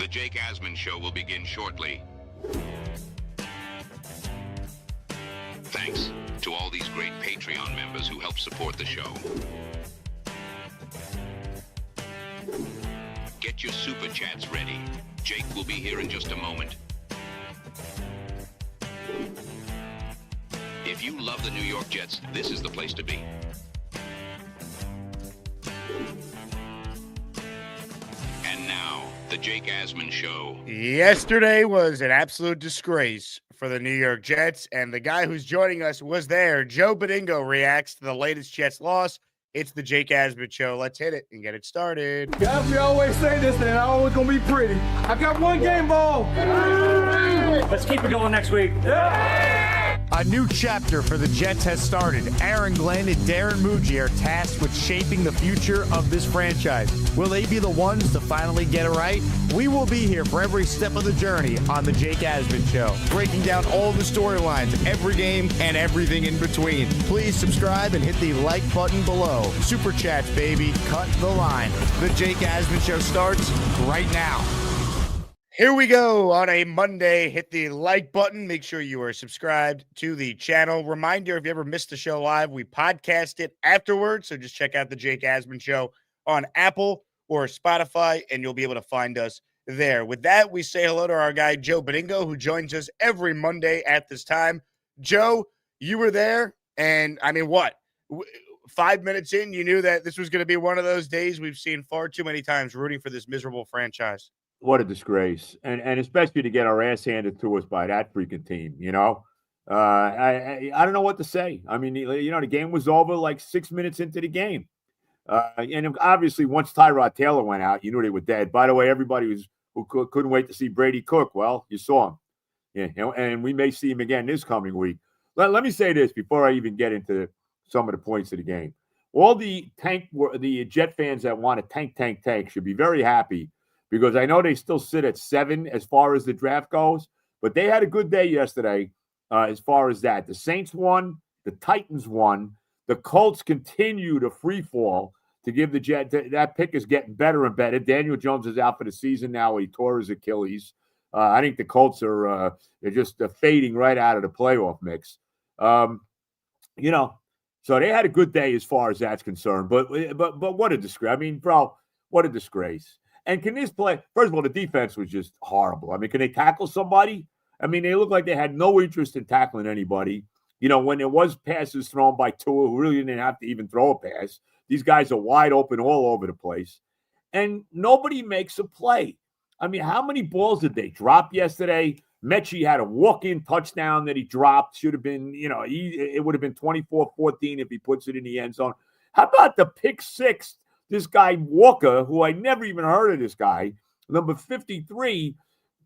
The Jake Asman Show will begin shortly. Thanks to all these great Patreon members who help support the show. Get your super chats ready. Jake will be here in just a moment. If you love the New York Jets, this is the place to be. And now, the Jake Asman Show. Yesterday was an absolute disgrace for the New York Jets, and the guy who's joining us was there. Joe Benigno reacts to the latest Jets loss. It's the Jake Asman Show. Let's hit it and get it started. Guys, we always say this, and it's always going to be pretty. I got one game ball. Let's keep it going next week. A new chapter for the Jets has started. Aaron Glenn and Darren Muji are tasked with shaping the future of this franchise. Will they be the ones to finally get it right? We will be here for every step of the journey on the Jake Asman Show, breaking down all the storylines, every game, and everything in between. Please subscribe and hit the like button below. Super chats, baby. Cut the line. The Jake Asman Show starts right now. Here we go on a Monday. Hit the like button. Make sure you are subscribed to the channel. Reminder, if you ever missed the show live, we podcast it afterwards. So just check out the Jake Asman Show on Apple or Spotify, and you'll be able to find us there. With that, we say hello to our guy, Joe Benigno, who joins us every Monday at this time. Joe, you were there, and I mean, what? 5 minutes in, you knew that this was going to be one of those days we've seen far too many times rooting for this miserable franchise. What a disgrace, and especially to get our ass handed to us by that freaking team, you know? I don't know what to say. I mean, you know, the game was over like 6 minutes into the game. And obviously, once Tyrod Taylor went out, you knew they were dead. By the way, everybody who couldn't wait to see Brady Cook, well, you saw him. Yeah, you know, and we may see him again this coming week. Let me say this before I even get into some of the points of the game. All the Jet fans that want to tank should be very happy, because I know they still sit at 7 as far as the draft goes, but they had a good day yesterday as far as that. The Saints won, the Titans won, the Colts continue to free fall to give the Jets. That pick is getting better and better. Daniel Jones is out for the season now. He tore his Achilles. I think the Colts are they're just fading right out of the playoff mix. You know, so they had a good day as far as that's concerned. But what a disgrace! I mean, bro, what a disgrace! And can this play? First of all, the defense was just horrible. I mean, can they tackle somebody? I mean, they looked like they had no interest in tackling anybody. You know, when there was passes thrown by Tua, who really didn't have to even throw a pass. These guys are wide open all over the place. And nobody makes a play. I mean, how many balls did they drop yesterday? Mechie had a walk-in touchdown that he dropped. Should have been, you know, it would have been 24-14 if he puts it in the end zone. How about the pick six? This guy Walker, who I never even heard of this guy, number 53,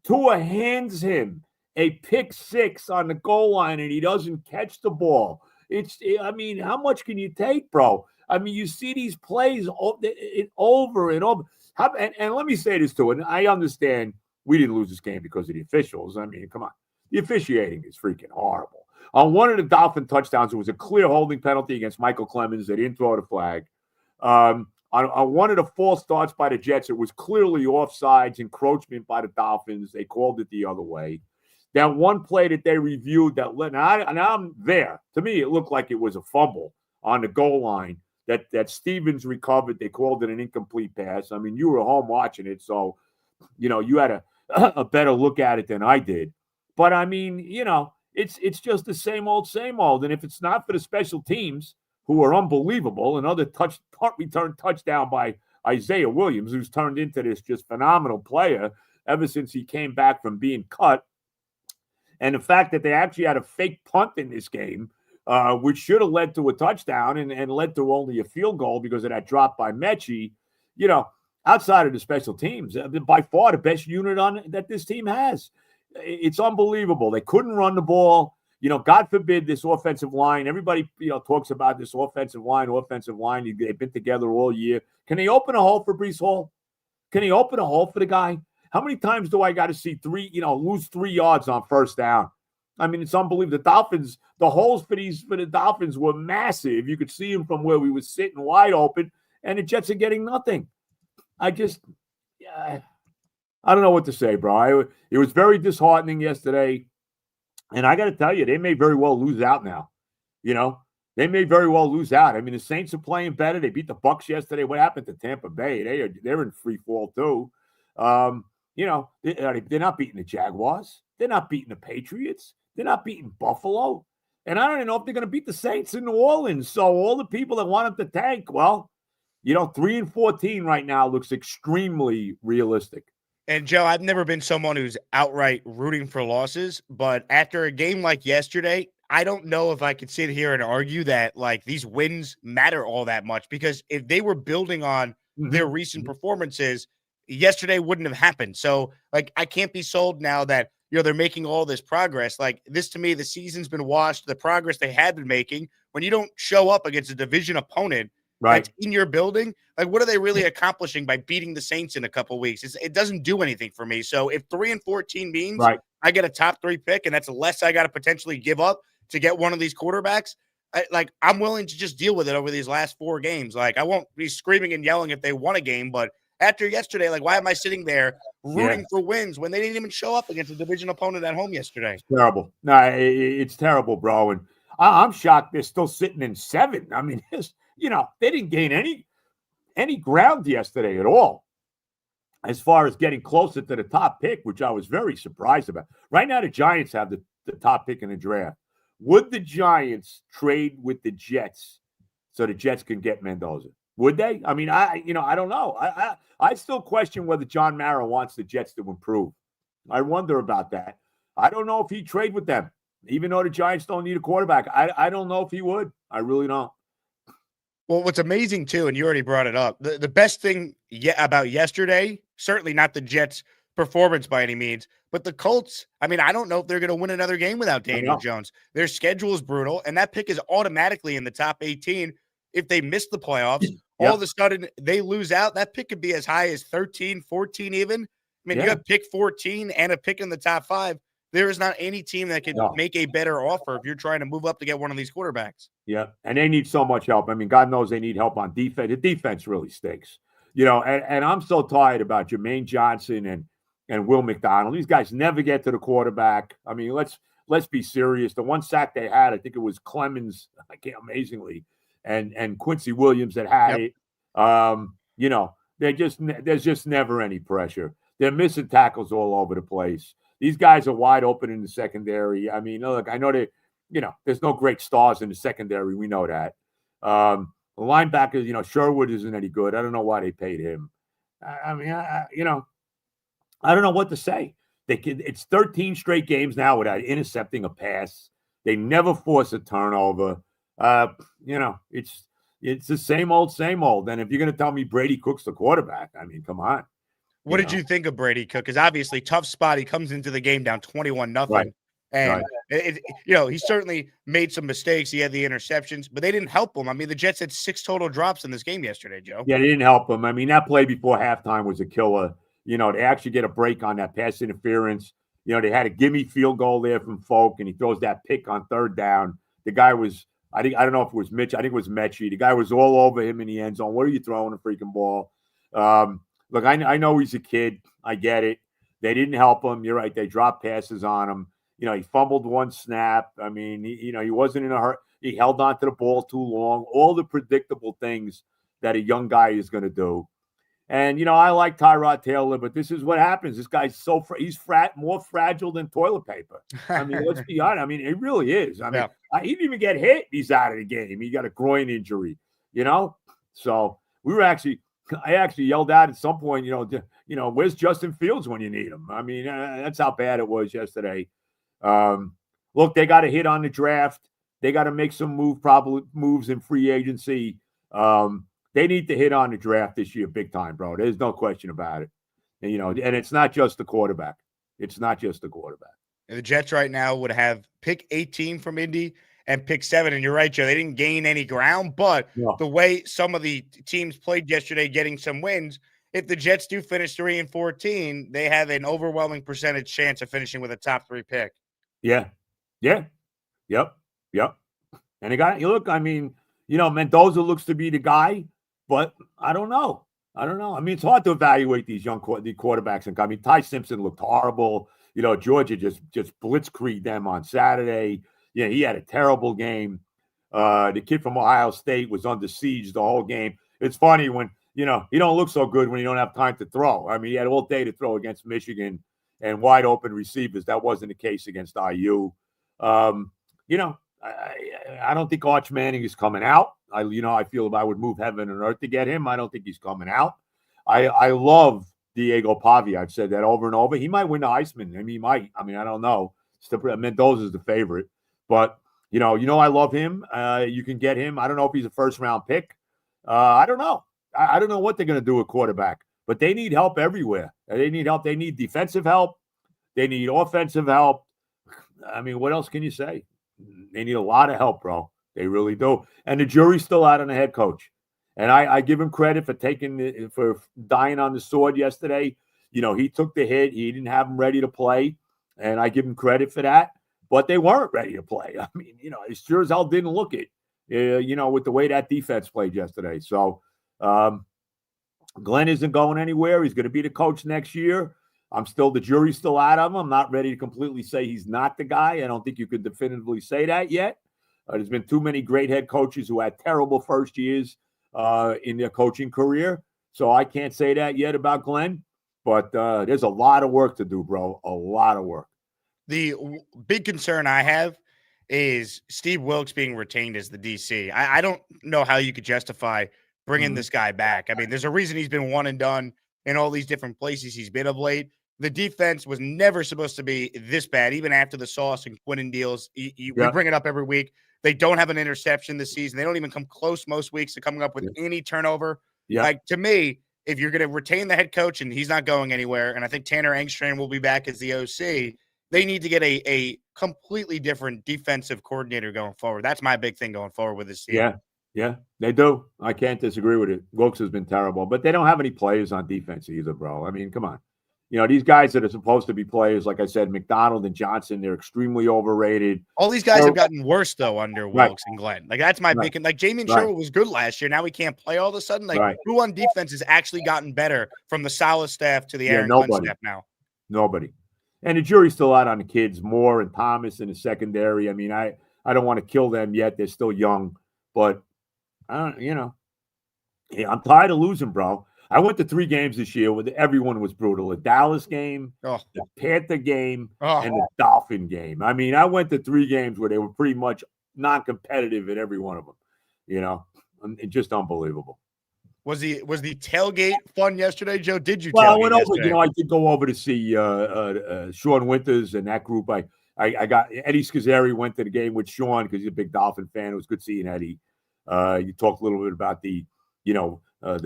Tua hands him a pick six on the goal line, and he doesn't catch the ball. I mean, how much can you take, bro? I mean, you see these plays over and over. And let me say this too, and I understand we didn't lose this game because of the officials. I mean, come on. The officiating is freaking horrible. On one of the Dolphin touchdowns, it was a clear holding penalty against Michael Clemens. They didn't throw the flag. On one of the false starts by the Jets, it was clearly offsides, encroachment by the Dolphins. They called it the other way. That one play that they reviewed, now I'm there. To me, it looked like it was a fumble on the goal line that Stevens recovered. They called it an incomplete pass. I mean, you were home watching it, so, you know, you had a better look at it than I did. But, I mean, you know, it's just the same old. And if it's not for the special teams, who are unbelievable, another punt return touchdown by Isaiah Williams, who's turned into this just phenomenal player ever since he came back from being cut. And the fact that they actually had a fake punt in this game, which should have led to a touchdown and led to only a field goal because of that drop by Mechie, you know, outside of the special teams, by far the best unit that this team has. It's unbelievable. They couldn't run the ball. You know, God forbid this offensive line. Everybody, you know, talks about this offensive line. They've been together all year. Can they open a hole for Breece Hall? Can they open a hole for the guy? How many times do I got to see lose 3 yards on first down? I mean, it's unbelievable. The holes for the Dolphins were massive. You could see them from where we were sitting wide open, and the Jets are getting nothing. I don't know what to say, bro. It was very disheartening yesterday. And I got to tell you, they may very well lose out now. You know, they may very well lose out. I mean, the Saints are playing better. They beat the Bucs yesterday. What happened to Tampa Bay? They're in free fall too. You know, they're not beating the Jaguars. They're not beating the Patriots. They're not beating Buffalo. And I don't even know if they're going to beat the Saints in New Orleans. So all the people that want them to tank, well, you know, 3-14 right now looks extremely realistic. And Joe, I've never been someone who's outright rooting for losses, but after a game like yesterday, I don't know if I could sit here and argue that like these wins matter all that much, because if they were building on their recent performances, yesterday wouldn't have happened. So like, I can't be sold now that, you know, they're making all this progress. Like this, to me, the season's been washed. The progress they had been making, when you don't show up against a division opponent that's in your building, like what are they really accomplishing by beating the Saints in a couple of weeks? It doesn't do anything for me. So if 3-14 means I get a top 3 pick and that's less I got to potentially give up to get one of these quarterbacks, I'm willing to just deal with it over these last 4 games. Like I won't be screaming and yelling if they won a game, but after yesterday, like why am I sitting there rooting for wins when they didn't even show up against a division opponent at home yesterday? It's terrible. No, it's terrible, bro. And I'm shocked they're still sitting in 7. I mean, you know, they didn't gain any ground yesterday at all as far as getting closer to the top pick, which I was very surprised about. Right now, the Giants have the top pick in the draft. Would the Giants trade with the Jets so the Jets can get Mendoza? Would they? I mean, I don't know. I still question whether John Mara wants the Jets to improve. I wonder about that. I don't know if he'd trade with them, even though the Giants don't need a quarterback. I don't know if he would. I really don't. Well, what's amazing too, and you already brought it up, the best thing about yesterday, certainly not the Jets' performance by any means, but the Colts, I mean, I don't know if they're going to win another game without Daniel Jones. Their schedule is brutal, and that pick is automatically in the top 18. If they miss the playoffs, all of a sudden they lose out. That pick could be as high as 13, 14 even. I mean, you have pick 14 and a pick in the top 5. There is not any team that can make a better offer if you're trying to move up to get one of these quarterbacks. Yeah, and they need so much help. I mean, God knows they need help on defense. The defense really stinks. You know, and I'm so tired about Jermaine Johnson and Will McDonald. These guys never get to the quarterback. I mean, let's be serious. The one sack they had, I think it was Clemens, amazingly, and Quincy Williams that had it. You know, there's just never any pressure. They're missing tackles all over the place. These guys are wide open in the secondary. I mean, look, I know there's no great stars in the secondary. We know that. The linebackers, Sherwood isn't any good. I don't know why they paid him. I mean, I don't know what to say. It's 13 straight games now without intercepting a pass. They never force a turnover. It's the same old. And if you're going to tell me Brady Cook's the quarterback, I mean, come on. What did you think of Brady Cook? Because obviously, tough spot. He comes into the game down 21-0. And, he certainly made some mistakes. He had the interceptions, but they didn't help him. I mean, the Jets had 6 total drops in this game yesterday, Joe. Yeah, they didn't help him. I mean, that play before halftime was a killer. They actually get a break on that pass interference. They had a gimme field goal there from Folk, and he throws that pick on 3rd down. The guy was, I don't know if it was Mitch. I think it was Mechie. The guy was all over him in the end zone. What are you throwing a freaking ball? Look, I know he's a kid. I get it. They didn't help him. You're right. They dropped passes on him. He fumbled one snap. I mean, he wasn't in a hurry. He held on to the ball too long. All the predictable things that a young guy is going to do. And, I like Tyrod Taylor, but this is what happens. This guy's he's more fragile than toilet paper. I mean, let's be honest. I mean, it really is. I mean, he didn't even get hit. He's out of the game. He got a groin injury, So I actually yelled out at some point, where's Justin Fields when you need him? I mean, that's how bad it was yesterday. Look, they got to hit on the draft. They got to make some moves in free agency. They need to hit on the draft this year big time, bro. There's no question about it. And, it's not just the quarterback. It's not just the quarterback. The Jets right now would have pick 18 from Indy and pick 7. And you're right, Joe. They didn't gain any ground, but the way some of the teams played yesterday, getting some wins, if the Jets do finish 3-14, they have an overwhelming percentage chance of finishing with a top 3 pick. Yeah. Yep. And the guy, look, I mean, Mendoza looks to be the guy, but I don't know. I don't know. I mean, it's hard to evaluate these young the quarterbacks. And I mean, Ty Simpson looked horrible. You know, Georgia just blitzkrieged them on Saturday. Yeah, he had a terrible game. The kid from Ohio State was under siege the whole game. It's funny when, you know, he don't look so good when you don't have time to throw. I mean, he had all day to throw against Michigan and wide open receivers. That wasn't the case against IU. You know, I don't think Arch Manning is coming out. I feel if I would move heaven and earth to get him, I don't think he's coming out. I love Diego Pavia. I've said that over and over. He might win the Heisman. I mean, he might. I mean, I don't know. Mendoza's the favorite. But, you know, I love him. You can get him. I don't know if he's a first-round pick. I don't know. I don't know what they're going to do with quarterback. But they need help everywhere. They need help. They need defensive help. They need offensive help. I mean, what else can you say? They need a lot of help, bro. They really do. And the jury's still out on the head coach. And I give him credit for dying on the sword yesterday. You know, he took the hit. He didn't have them ready to play. And I give him credit for that. But they weren't ready to play. I mean, you know, it sure as hell didn't look it, you know, with the way that defense played yesterday. So Glenn isn't going anywhere. He's going to be the coach next year. The jury's still out of him. I'm not ready to completely say he's not the guy. I don't think you could definitively say that yet. There's been too many great head coaches who had terrible first years in their coaching career. So I can't say that yet about Glenn. But there's a lot of work to do, bro. A lot of work. The big concern I have is Steve Wilkes being retained as the DC. I don't know how you could justify bringing this guy back. I mean, there's a reason he's been one and done in all these different places he's been of late. The defense was never supposed to be this bad, even after the Sauce and Quinnen deals. We bring it up every week. They don't have an interception this season. They don't even come close most weeks to coming up with any turnover. Like, to me, if you're going to retain the head coach and he's not going anywhere, and I think Tanner Engstrand will be back as the OC, they need to get a completely different defensive coordinator going forward. That's my big thing going forward with this team. Yeah, they do. I can't disagree with it. Wilkes has been terrible, but they don't have any players on defense either, bro. I mean, come on. You know, these guys that are supposed to be players, like I said, McDonald and Johnson, they're extremely overrated. All these guys have gotten worse, though, under Wilkes and Glenn. Like, that's my big – like, Jamie Sherwood was good last year. Now he can't play all of a sudden. Like, who on defense has actually gotten better from the Salah staff to the Aaron Glenn staff now? Nobody. And the jury's still out on the kids, Moore and Thomas in the secondary. I mean, I don't want to kill them yet. They're still young. But, you know, I'm tired of losing, bro. I went to 3 games this year where everyone was brutal. The Dallas game, the Panther game, and the Dolphin game. I mean, I went to 3 games where they were pretty much non-competitive in every one of them. You know, just unbelievable. Was the tailgate fun yesterday, Joe? Did you? Well, I went over. You know, I did go over to see Sean Winters and that group. I got Eddie Scazzeri went to the game with Sean because he's a big Dolphin fan. It was good seeing Eddie. You talked a little bit about the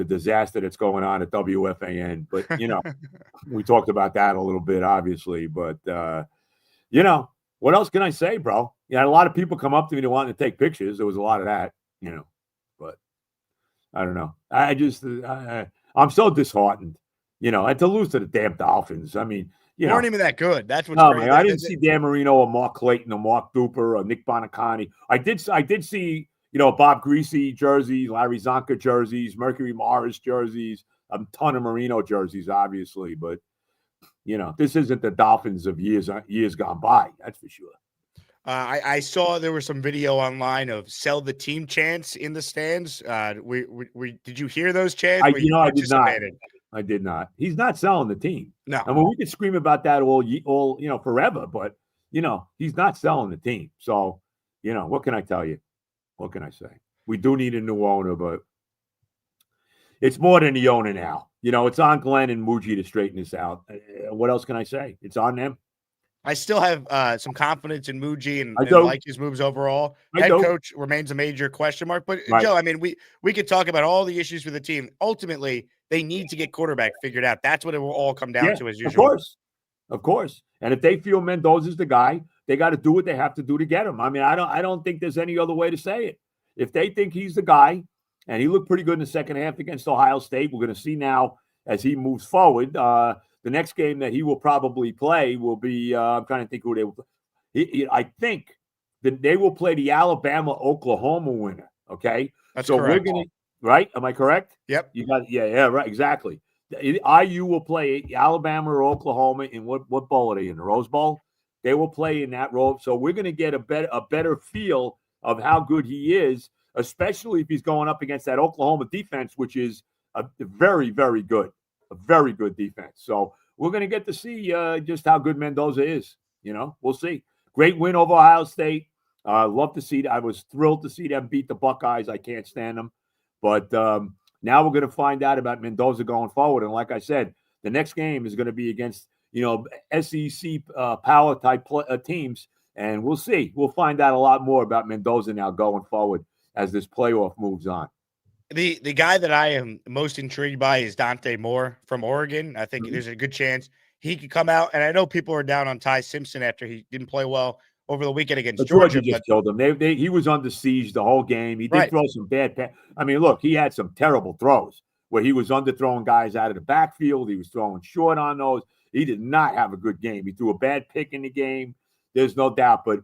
disaster that's going on at WFAN, but you know, we talked about that a little bit, obviously. But you know, what else can I say, bro? Yeah, a lot of people come up to me to want to take pictures. There was a lot of that, you know, but I don't know. I'm so disheartened, you know, and to lose to the damn Dolphins. I mean, you weren't even that good. That's what's crazy. Man, I didn't see Dan Marino or Mark Clayton or Mark Duper or Nick Bonacani. I did see, you know, Bob Greasy jerseys, Larry Zonka jerseys, Mercury Morris jerseys, a ton of Marino jerseys, obviously. But, you know, this isn't the Dolphins of years gone by. That's for sure. I saw there was some video online of sell the team chants in the stands. Did you hear those chants? I did not. I did not. He's not selling the team. No. I mean, we could scream about that all you know, forever, but, you know, he's not selling the team. So, you know, what can I tell you? What can I say? We do need a new owner, but it's more than the owner now. You know, it's on Glenn and Muji to straighten this out. What else can I say? It's on them. I still have some confidence in Muji and like his moves overall. Head coach remains a major question mark. But, Joe, I mean, we could talk about all the issues with the team. Ultimately, they need to get quarterback figured out. That's what it will all come down to as usual. Of course. And if they feel Mendoza's the guy, they got to do what they have to do to get him. I mean, I don't think there's any other way to say it. If they think he's the guy, and he looked pretty good in the second half against Ohio State, we're going to see now as he moves forward. The next game that he will probably play will be, I'm trying to think who they will play. I think that they will play the Alabama-Oklahoma winner, okay? That's so correct. right? Am I correct? Yep. You got yeah, right, exactly. IU will play Alabama or Oklahoma in what bowl are they in? The Rose Bowl? They will play in that role. So we're going to get a better feel of how good he is, especially if he's going up against that Oklahoma defense, which is a very, very good, a very good defense. So we're going to get to see just how good Mendoza is. We'll see. Great win over Ohio State. Love to see that. I was thrilled to see them beat the Buckeyes. I can't stand them. But now we're going to find out about Mendoza going forward. And like I said, the next game is going to be against, SEC power type teams. And we'll see. We'll find out a lot more about Mendoza now going forward as this playoff moves on. The guy that I am most intrigued by is Dante Moore from Oregon. I think there's a good chance he could come out. And I know people are down on Ty Simpson after he didn't play well over the weekend against Georgia. Just killed him. He was under siege the whole game. He did throw some bad I mean, look, he had some terrible throws where he was underthrowing guys out of the backfield. He was throwing short on those. He did not have a good game. He threw a bad pick in the game. There's no doubt. But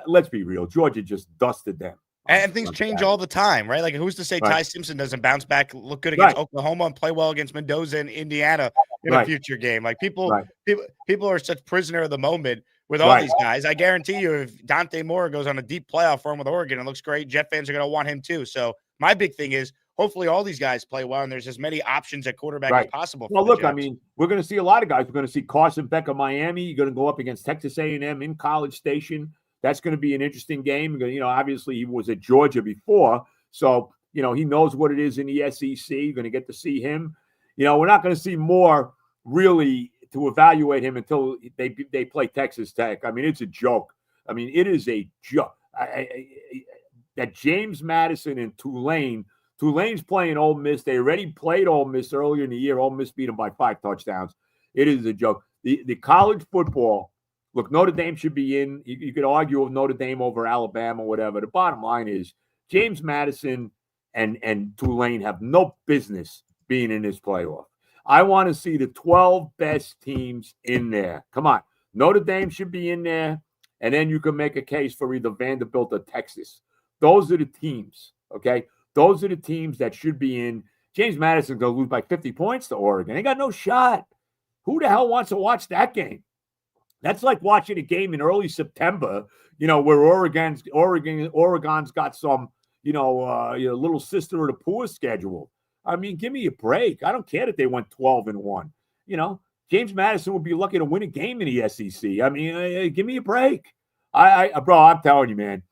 let's be real. Georgia just dusted them. And things change all the time, right? Like, who's to say Ty Simpson doesn't bounce back, look good against Oklahoma, and play well against Mendoza and Indiana in a future game? Like, people are such prisoner of the moment with all these guys. I guarantee you, if Dante Moore goes on a deep playoff run with Oregon and looks great, Jet fans are going to want him too. So my big thing is hopefully all these guys play well, and there's as many options at quarterback as possible. Well, look, I mean, we're going to see a lot of guys. We're going to see Carson Beck of Miami. You're going to go up against Texas A&M in College Station. That's going to be an interesting game. Obviously he was at Georgia before, so, he knows what it is in the SEC. You're going to get to see him. We're not going to see more really to evaluate him until they play Texas Tech. I mean, it's a joke. I mean, it is a joke. That James Madison and Tulane's playing Ole Miss. They already played Ole Miss earlier in the year. Ole Miss beat them by 5 touchdowns. It is a joke. The college football, look, Notre Dame should be in. You could argue with Notre Dame over Alabama, whatever. The bottom line is James Madison and Tulane have no business being in this playoff. I want to see the 12 best teams in there. Come on. Notre Dame should be in there, and then you can make a case for either Vanderbilt or Texas. Those are the teams, okay? Those are the teams that should be in. James Madison's going to lose by 50 points to Oregon. They got no shot. Who the hell wants to watch that game? That's like watching a game in early September, where Oregon's got some, little sister of the poor schedule. I mean, give me a break. I don't care that they went 12-1. James Madison would be lucky to win a game in the SEC. I mean, give me a break. Bro, I'm telling you, man,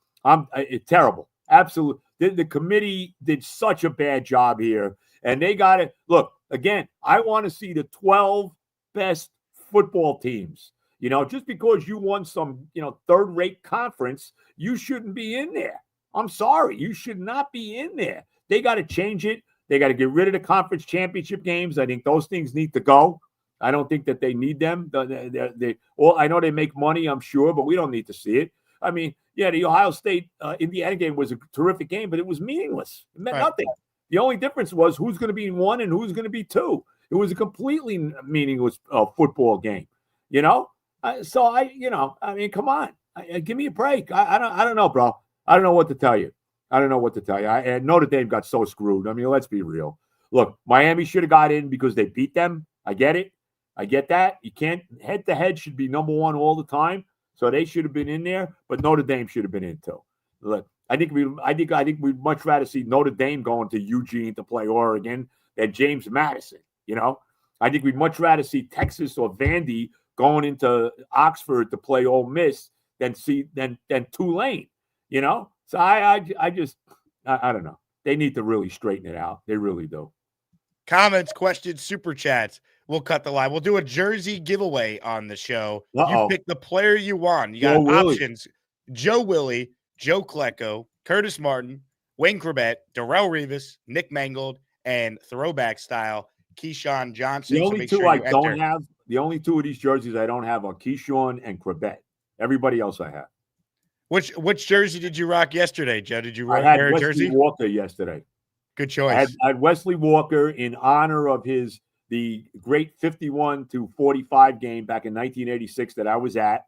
it's terrible. Absolutely. The committee did such a bad job here, and they got it. Look, again, I want to see the 12 best football teams. Just because you won some, third-rate conference, you shouldn't be in there. I'm sorry. You should not be in there. They got to change it. They got to get rid of the conference championship games. I think those things need to go. I don't think that they need them. I know they make money, I'm sure, but we don't need to see it. I mean, yeah, the Ohio State Indiana game was a terrific game, but it was meaningless. It meant nothing. The only difference was who's going to be in 1 and who's going to be 2. It was a completely meaningless football game, So I mean, come on, give me a break. I don't know, bro. I don't know what to tell you. And Notre Dame got so screwed. I mean, let's be real. Look, Miami should have got in because they beat them. I get it. I get that. You can't head to head should be number 1 all the time. So they should have been in there, but Notre Dame should have been in too. Look, I think we'd much rather see Notre Dame going to Eugene to play Oregon than James Madison. I think we'd much rather see Texas or Vandy going into Oxford to play Ole Miss than Tulane, So I don't know. They need to really straighten it out. They really do. Comments, questions, super chats. We'll cut the line. We'll do a jersey giveaway on the show. You pick the player you want. You got options: Joe Willie, Joe Klecko, Curtis Martin, Wayne Corbett, Darrelle Revis, Nick Mangold, and throwback style Keyshawn Johnson. The only two I don't have. The only 2 of these jerseys I don't have are Keyshawn and Corbett. Everybody else I have. Which jersey did you rock yesterday, Joe? Did you wear a jersey? Wesley Walker yesterday. Good choice. I had Wesley Walker in honor of the great 51-45 game back in 1986 that I was at.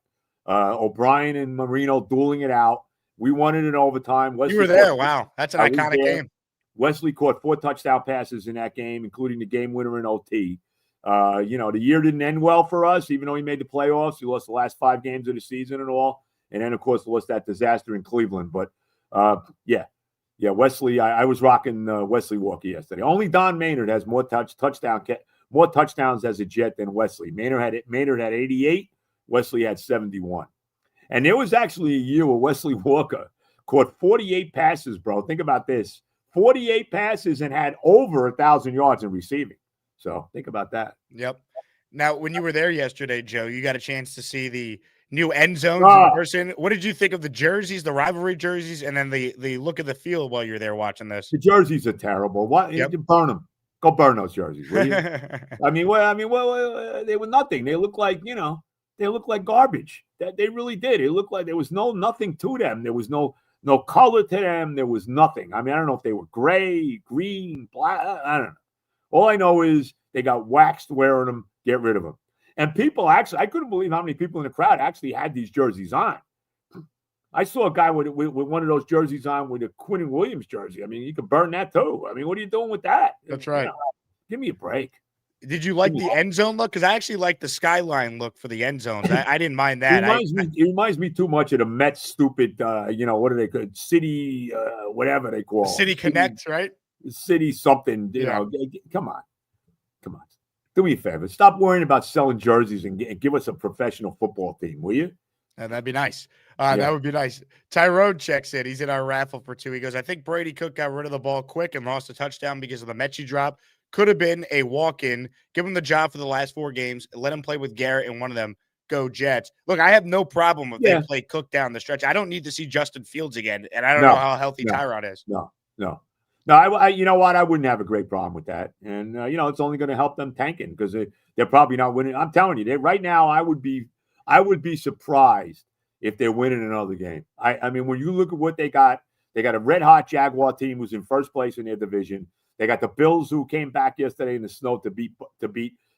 O'Brien and Marino dueling it out. We won it in overtime. You were there. Wow. That's an iconic game. Wesley caught 4 touchdown passes in that game, including the game winner in OT. The year didn't end well for us, even though he made the playoffs. He lost the last 5 games of the season and all. And then, of course, lost that disaster in Cleveland. But, Wesley, I was rocking Wesley Walker yesterday. Only Don Maynard has more touchdowns as a Jet than Wesley. Maynard had 88. Wesley had 71. And there was actually a year where Wesley Walker caught 48 passes, bro. Think about this. 48 passes and had over 1,000 yards in receiving. So think about that. Yep. Now, when you were there yesterday, Joe, you got a chance to see the new end zones in person. What did you think of the jerseys, the rivalry jerseys, and then the look of the field while you're there watching this? The jerseys are terrible. What? Yep. Burn them. Go burn those jerseys, will you? They were nothing. They look like, they look like garbage. They really did. It looked like there was nothing to them. There was no color to them. There was nothing. I mean, I don't know if they were gray, green, black. I don't know. All I know is they got waxed wearing them. Get rid of them. And people actually, I couldn't believe how many people in the crowd actually had these jerseys on. I saw a guy with one of those jerseys on with a Quinn and Williams jersey. I mean, you could burn that too. I mean, what are you doing with that? That's right. Give me a break. Did you like the end zone look? Because I actually like the skyline look for the end zones. I didn't mind that. It reminds me too much of the Mets stupid, what are they called? City, whatever they call City Connect, right? City something, come on. Do me a favor. Stop worrying about selling jerseys and give us a professional football team, will you? That'd be nice. That would be nice. Tyrone checks in. He's in our raffle for 2. He goes, I think Brady Cook got rid of the ball quick and lost a touchdown because of the Mechie drop. Could have been a walk-in. Give him the job for the last 4 games. Let him play with Garrett in one of them. Go Jets. Look, I have no problem if they play Cook down the stretch. I don't need to see Justin Fields again, and I don't know how healthy Tyrod is. No, I you know what? I wouldn't have a great problem with that. And, it's only going to help them tanking because they're probably not winning. I'm telling you, right now, I would be surprised if they're winning another game. I mean, when you look at what they got a red-hot Jaguar team who's in first place in their division. They got the Bills who came back yesterday in the snow to beat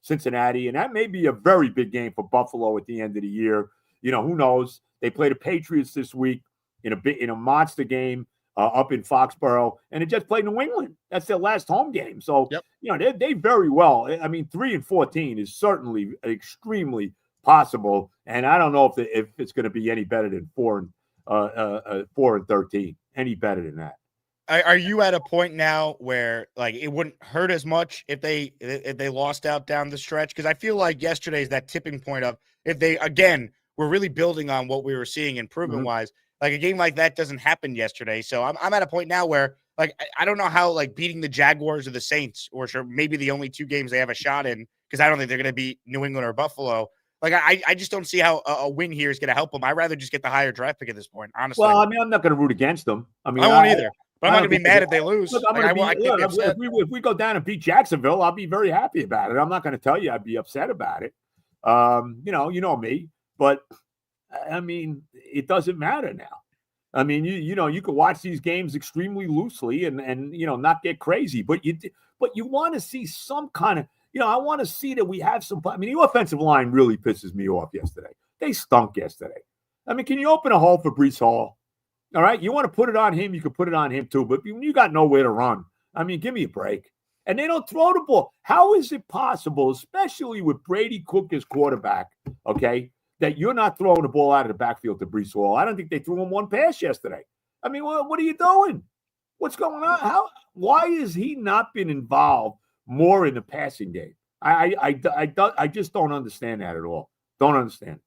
Cincinnati, and that may be a very big game for Buffalo at the end of the year. Who knows? They play the Patriots this week in a monster game up in Foxborough, and they just played New England. That's their last home game. So, they very well. I mean, 3-14 is certainly extremely possible, and I don't know if it's going to be any better than 4-13. Any better than that. Are you at a point now where it wouldn't hurt as much if they lost out down the stretch? Because I feel like yesterday's that tipping point of if they we're really building on what we were seeing improvement wise. Like a game like that doesn't happen yesterday, so I'm at a point now where I don't know how beating the Jaguars or the Saints or maybe the only 2 games they have a shot in because I don't think they're going to beat New England or Buffalo. I just don't see how a win here is going to help them. I'd rather just get the higher draft pick at this point, honestly. Well, I mean, I'm not going to root against them. I won't either. But I'm not going to be mad if they lose. Look, if we go down and beat Jacksonville, I'll be very happy about it. I'm not going to tell you I'd be upset about it. You know me. But, I mean, it doesn't matter now. I mean, you can watch these games extremely loosely and not get crazy. But you want to see some kind of I want to see that we have some. I mean, the offensive line really pisses me off yesterday. They stunk yesterday. I mean, can you open a hole for Breece Hall? All right, you want to put it on him, you can put it on him too. But when you got nowhere to run, I mean, give me a break. And they don't throw the ball. How is it possible, especially with Brady Cook as quarterback, okay, that you're not throwing the ball out of the backfield to Breece Hall? I don't think they threw him one pass yesterday. I mean, what are you doing? What's going on? Why has he not been involved more in the passing game? I just don't understand that at all. Don't understand.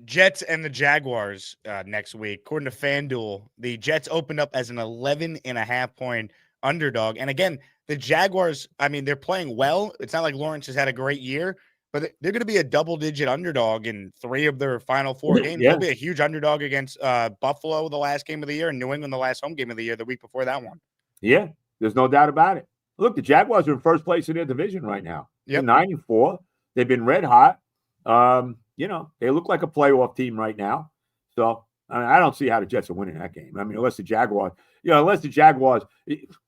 Jets and the Jaguars next week. According to FanDuel, the Jets opened up as an 11.5-point underdog. And again, the Jaguars, I mean, they're playing well. It's not like Lawrence has had a great year, but they're going to be a double-digit underdog in 3 of their final 4 games. They'll be a huge underdog against Buffalo the last game of the year and New England the last home game of the year, the week before that one. Yeah, there's no doubt about it. Look, the Jaguars are in first place in their division right now. They're 9-4. They've been red hot. They look like a playoff team right now. So I don't see how the Jets are winning that game. I mean, unless the Jaguars,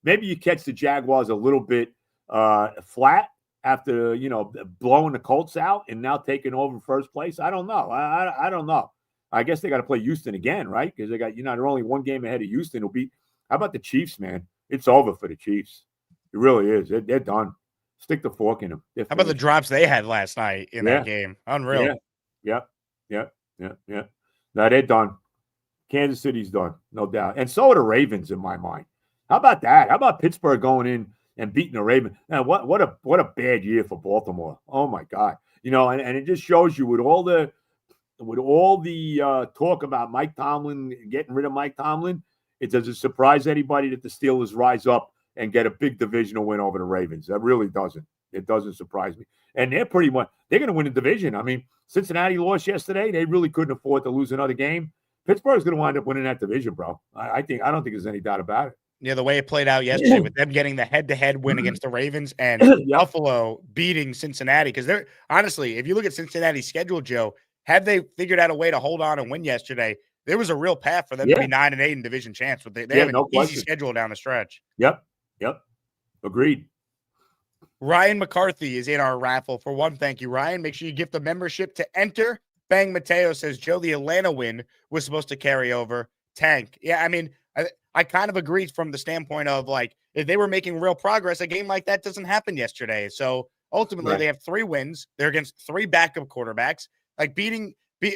maybe you catch the Jaguars a little bit flat after, blowing the Colts out and now taking over first place. I don't know. I don't know. I guess they got to play Houston again, right? Because they're only 1 game ahead of Houston. How about the Chiefs, man? It's over for the Chiefs. It really is. They're done. Stick the fork in them. How about the drops they had last night in that game? Unreal. Yeah. No, they're done. Kansas City's done, no doubt. And so are the Ravens in my mind. How about that? How about Pittsburgh going in and beating the Ravens? Man, what a bad year for Baltimore. Oh my God. And it just shows you with all the talk about Mike Tomlin, getting rid of Mike Tomlin, it doesn't surprise anybody that the Steelers rise up and get a big divisional win over the Ravens. That really doesn't. It doesn't surprise me. And they're going to win the division. I mean, Cincinnati lost yesterday. They really couldn't afford to lose another game. Pittsburgh's going to wind up winning that division, bro. I don't think there's any doubt about it. Yeah, the way it played out yesterday with them getting the head-to-head win against the Ravens and Buffalo beating Cincinnati. Because they're honestly, if you look at Cincinnati's schedule, Joe, had they figured out a way to hold on and win yesterday, there was a real path for them to be 9-8 in division champs. But they have an easy schedule down the stretch. Yep. Agreed. Ryan McCarthy is in our raffle. For one, thank you, Ryan. Make sure you gift the membership to enter. Bang Mateo says, Joe, the Atlanta win was supposed to carry over. Tank. Yeah, I mean, I kind of agree from the standpoint of, like, if they were making real progress, a game like that doesn't happen yesterday. So ultimately, they have 3 wins. They're against 3 backup quarterbacks. Like,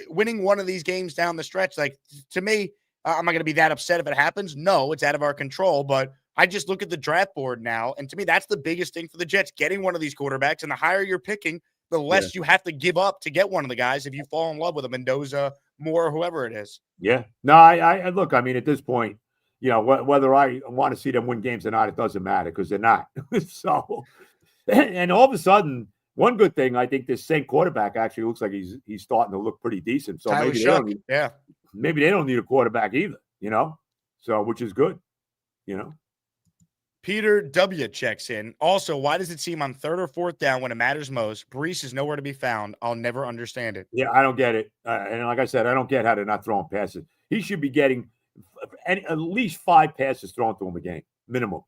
winning one of these games down the stretch, like, to me, am I going to be that upset if it happens? No, it's out of our control. But I just look at the draft board now, and to me, that's the biggest thing for the Jets, getting one of these quarterbacks. And the higher you're picking, the less you have to give up to get one of the guys if you fall in love with a Mendoza, Moore, whoever it is. Yeah. No, I look, I mean, at this point, whether I want to see them win games or not, it doesn't matter because they're not. So, and all of a sudden, one good thing, I think this same quarterback actually looks like he's starting to look pretty decent. So maybe they don't need a quarterback either, so which is good, Peter W. checks in. Also, why does it seem on 3rd or 4th down when it matters most, Breece is nowhere to be found? I'll never understand it. Yeah, I don't get it. And like I said, I don't get how they're not throwing passes. He should be getting at least 5 passes thrown to him a game, minimum.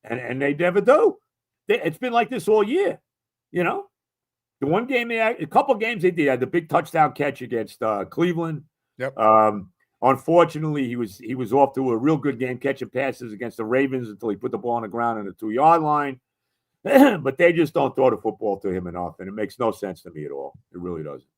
And they never do. It's been like this all year, The one game a couple games they did had the big touchdown catch against Cleveland. Yep. Unfortunately, he was off to a real good game catching passes against the Ravens until he put the ball on the ground on the 2-yard line. But they just don't throw the football to him enough, and it makes no sense to me at all. It really doesn't.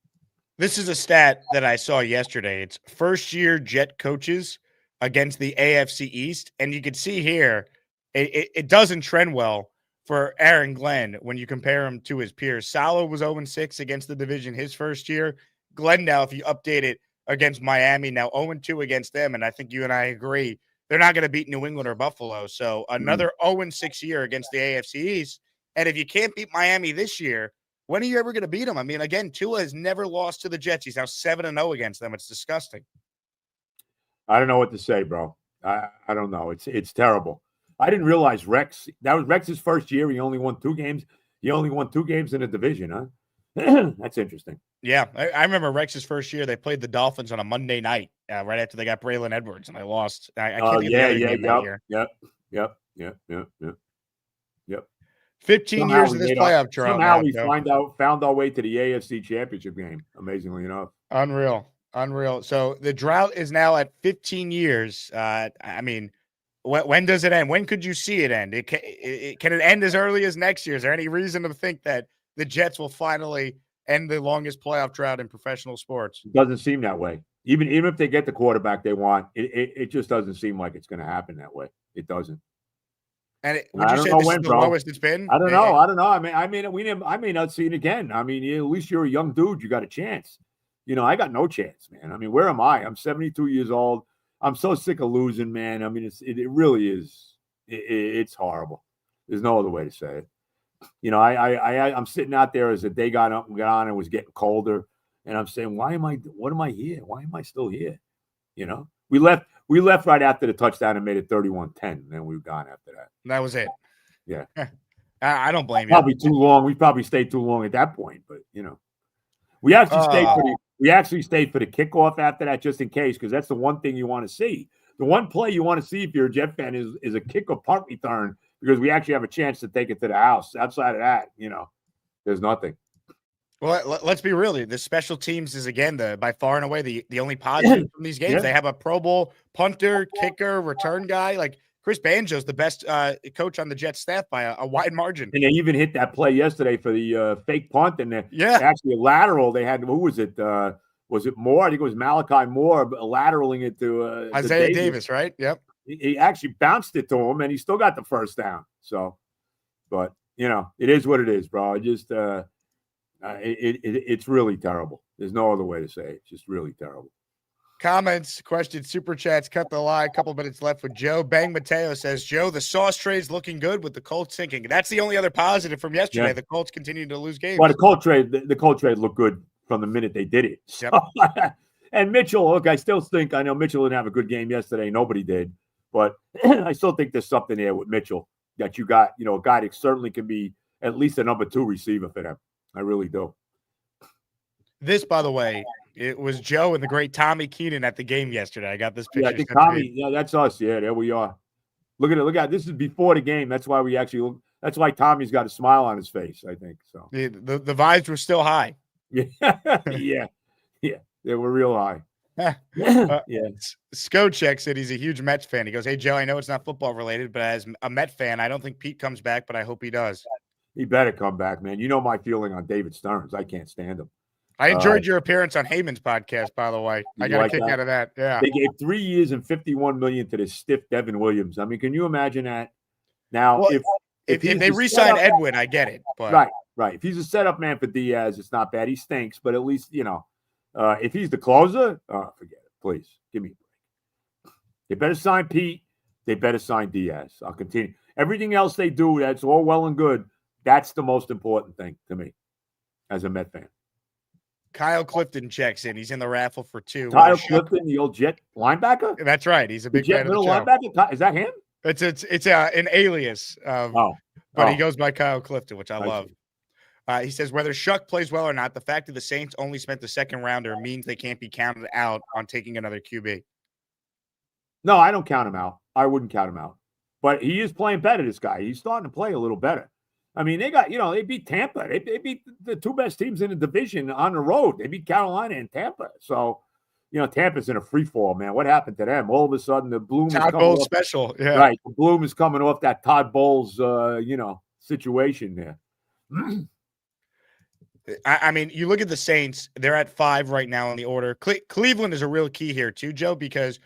This is a stat that I saw yesterday. It's first-year Jet coaches against the AFC East, and you can see here it doesn't trend well for Aaron Glenn when you compare him to his peers. Saleh was 0-6 against the division his first year. Glenn, now, if you update it, against Miami, now 0-2 against them, and I think you and I agree they're not going to beat New England or Buffalo. So another 0-6 year against the AFC East. And if you can't beat Miami this year, when are you ever going to beat them? I mean, again, Tua has never lost to the Jets. He's now 7-0 against them. It's disgusting. I don't know what to say, bro. I don't know. It's terrible. I didn't realize that was Rex's first year. He only won 2 games. He only won 2 games in the division, huh? That's interesting. Yeah, I remember Rex's first year. They played the Dolphins on a Monday night right after they got Braylon Edwards, and they lost. I can't think of the other game that year. Yep. 15 years of this playoff trial. Somehow we found our way to the AFC Championship game, amazingly enough. Unreal. So the drought is now at 15 years. I mean, when does it end? When could you see it end? Can it end as early as next year? Is there any reason to think that the Jets will finally end the longest playoff drought in professional sports? It doesn't seem that way. Even if they get the quarterback they want, it just doesn't seem like it's going to happen that way. It doesn't. And would you say this is the lowest it's been? I don't know. I may not see it again. I mean, at least you're a young dude. You got a chance. I got no chance, man. I mean, where am I? I'm 72 years old. I'm so sick of losing, man. I mean, it really is. It's horrible. There's no other way to say it. I'm sitting out there as the day got on and it was getting colder, and I'm saying, what am I here? Why am I still here? We left right after the touchdown and made it 31-10, and then we were gone after that. That was it. Yeah. I don't blame you. Probably too long. We probably stayed too long at that point, but we actually stayed for the kickoff after that just in case, because that's the one thing you want to see. The one play you want to see if you're a Jet fan is a kick or punt return, because we actually have a chance to take it to the house. Outside of that, there's nothing. Well, let's be real. The special teams is, again, by far and away the only positive from these games. They have a Pro Bowl punter, kicker, return guy. Like, Chris Banjo's the best coach on the Jets staff by a wide margin. And they even hit that play yesterday for the fake punt, and actually a lateral. They had, who was it? Was it Moore? I think it was Malachi Moore lateraling it to Isaiah Davis, right? Yep. He actually bounced it to him, and he still got the first down. So, but it is what it is, bro. It's really terrible. There's no other way to say it. It's just really terrible. Comments, questions, super chats, cut the line. A couple minutes left with Joe. Bang Mateo says, Joe, the sauce trade's looking good with the Colts sinking. That's the only other positive from yesterday. Yeah. The Colts continue to lose games. Well, the Colt trade looked good from the minute they did it. So, yep. And Mitchell, look, I still think, I know Mitchell didn't have a good game yesterday. Nobody did. But I still think there's something there with Mitchell that you got, a guy that certainly can be at least a number 2 receiver for them. I really do. This, by the way, it was Joe and the great Tommy Keenan at the game yesterday. I got this picture. Yeah, I think Tommy, that's us. Yeah, there we are. Look at it. This is before the game. That's why that's why Tommy's got a smile on his face, I think. So the vibes were still high. Yeah. Yeah. They were real high. Skochek said he's a huge Mets fan. He goes, hey, Joe, I know it's not football related, but as a Met fan, I don't think Pete comes back, but I hope he does. He better come back, man. You know my feeling on David Stearns. I can't stand him. I enjoyed your appearance on Heyman's podcast, by the way. I got a kick out of that. Yeah. They gave 3 years and $51 million to this stiff Devin Williams. I mean, can you imagine that? Now, well, if they re-sign Edwin, I get it. But right. If he's a setup man for Diaz, it's not bad. He stinks, but at least, if he's the closer, forget it. Please, give me a break. They better sign Pete. They better sign Diaz. I'll continue. Everything else they do, that's all well and good. That's the most important thing to me as a Met fan. Kyle Clifton checks in. He's in the raffle for 2. Kyle Clifton, the old Jet linebacker? That's right. He's a big Jet middle linebacker? Is that him? It's an alias. But he goes by Kyle Clifton, which I love. He says, whether Shuck plays well or not, the fact that the Saints only spent the second rounder means they can't be counted out on taking another QB. No, I don't count him out. I wouldn't count him out. But he is playing better, this guy. He's starting to play a little better. I mean, they got, they beat Tampa. They beat the 2 best teams in the division on the road. They beat Carolina and Tampa. So, Tampa's in a free fall, man. What happened to them? All of a sudden, the bloom is Todd Bowles special. Yeah. Right. The bloom is coming off that Todd Bowles, situation there. I mean, you look at the Saints, they're at 5 right now in the order. Cleveland is a real key here too, Joe, because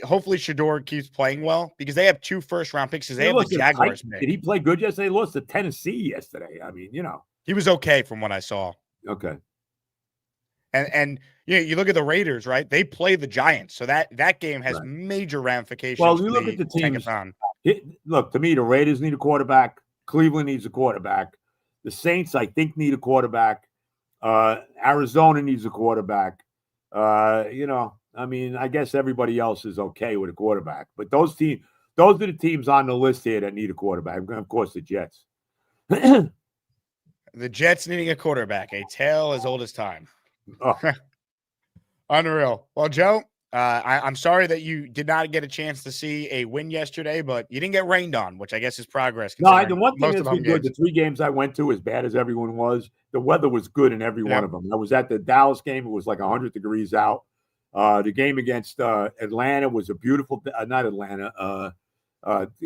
hopefully Shador keeps playing well because they have 2 first-round picks because they have the Jaguars. Did he play good yesterday? They lost to Tennessee yesterday. I mean, He was okay from what I saw. Okay. And you look at the Raiders, right? They play the Giants. So that game has major ramifications. Well, you look at the teams. Look, to me, the Raiders need a quarterback. Cleveland needs a quarterback. The Saints, I think, need a quarterback. Arizona needs a quarterback. I mean, I guess everybody else is okay with a quarterback. But those are the teams on the list here that need a quarterback. And of course, the Jets. The Jets needing a quarterback, a tale as old as time. Oh. Unreal. Well, Joe, I'm sorry that you did not get a chance to see a win yesterday, but you didn't get rained on, which I guess is progress. No, the one thing that's been good, the 3 games I went to, as bad as everyone was, the weather was good in every one of them. I was at the Dallas game. It was like 100 degrees out. The game against Atlanta was a beautiful – not Atlanta.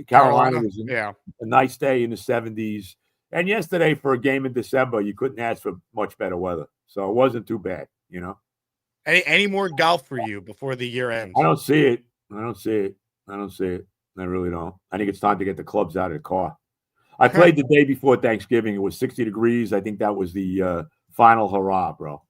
Carolina was a nice day in the 70s. And yesterday, for a game in December, you couldn't ask for much better weather. So it wasn't too bad, Any more golf for you before the year ends? I don't see it. I really don't. I think it's time to get the clubs out of the car. I played the day before Thanksgiving. It was 60 degrees. I think that was the final hurrah, bro.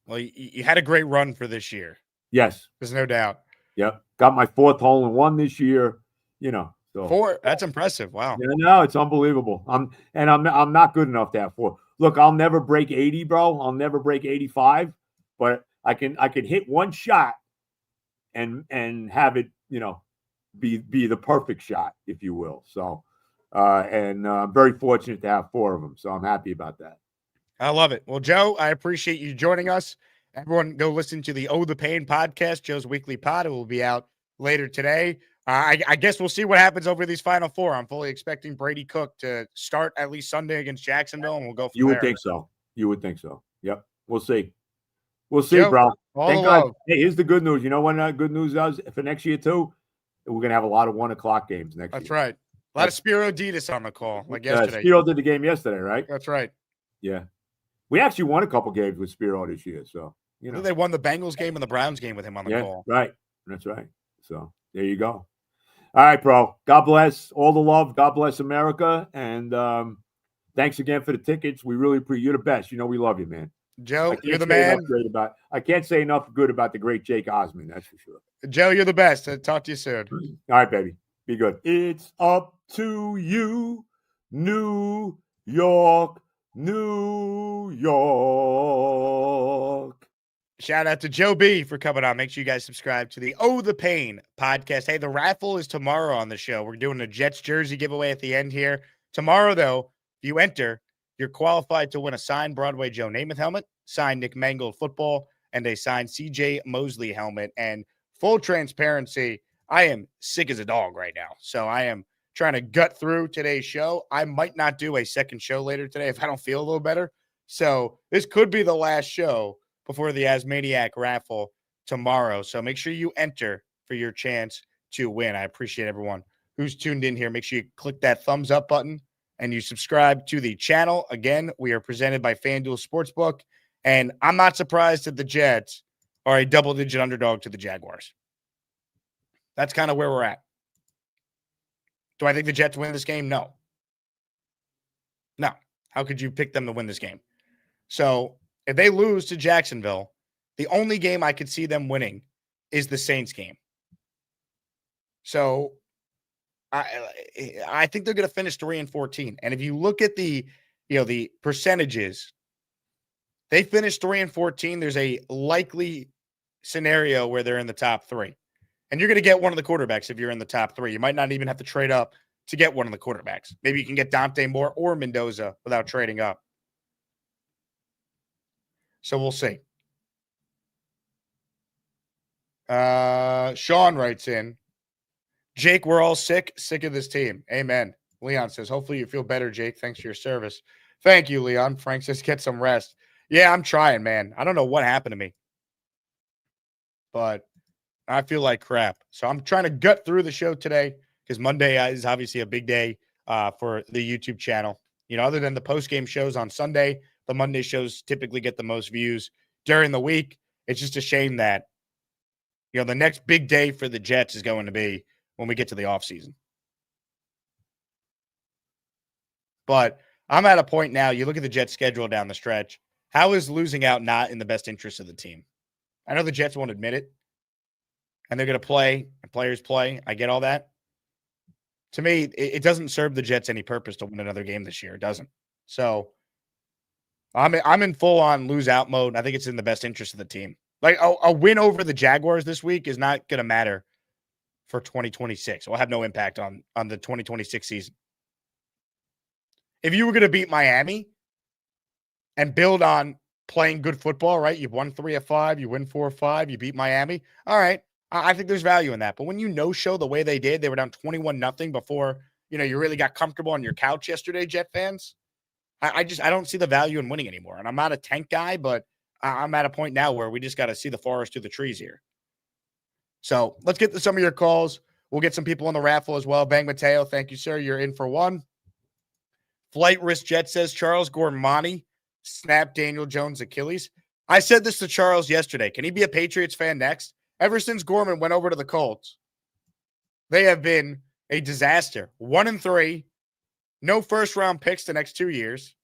Well, you had a great run for this year. Yes. There's no doubt. Yep. Got my 4th hole-in-one this year, So. 4? That's impressive. Wow. Yeah, no, it's unbelievable. I'm not good enough to have 4. Look, I'll never break 80, bro. I'll never break 85, but I can hit one shot and have it, be the perfect shot, if you will. So, I'm very fortunate to have 4 of them. So I'm happy about that. I love it. Well, Joe, I appreciate you joining us. Everyone go listen to the Oh the Pain podcast, Joe's weekly pod. It will be out later today. I guess we'll see what happens over these final 4. I'm fully expecting Brady Cook to start at least Sunday against Jacksonville, and we'll go from there. You would think so. Yep. We'll see. We'll see, Joe, bro. Thank God. Hey, here's the good news. You know what good news is for next year, too? we're going to have a lot of 1 o'clock games next year. That's right. A lot of Spiro Ditas on the call, like yesterday. Spiro did the game yesterday, right? That's right. Yeah. We actually won a couple games with Spiro this year, so They won the Bengals game and the Browns game with him on the call. Right. That's right. So there you go. All right, bro. God bless. All the love. God bless America. And thanks again for the tickets. We really appreciate you. You're the best. We love you, man. Joe, you're the man. I can't say enough good about the great Jake Asman. That's for sure. Joe, you're the best. I'll talk to you soon. All right, baby. Be good. It's up to you, New York, New York. Shout out to Joe B for coming on. Make sure you guys subscribe to the Oh the Pain podcast. Hey, the raffle is tomorrow on the show. We're doing a Jets jersey giveaway at the end here. Tomorrow, though, if you enter, you're qualified to win a signed Broadway Joe Namath helmet, signed Nick Mangold football, and a signed CJ Mosley helmet. And full transparency, I am sick as a dog right now. So I am trying to gut through today's show. I might not do a second show later today if I don't feel a little better. So this could be the last show before the Asmaniac raffle tomorrow. So make sure you enter for your chance to win. I appreciate everyone who's tuned in here. Make sure you click that thumbs up button and you subscribe to the channel. Again, we are presented by FanDuel Sportsbook, and I'm not surprised that the Jets are a double-digit underdog to the Jaguars. That's kind of where we're at. Do I think the Jets win this game? No. No. How could you pick them to win this game? So if they lose to Jacksonville, the only game I could see them winning is the Saints game. So I think they're going to finish 3-14. And if you look at the percentages, they finished 3-14. There's a likely scenario where they're in the top 3. And you're going to get one of the quarterbacks if you're in the top 3. You might not even have to trade up to get one of the quarterbacks. Maybe you can get Dante Moore or Mendoza without trading up. So we'll see. Sean writes in, Jake, we're all sick of this team. Amen. Leon says, hopefully you feel better, Jake. Thanks for your service. Thank you, Leon. Frank says, get some rest. Yeah, I'm trying, man. I don't know what happened to me, but I feel like crap. So I'm trying to gut through the show today because Monday is obviously a big day for the YouTube channel. Other than the post-game shows on Sunday, the Monday shows typically get the most views during the week. It's just a shame that, the next big day for the Jets is going to be when we get to the offseason. But I'm at a point now, you look at the Jets schedule down the stretch. How is losing out not in the best interest of the team? I know the Jets won't admit it, and they're going to play, and players play. I get all that. To me, it doesn't serve the Jets any purpose to win another game this year. It doesn't. So I'm in full-on lose-out mode. I think it's in the best interest of the team. Like, a win over the Jaguars this week is not going to matter for 2026. It will have no impact on the 2026 season. If you were going to beat Miami and build on playing good football, right? You've won 3 of 5, you win 4 of 5, you beat Miami. All right. I think there's value in that. But when you no-show the way they did, they were down 21-0 before, you really got comfortable on your couch yesterday, Jet fans. I don't see the value in winning anymore. And I'm not a tank guy, but I'm at a point now where we just got to see the forest through the trees here. So let's get to some of your calls. We'll get some people on the raffle as well. Bang Mateo, thank you, sir. You're in for one. Flight Risk Jet says Charles Gormani snapped Daniel Jones' Achilles. I said this to Charles yesterday. Can he be a Patriots fan next? Ever since Gorman went over to the Colts, they have been a disaster. 1-3, no first-round picks the next 2 years.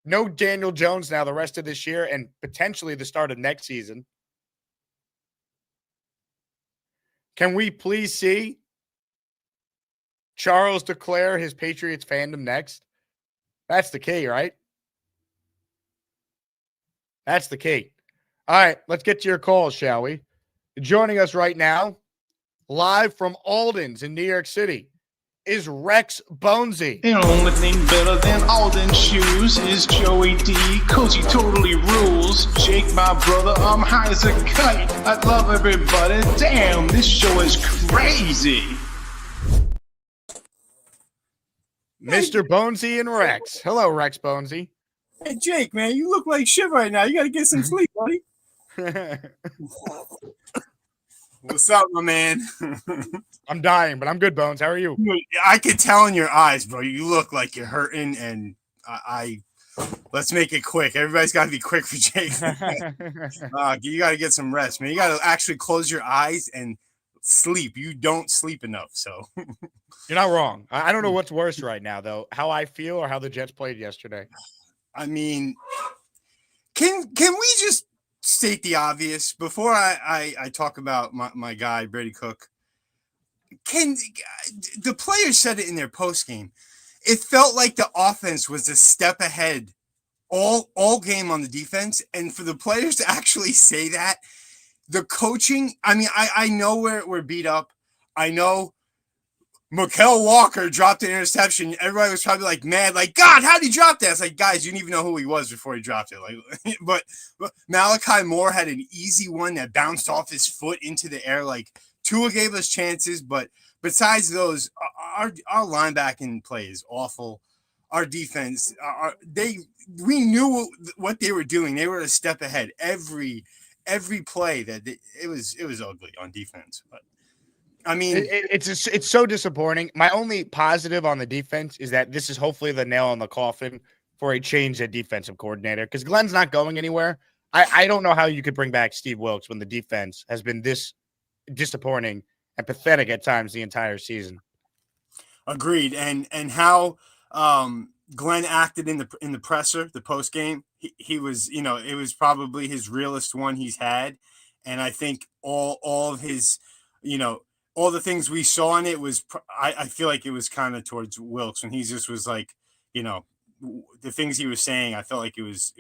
No Daniel Jones now the rest of this year and potentially the start of next season. Can we please see Charles declare his Patriots fandom next? That's the key, right? That's the key. All right, let's get to your calls, shall we? Joining us right now, live from Alden's in New York City, is Rex Bonesy. The only thing better than Alden shoes is Joey D, cause he totally rules. Jake, my brother, I'm high as a kite. I love everybody. Damn, this show is crazy. Mr. Bonesy and Rex. Hello, Rex Bonesy. Hey, Jake, man, you look like shit right now. You got to get some sleep, buddy. What's up, my man? I'm dying, but I'm good, Bones. How are you? I could tell in your eyes, bro. You look like you're hurting, and I let's make it quick. Everybody's got to be quick for Jake. You got to get some rest, man. You got to actually close your eyes and sleep. You don't sleep enough, so You're not wrong. I don't know what's worse right now, though, how I feel or how the Jets played yesterday. I mean, can we just state the obvious before I talk about my guy Brady Cook? Can the players said it in their post game? It felt like the offense was a step ahead all game on the defense, and for the players to actually say that, the coaching. I mean, I know we're beat up. I know Mykal Walker dropped an interception. Everybody was probably like mad, like, God, how did he drop that? It's like, guys, you didn't even know who he was before he dropped it. Like, but Malachi Moore had an easy one that bounced off his foot into the air. Like, Tua gave us chances, but besides those, our linebacking play is awful. Our defense, we knew what they were doing. They were a step ahead every play. It was ugly on defense, but. I mean, it's so disappointing. My only positive on the defense is that this is hopefully the nail in the coffin for a change at defensive coordinator, because Glenn's not going anywhere. I don't know how you could bring back Steve Wilks when the defense has been this disappointing and pathetic at times the entire season. Agreed. And how Glenn acted in the presser, the post game, he was, it was probably his realest one he's had. And I think all of his, all the things we saw in it was, I feel like it was kind of towards Wilks when he just was like, the things he was saying, I felt like it was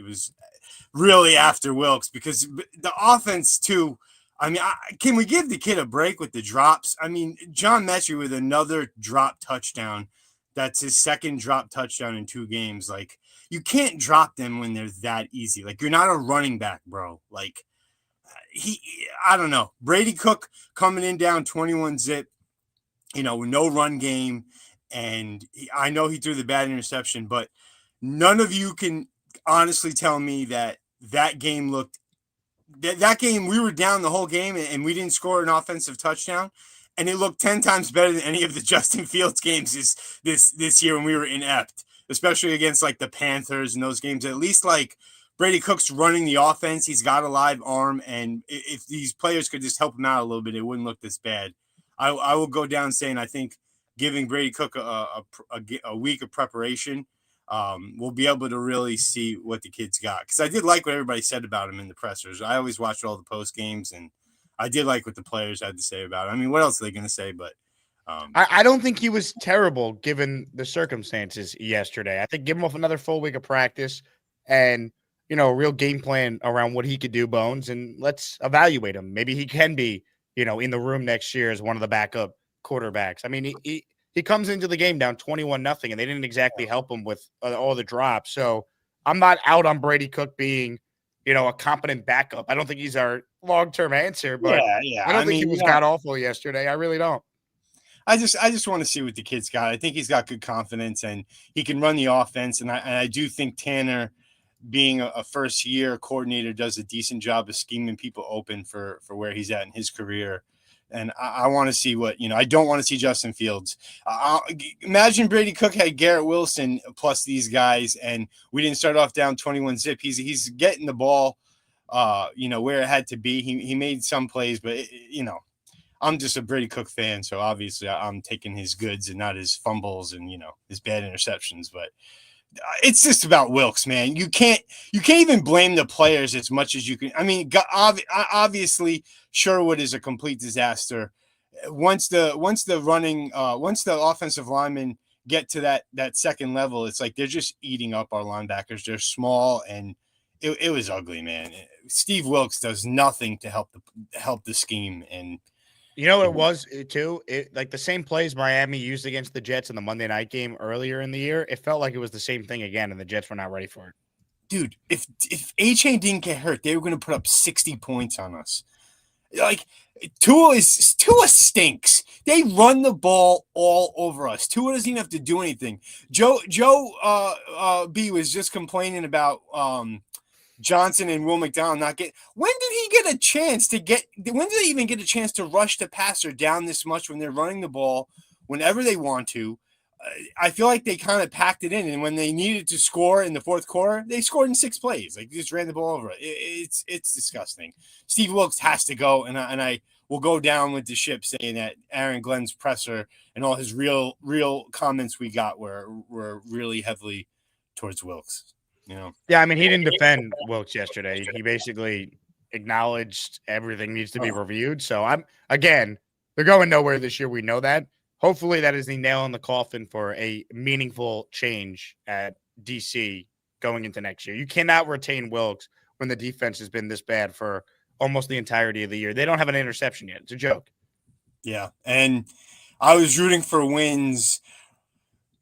really after Wilks, because the offense too. I mean, can we give the kid a break with the drops? I mean, John Mechie with another drop touchdown. That's his second drop touchdown in 2 games. Like, you can't drop them when they're that easy. Like, you're not a running back, bro. Like, I don't know. Brady Cook coming in down 21-zip, with no run game. And I know he threw the bad interception, but none of you can honestly tell me that game looked that game. We were down the whole game and we didn't score an offensive touchdown. And it looked 10 times better than any of the Justin Fields games this year when we were inept, especially against like the Panthers and those games. At least like Brady Cook's running the offense. He's got a live arm. And if these players could just help him out a little bit, it wouldn't look this bad. I will go down saying I think giving Brady Cook a week of preparation, we'll be able to really see what the kid's got. Because I did like what everybody said about him in the pressers. I always watched all the post games, and I did like what the players had to say about it. I mean, what else are they going to say? But I don't think he was terrible given the circumstances yesterday. I think give him another full week of practice and, a real game plan around what he could do, Bones, and let's evaluate him. Maybe he can be, in the room next year as one of the backup quarterbacks. I mean, he comes into the game down 21-0, and they didn't exactly help him with all the drops. So I'm not out on Brady Cook being, a competent backup. I don't think he's our long-term answer, but yeah. I don't think he was god awful yesterday. I really don't. I just want to see what the kid's got. I think he's got good confidence and he can run the offense. And I do think Tanner, being a first-year coordinator, does a decent job of scheming people open for where he's at in his career. And I want to see what, I don't want to see Justin Fields. Imagine Brady Cook had Garrett Wilson plus these guys, and we didn't start off down 21-zip. He's getting the ball, where it had to be. He made some plays, but, I'm just a Brady Cook fan, so obviously I'm taking his goods and not his fumbles and, his bad interceptions. But it's just about Wilks, man. You can't even blame the players as much as you can. I mean, obviously Sherwood is a complete disaster. Once the offensive linemen get to that second level, it's like they're just eating up our linebackers. They're small, and it was ugly, man. Steve Wilks does nothing to help the scheme. And it was too. Like the same plays Miami used against the Jets in the Monday night game earlier in the year. It felt like it was the same thing again, and the Jets were not ready for it. Dude, if A-Chain didn't get hurt, they were going to put up 60 points on us. Like Tua stinks. They run the ball all over us. Tua doesn't even have to do anything. Joe B was just complaining about Johnson and Will McDonald not get. When did he get a chance to get? When did they even get a chance to rush the passer down this much when they're running the ball whenever they want to? I feel like they kind of packed it in, and when they needed to score in the fourth quarter, they scored in 6 plays. Like, they just ran the ball over. It's disgusting. Steve Wilkes has to go, and I will go down with the ship saying that Aaron Glenn's presser and all his real comments we got were really heavily towards Wilkes. You know? Yeah, I mean, he didn't defend Wilkes yesterday. He basically acknowledged everything needs to be reviewed. So they're going nowhere this year. We know that. Hopefully that is the nail in the coffin for a meaningful change at DC going into next year. You cannot retain Wilkes when the defense has been this bad for almost the entirety of the year. They don't have an interception yet. It's a joke. Yeah. And I was rooting for wins,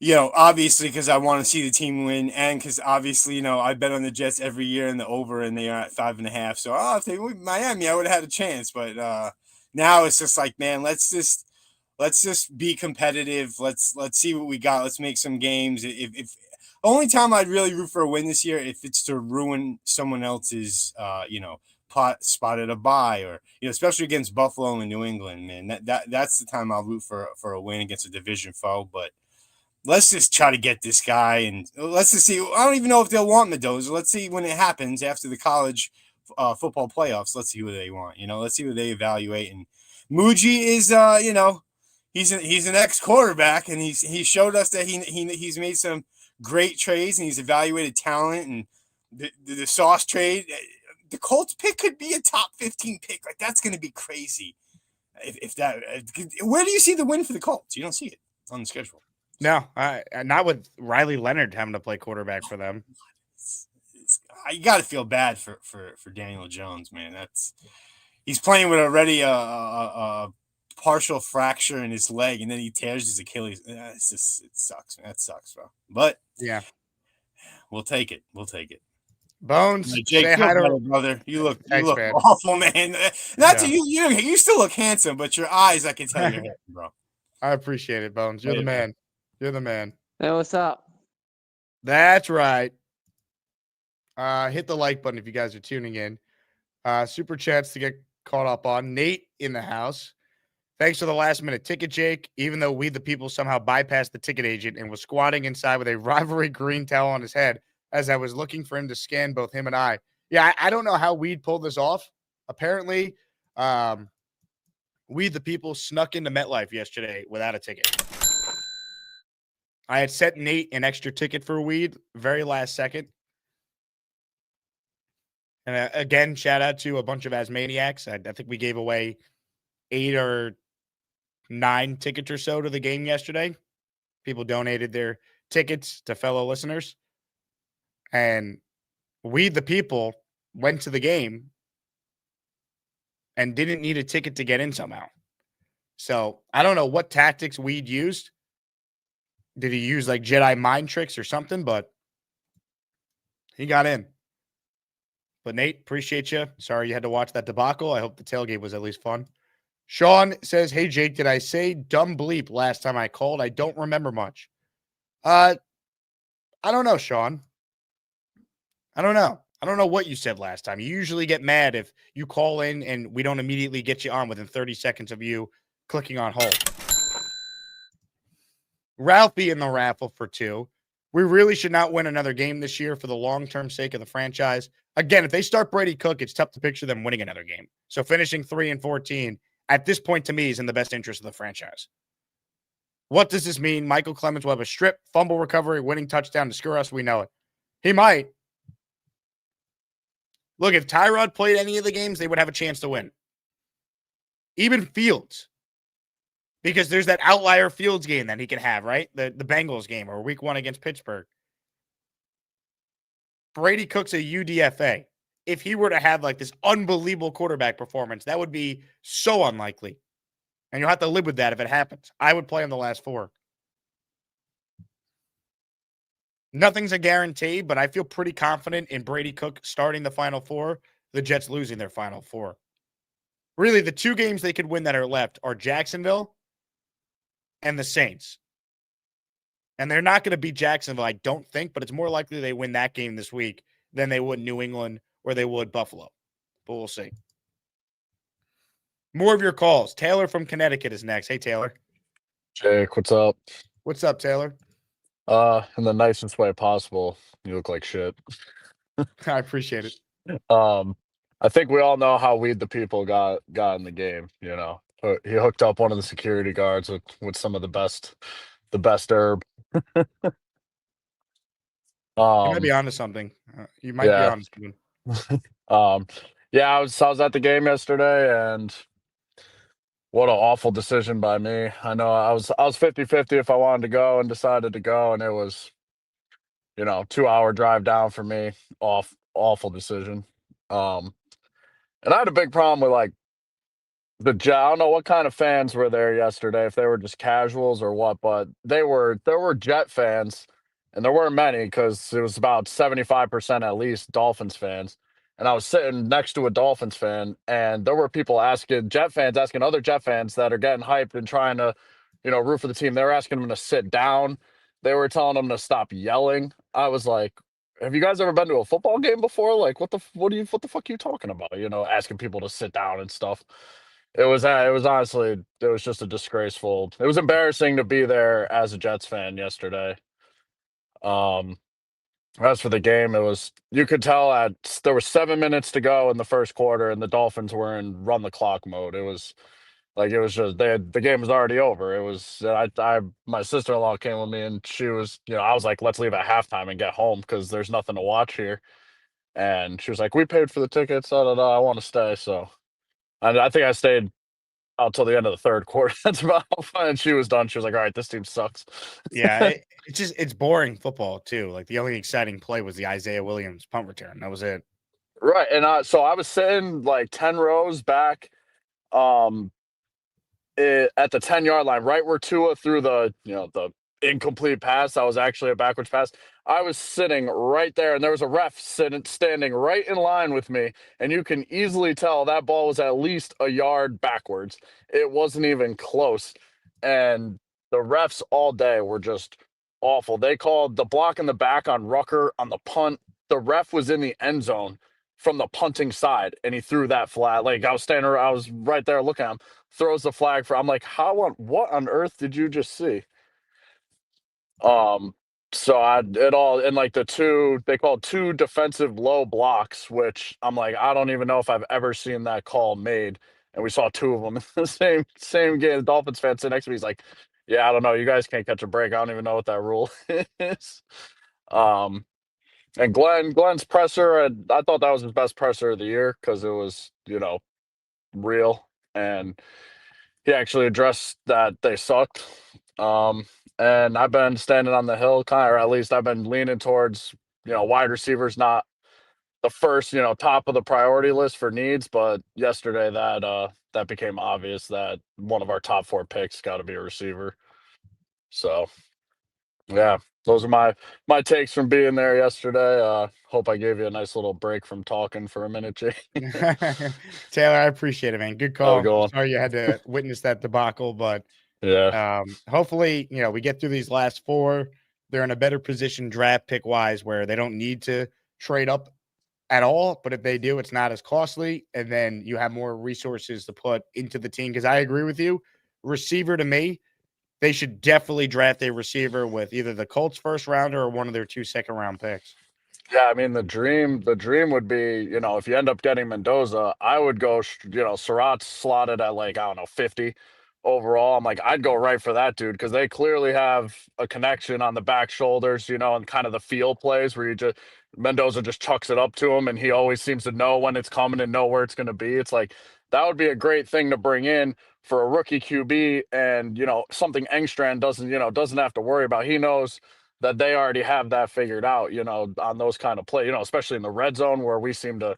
obviously because I want to see the team win, and because obviously, I bet on the Jets every year in the over, and they are at 5.5. So, if they win Miami, I would have had a chance. But now it's just like, man, let's just be competitive. Let's see what we got. Let's make some games. If only time I'd really root for a win this year, if it's to ruin someone else's, spot at a bye, or especially against Buffalo and New England, man. That's the time I'll root for a win against a division foe. But let's just try to get this guy, and let's just see. I don't even know if they'll want Mendoza. Let's see when it happens after the college football playoffs. Let's see who they want. Let's see who they evaluate. And Muji is, he's an ex-quarterback, and he showed us that he's made some great trades, and he's evaluated talent. And the Sauce trade, the Colts pick could be a top 15 pick. Like, that's going to be crazy. Where do you see the win for the Colts? You don't see it on the schedule. No, not with Riley Leonard having to play quarterback for them. You got to feel bad for Daniel Jones, man. He's playing with already a partial fracture in his leg, and then he tears his Achilles. It sucks, man. That sucks, bro. But yeah, we'll take it. Bones, Jake, say hi to brother. You look man. awful, man. You still look handsome, but your eyes, I can tell you're hurting, bro. I appreciate it, Bones. You're the man. You're the man. Hey, what's up? That's right. Hit the like button if you guys are tuning in. Super chats to get caught up on. Nate in the house. Thanks for the last minute ticket, Jake. Even though we the people somehow bypassed the ticket agent and was squatting inside with a rivalry green towel on his head as I was looking for him to scan both him and I. Yeah, I don't know how we'd pull this off. Apparently, we the people snuck into MetLife yesterday without a ticket. I had sent Nate an extra ticket for weed, very last second. And again, shout out to a bunch of Asmaniacs. I think we gave away 8 or 9 tickets or so to the game yesterday. People donated their tickets to fellow listeners. And we, the people, went to the game and didn't need a ticket to get in somehow. So I don't know what tactics Weed used. Did he use like Jedi mind tricks or something? But he got in. But Nate, appreciate you. Sorry you had to watch that debacle. I hope the tailgate was at least fun. Sean says, hey, Jake, did I say dumb bleep last time I called? I don't remember much. I don't know, Sean. I don't know. I don't know what you said last time. You usually get mad if you call in and we don't immediately get you on within 30 seconds of you clicking on hold. Ralphie in the raffle for 2. We really should not win another game this year for the long-term sake of the franchise. Again, if they start Brady Cook, it's tough to picture them winning another game. So finishing 3-14 at this point to me is in the best interest of the franchise. What does this mean? Michael Clemens will have a strip, fumble recovery, winning touchdown to screw us. We know it. He might. Look, if Tyrod played any of the games, they would have a chance to win. Even Fields. Because there's that outlier Fields game that he can have, right? The Bengals game or week 1 against Pittsburgh. Brady Cook's a UDFA. If he were to have like this unbelievable quarterback performance, that would be so unlikely. And you'll have to live with that if it happens. I would play him the last 4. Nothing's a guarantee, but I feel pretty confident in Brady Cook starting the Final 4, the Jets losing their Final 4. Really, the 2 games they could win that are left are Jacksonville and the Saints. And they're not going to beat Jacksonville, I don't think, but it's more likely they win that game this week than they would New England where they would Buffalo. But we'll see. More of your calls. Taylor from Connecticut is next. Hey, Taylor. Jake, what's up? What's up, Taylor? In the nicest way possible, you look like shit. I appreciate it. I think we all know how weed the people got in the game. You know, he hooked up one of the security guards with some of the best herb. You might be onto something. You might be onto something. Yeah, I was at the game yesterday, and what an awful decision by me. I know I was 50-50 if I wanted to go, and decided to go, and it was, 2-hour drive down for me. Awful decision. And I had a big problem with like I don't know what kind of fans were there yesterday, if they were just casuals or what, but there were Jet fans, and there weren't many because it was about 75% at least Dolphins fans. And I was sitting next to a Dolphins fan, and there were people asking other Jet fans that are getting hyped and trying to, root for the team. They were asking them to sit down. They were telling them to stop yelling. I was like, have you guys ever been to a football game before? Like, what the fuck are you talking about? Asking people to sit down and stuff. It was honestly, it was just a disgraceful. It was embarrassing to be there as a Jets fan yesterday. As for the game, you could tell there was 7 minutes to go in the first quarter, and the Dolphins were in run the clock mode. It was just the game was already over. It was my sister-in-law came with me, and she was, I was like, let's leave at halftime and get home because there's nothing to watch here. And she was like, we paid for the tickets. I want to stay. So I think I stayed out till the end of the third quarter. That's about how fun. And she was done. She was like, all right, this team sucks. Yeah, it's boring football too. Like the only exciting play was the Isaiah Williams punt return. That was it. Right. And so I was sitting like 10 rows back at the 10-yard line, right where Tua threw the incomplete pass. That was actually a backwards pass. I was sitting right there, and there was a ref standing right in line with me, and you can easily tell that ball was at least a yard backwards. It wasn't even close. And the refs all day were just awful. They called the block in the back on Rucker on the punt. The ref was in the end zone from the punting side, and he threw that flag. Like, I was right there looking at him, throws the flag I'm like, what on earth did you just see? So they called two defensive low blocks, which I'm like, I don't even know if I've ever seen that call made. And we saw two of them in the same game. The Dolphins fan sitting next to me, he's like, yeah, I don't know. You guys can't catch a break. I don't even know what that rule is. And Glenn's presser, I thought that was his best presser of the year because it was, real. And he actually addressed that they sucked. And I've been standing on the hill, or at least I've been leaning towards, wide receivers, not the first, top of the priority list for needs. But yesterday that became obvious that one of our top 4 picks got to be a receiver. So, yeah, those are my takes from being there yesterday. Hope I gave you a nice little break from talking for a minute, Jake. Taylor, I appreciate it, man. Good call. Go on. Sorry you had to witness that debacle, but yeah. Hopefully, we get through these last 4. They're in a better position draft pick wise where they don't need to trade up at all. But if they do, it's not as costly. And then you have more resources to put into the team. Because I agree with you. Receiver, to me, they should definitely draft a receiver with either the Colts first rounder or one of their 2 second-round picks. Yeah, I mean, the dream would be, if you end up getting Mendoza, I would go, Surratt's slotted at like, I don't know, 50 overall. I'm like, I'd go right for that dude because they clearly have a connection on the back shoulders, and kind of the feel plays where Mendoza just chucks it up to him and he always seems to know when it's coming and know where it's going to be. It's like, that would be a great thing to bring in for a rookie QB and, something Engstrand doesn't have to worry about. He knows that they already have that figured out, on those kind of plays, especially in the red zone where we seem to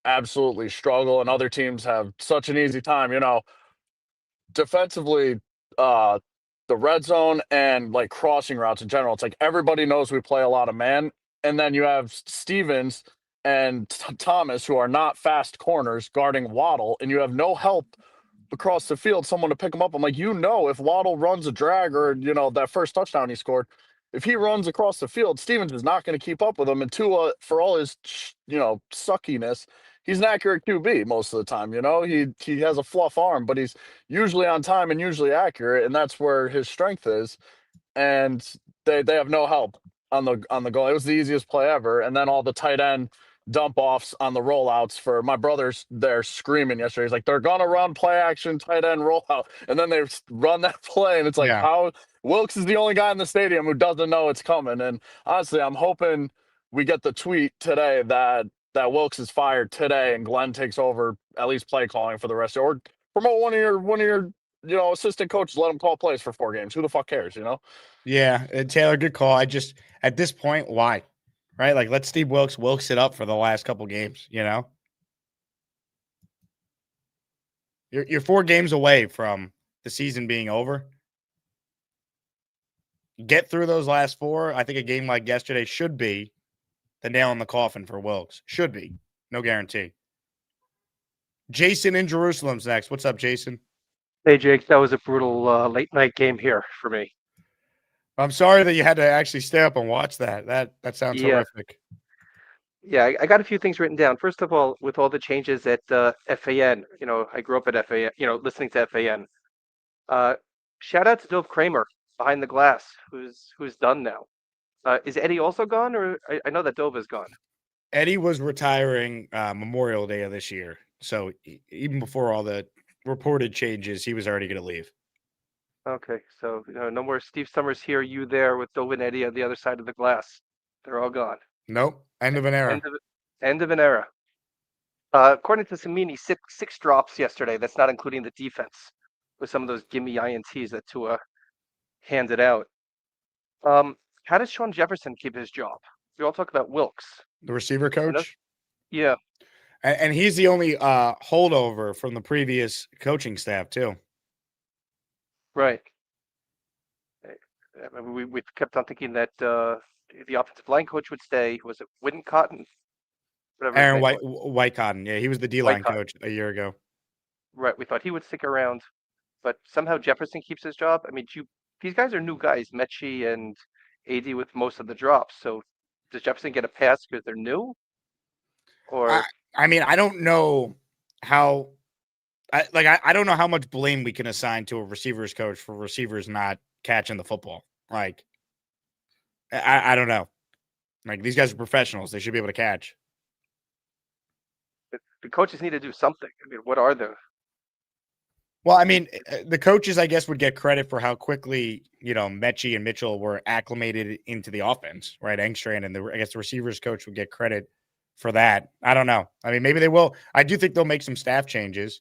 absolutely struggle and other teams have such an easy time, defensively, the red zone and like crossing routes in general. It's like everybody knows we play a lot of man. And then you have Stevens and Thomas, who are not fast corners, guarding Waddle, and you have no help across the field, someone to pick him up. I'm like, if Waddle runs a drag or, that first touchdown he scored, if he runs across the field, Stevens is not going to keep up with him. And Tua, for all his, suckiness, he's an accurate QB most of the time. He has a fluff arm, but he's usually on time and usually accurate, and that's where his strength is. And they have no help on the goal. It was the easiest play ever, and then all the tight end dump offs on the rollouts for my brother's there screaming yesterday. He's like, they're gonna run play action tight end rollout, and then they run that play, and it's like, how Wilkes is the only guy in the stadium who doesn't know it's coming. And honestly, I'm hoping we get the tweet today that Wilkes is fired today and Glenn takes over at least play calling for the rest of it, or promote one of your assistant coaches, let him call plays for 4 games. Who the fuck cares, Yeah, Taylor, good call. I just, at this point, why? Right? Like, let Steve Wilkes it up for the last couple games, You're 4 games away from the season being over. Get through those last 4. I think a game like yesterday should be the nail in the coffin for Wilkes. Should be. No guarantee. Jason in Jerusalem's next. What's up, Jason? Hey, Jake. That was a brutal late night game here for me. I'm sorry that you had to actually stay up and watch that. That sounds horrific. Yeah, I got a few things written down. First of all, with all the changes at FAN, I grew up at FAN, listening to FAN. Shout out to Dove Kramer behind the glass, who's done now. Is Eddie also gone, or I know that Dove is gone? Eddie was retiring Memorial Day of this year, so even before all the reported changes, he was already going to leave. Okay, so no more Steve Summers here, you there with Dove and Eddie on the other side of the glass. They're all gone. Nope. End of an era. End of an era. According to Samini, six drops yesterday. That's not including the defense with some of those gimme INTs that Tua handed out. How does Sean Jefferson keep his job? We all talk about Wilkes, the receiver coach. Yeah, and he's the only holdover from the previous coaching staff too. Right. We kept on thinking that the offensive line coach would stay. Was it Whitencotton? Aaron Whitecotton. Yeah, he was the D-line coach a year ago. Right. We thought he would stick around, but somehow Jefferson keeps his job. I mean, these guys are new guys, Mechie and AD, with most of the drops. So does Jefferson get a pass because they're new? Or I mean, I don't know how. I don't know how much blame we can assign to a receivers coach for receivers not catching the football. Like, I don't know. Like, these guys are professionals; they should be able to catch. The coaches need to do something. I mean, what are the? Well, I mean, the coaches, I guess, would get credit for how quickly, Mechie and Mitchell were acclimated into the offense, right? Engstrand and I guess the receivers coach would get credit for that. I don't know. I mean, maybe they will. I do think they'll make some staff changes,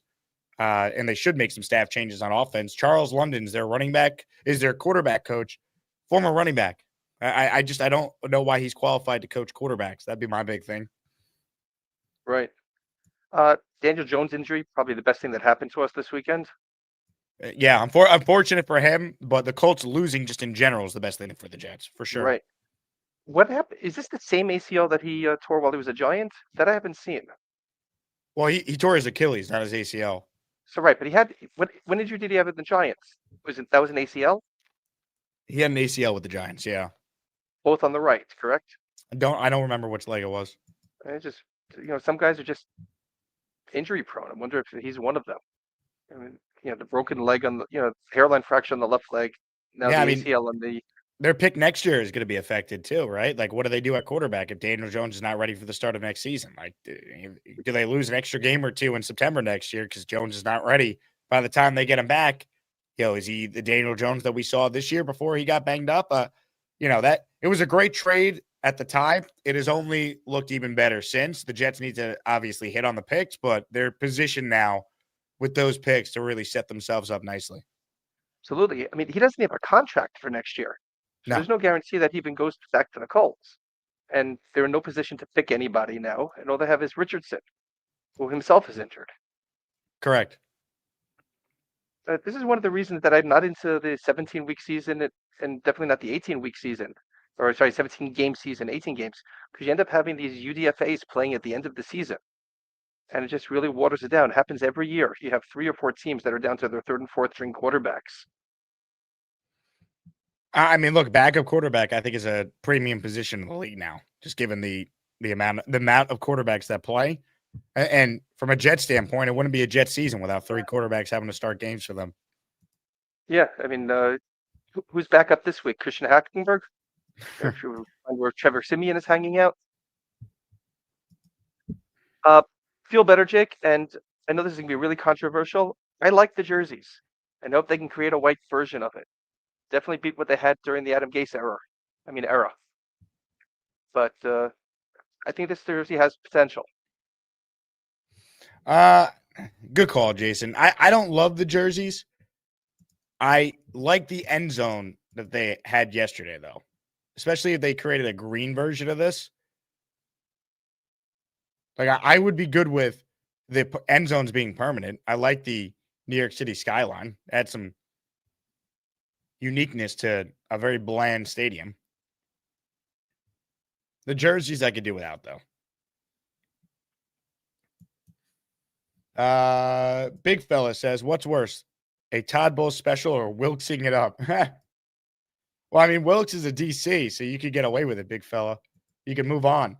and they should make some staff changes on offense. Charles London's their running back, is their quarterback coach, former running back. I don't know why he's qualified to coach quarterbacks. That'd be my big thing. Right. Daniel Jones injury, probably the best thing that happened to us this weekend. Yeah, unfortunate for him, but the Colts losing just in general is the best thing for the Jets, for sure. Right. What happened? Is this the same ACL that he tore while he was a Giant? That I haven't seen. Well, he tore his Achilles, not his ACL. So right, but he had when injury did he have at the Giants? That was an ACL? He had an ACL with the Giants, yeah. Both on the right, correct? I don't remember which leg it was. I just some guys are just injury prone. I wonder if he's one of them. I mean, the broken leg on the hairline fracture on the left leg. Now the ACL on the. Their pick next year is going to be affected too, right? Like, what do they do at quarterback if Daniel Jones is not ready for the start of next season? Like, do they lose an extra game or two in September next year because Jones is not ready by the time they get him back? Is he the Daniel Jones that we saw this year before he got banged up? That it was a great trade at the time. It has only looked even better since. The Jets need to obviously hit on the picks, but they're positioned now with those picks to really set themselves up nicely. Absolutely. I mean, he doesn't have a contract for next year. So there's no guarantee that he even goes back to the Colts. And they're in no position to pick anybody now. And all they have is Richardson, who himself is injured. Correct. This is one of the reasons that I'm not into the 17-week season and definitely not the 18-week season. Or, sorry, 17-game season, 18 games. Because you end up having these UDFAs playing at the end of the season. And it just really waters it down. It happens every year. You have 3 or 4 teams that are down to their 3rd and 4th string quarterbacks. I mean, look, backup quarterback, I think, is a premium position in the league now, just given the amount of quarterbacks that play. And from a Jet standpoint, it wouldn't be a Jet season without 3 quarterbacks having to start games for them. Yeah, I mean, who's back up this week? Christian Hackenberg? Where Trevor Siemian is hanging out? Feel better, Jake, and I know this is going to be really controversial. I like the jerseys. I hope they can create a white version of it. Definitely beat what they had during the Adam Gase era. But I think this jersey has potential. Good call, Jason. I don't love the jerseys. I like the end zone that they had yesterday, though, especially if they created a green version of this. Like, I would be good with the end zones being permanent. I like the New York City skyline. Add some uniqueness to a very bland stadium. The jerseys I could do without, though. Big fella says, what's worse, a Todd Bowles special or Wilksing it up? Well, I mean, Wilkes is a DC, so you could get away with it, big fella. You can move on.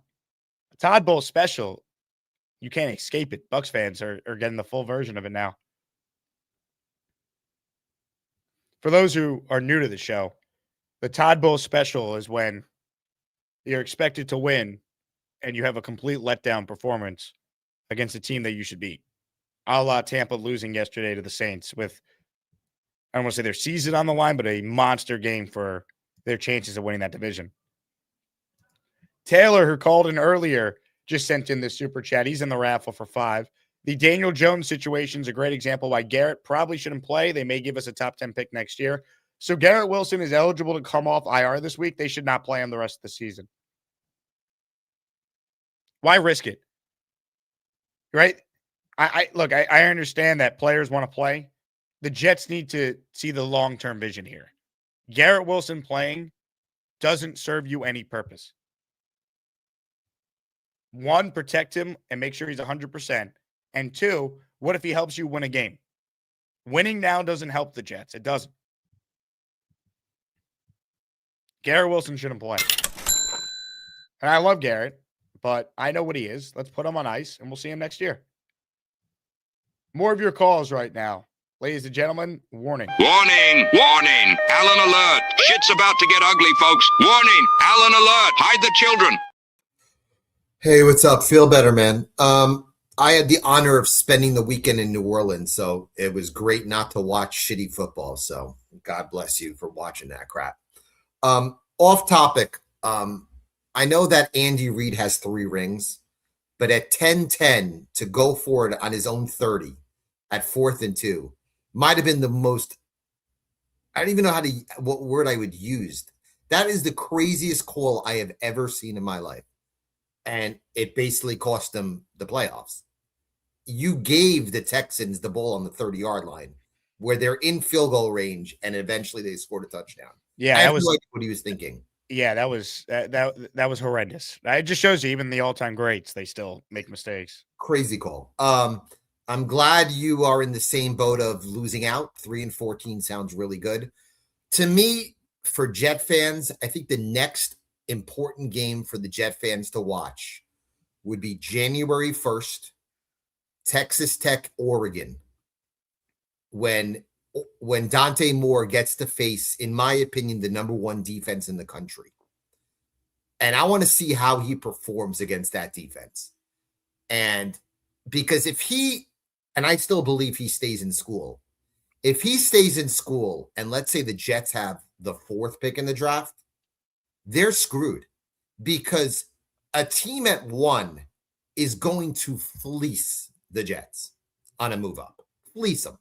A Todd Bowles special, you can't escape it. Bucs fans are getting the full version of it now. For those who are new to the show, the Todd Bowles special is when you're expected to win and you have a complete letdown performance against a team that you should beat. A la Tampa losing yesterday to the Saints with, I don't want to say their season on the line, but a monster game for their chances of winning that division. Taylor, who called in earlier, just sent in this super chat. He's in the raffle for 5. The Daniel Jones situation is a great example why Garrett probably shouldn't play. They may give us a top 10 pick next year. So Garrett Wilson is eligible to come off IR this week. They should not play him the rest of the season. Why risk it? Right? I understand that players want to play. The Jets need to see the long-term vision here. Garrett Wilson playing doesn't serve you any purpose. 1, protect him and make sure he's 100%. And 2, what if he helps you win a game? Winning now doesn't help the Jets. It doesn't. Garrett Wilson shouldn't play. And I love Garrett, but I know what he is. Let's put him on ice, and we'll see him next year. More of your calls right now. Ladies and gentlemen, warning. Warning, warning, Allen alert. Shit's about to get ugly, folks. Warning, Allen alert. Hide the children. Hey, what's up? Feel better, man. I had the honor of spending the weekend in New Orleans, so it was great not to watch shitty football. So God bless you for watching that crap. Off topic. I know that Andy Reid has 3 rings, but at 10-10 to go for it on his own 30 at 4th and 2 might have been the most, I don't even know what word I would use. That is the craziest call I have ever seen in my life. And it basically cost them the playoffs. You gave the Texans the ball on the 30-yard line where they're in field goal range, and eventually they scored a touchdown. Yeah, that was no idea what he was thinking. Yeah, that was horrendous. It just shows you even the all-time greats, they still make mistakes. Crazy call. I'm glad you are in the same boat of losing out. 3-14 sounds really good. To me, for Jet fans, I think the next important game for the Jet fans to watch would be January 1st, Texas Tech, Oregon, when Dante Moore gets to face, in my opinion, the number 1 defense in the country. And I want to see how he performs against that defense. And because and I still believe he stays in school. If he stays in school, and let's say the Jets have the 4th pick in the draft, they're screwed, because a team at 1 is going to fleece the Jets on a move up. Fleece them.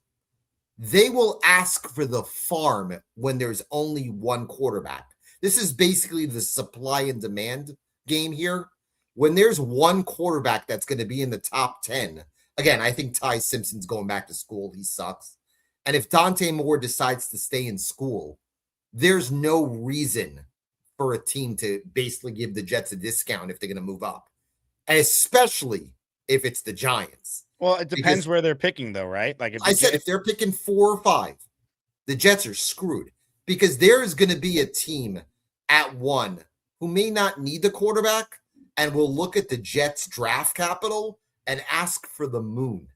They will ask for the farm when there's only 1 quarterback. This is basically the supply and demand game here. When there's 1 quarterback that's going to be in the top 10, again, I think Ty Simpson's going back to school. He sucks. And if Dante Moore decides to stay in school, there's no reason for a team to basically give the Jets a discount if they're going to move up, and especially if it's the Giants. Well, it depends where they're picking, though, right? Like, if they're picking 4 or 5, the Jets are screwed. because there is going to be a team at 1 who may not need the quarterback and will look at the Jets draft capital and ask for the moon.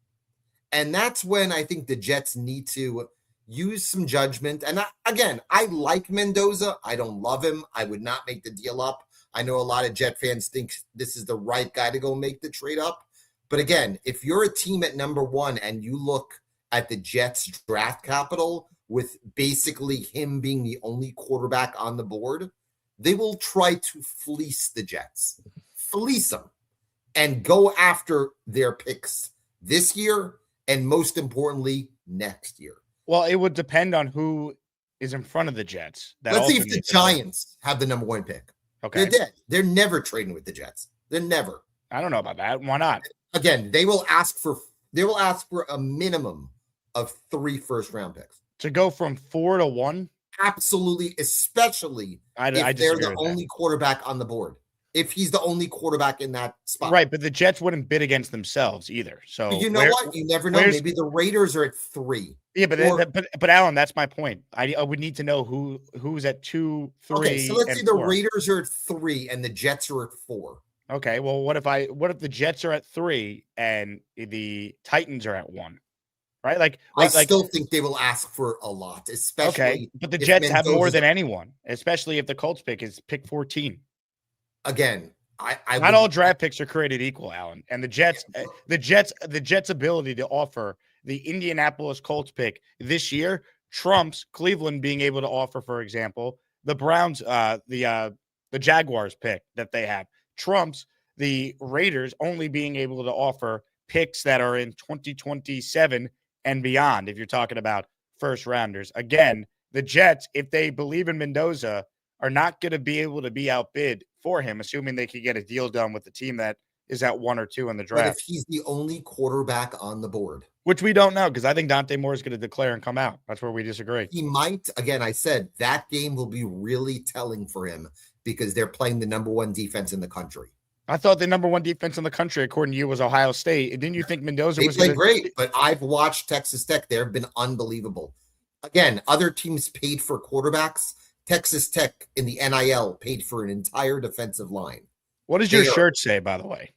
And that's when I think the Jets need to use some judgment. And I like Mendoza. I don't love him. I would not make the deal up. I know a lot of Jet fans think this is the right guy to go make the trade up. But again, if you're a team at number 1 and you look at the Jets draft capital with basically him being the only quarterback on the board, they will try to fleece the Jets, fleece them, and go after their picks this year and most importantly, next year. Well, it would depend on who is in front of the Jets. Let's see if the Giants have the number 1 pick. Okay. They're dead. They're never trading with the Jets. They're never. I don't know about that. Why not? Again, they will ask for a minimum of 3 first-round picks. To go from 4 to 1? Absolutely, especially if they're the only quarterback on the board. If he's the only quarterback in that spot. Right, but the Jets wouldn't bid against themselves either. So you know what? You never know. Maybe the Raiders are at 3. Yeah, but Alan, that's my point. I would need to know who's at 2, 3. Okay, so let's say the 4. Raiders are at 3 and the Jets are at 4. Okay, well, what if the Jets are at 3 and the Titans are at 1? Right? I still think they will ask for a lot, especially. Okay, but the Jets have more than anyone, especially if the Colts pick is pick 14. Again, not all draft picks are created equal, Alan. And the Jets' ability to offer the Indianapolis Colts pick this year trumps Cleveland being able to offer, for example, the Browns, the Jaguars pick that they have, trumps the Raiders only being able to offer picks that are in 2027 and beyond. If you're talking about first rounders, again, the Jets, if they believe in Mendoza, are not going to be able to be outbid for him, assuming they could get a deal done with the team that is at 1 or 2 in the draft. But if he's the only quarterback on the board, which we don't know, because I think Dante Moore is going to declare and come out. That's where we disagree. He might. Again, I said that game will be really telling for him because they're playing the number 1 defense in the country. I thought the number 1 defense in the country, according to you, was Ohio State. Didn't you think Mendoza was played great? But I've watched Texas Tech. They've been unbelievable. Again, other teams paid for quarterbacks. Texas Tech in the NIL paid for an entire defensive line. What does your shirt say, by the way?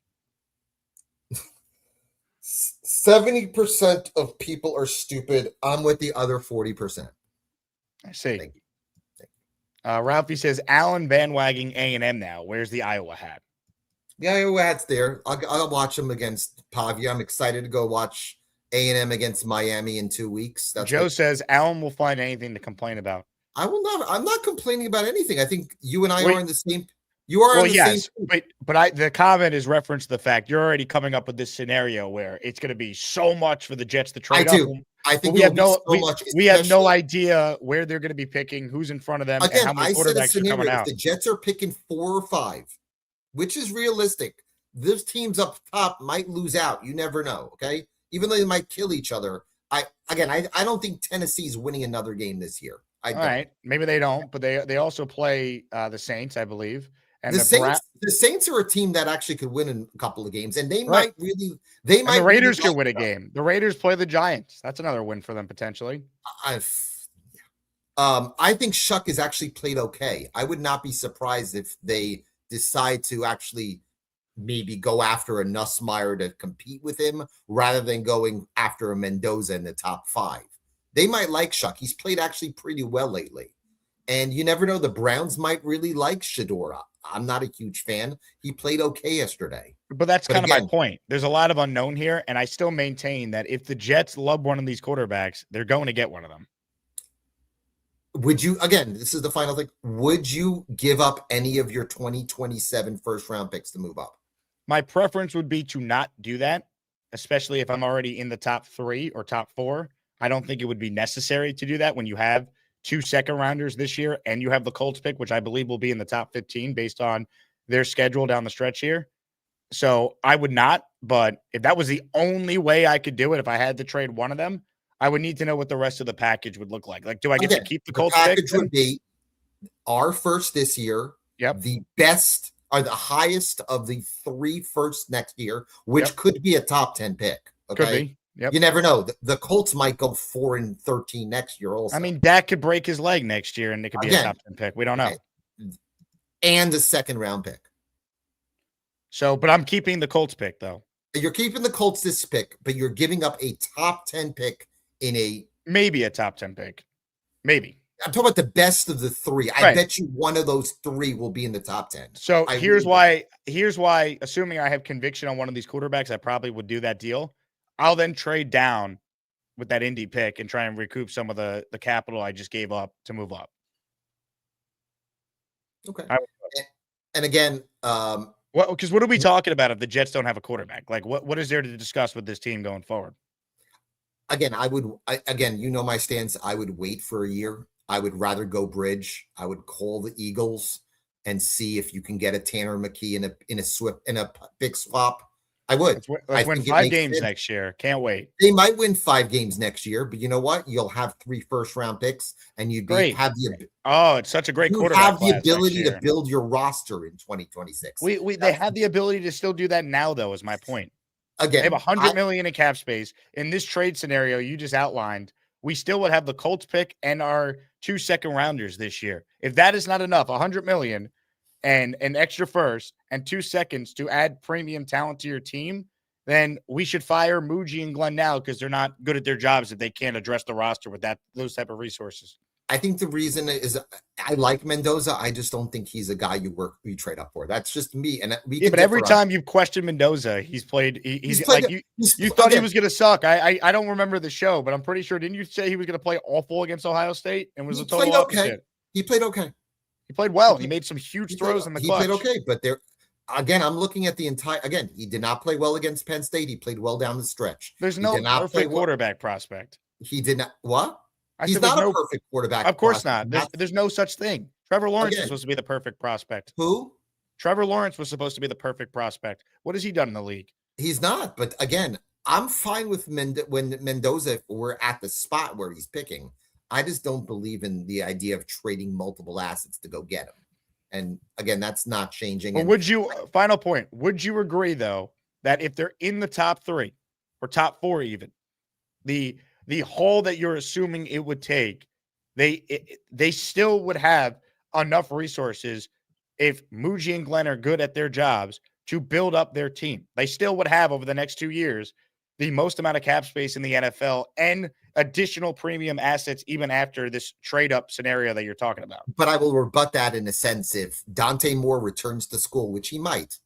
70% of people are stupid. I'm with the other 40%. I see. Thank you. Ralphie says, Allen bandwagging A&M now. Where's the Iowa hat? The Iowa hat's there. I'll watch them against Pavia. I'm excited to go watch A&M against Miami in 2 weeks. Joe says, Allen will find anything to complain about. I will not. I'm not complaining about anything. I think you and I are in the same. You are. Well, yes, but the comment is reference to the fact you're already coming up with this scenario where it's going to be so much for the Jets to trade. I do. I think we have no idea where they're going to be picking, who's in front of them, again, and how many quarterbacks are coming out. If the Jets are picking 4 or 5, which is realistic, those teams up top might lose out. You never know. Okay, even though they might kill each other. I don't think Tennessee's winning another game this year. All right, maybe they don't, but they also play the Saints, I believe. And the Saints are a team that actually could win in a couple of games, and they might really. The Raiders could win a game. The Raiders play the Giants. That's another win for them potentially. I think Shuck has actually played okay. I would not be surprised if they decide to actually maybe go after a Nussmeier to compete with him rather than going after a Mendoza in the top 5. They might like Shuck. He's played actually pretty well lately. And you never know, the Browns might really like Shador. I'm not a huge fan. He played okay yesterday. But that's kind of my point. There's a lot of unknown here, and I still maintain that if the Jets love one of these quarterbacks, they're going to get one of them. Would you, again, this is the final thing, would you give up any of your 2027 first-round picks to move up? My preference would be to not do that, especially if I'm already in the top 3 or top 4. I don't think it would be necessary to do that when you have 2 second-rounders this year and you have the Colts pick, which I believe will be in the top 15 based on their schedule down the stretch here. So I would not, but if that was the only way I could do it, if I had to trade one of them, I would need to know what the rest of the package would look like. Like, do I get to keep the Colts pick? The package would be our first this year, the best or the highest of the 3 first next year, which could be a top 10 pick. Okay. Yep. You never know. The Colts might go 4-13 next year also. I mean, Dak could break his leg next year and it could be a top 10 pick. We don't know. And a second round pick. So, but I'm keeping the Colts pick though. You're keeping the Colts this pick, but you're giving up a top 10 pick in a maybe a top 10 pick. Maybe. I'm talking about the best of the three. I bet you one of those three will be in the top 10. So here's why, assuming I have conviction on one of these quarterbacks, I probably would do that deal. I'll then trade down with that Indy pick and try and recoup some of the capital I just gave up to move up. Okay. And again, because what are we talking about if the Jets don't have a quarterback? Like, what is there to discuss with this team going forward? Again, you know my stance. I would wait for a year. I would rather go bridge. I would call the Eagles and see if you can get a Tanner McKee in a big swap. I would. Let's win 5 games next year. Can't wait. They might win 5 games next year, but you know what? You'll have 3 first-round picks, and you'd have the it's such a great quarterback. You have the ability to build your roster in 2026. They have the ability to still do that now, though. Is my point. Again, they have $100 million in cap space. In this trade scenario you just outlined, we still would have the Colts pick and our 2 second-rounders this year. If that is not enough, $100 million and an extra first and 2 seconds to add premium talent to your team, then we should fire Muji and Glenn now because they're not good at their jobs if they can't address the roster with those type of resources. I think the reason is I like Mendoza. I just don't think he's a guy you trade up for. That's just me. And but every time you've questioned Mendoza, he's played. He's like you thought he was going to suck. I don't remember the show, but I'm pretty sure. Didn't you say he was going to play awful against Ohio State and was a total opposite? Okay. He played okay. He played well. He made some huge throws in the clutch. He played okay, but again, I'm looking at the entire. Again, he did not play well against Penn State. He played well down the stretch. There's no perfect quarterback prospect. He did not. What? He's not a perfect quarterback. Of course not. There's no such thing. Trevor Lawrence was supposed to be the perfect prospect. Who? Trevor Lawrence was supposed to be the perfect prospect. What has he done in the league? He's not. But again, I'm fine with when Mendoza, if we're at the spot where he's picking. I just don't believe in the idea of trading multiple assets to go get him. And again, that's not changing. But final point, would you agree, though, that if they're in the top 3 or top 4 even, the haul that you're assuming it would take, they still would have enough resources if Muji and Glenn are good at their jobs to build up their team. They still would have over the next 2 years the most amount of cap space in the NFL and additional premium assets even after this trade-up scenario that you're talking about. But I will rebut that in a sense. If Dante Moore returns to school, which he might,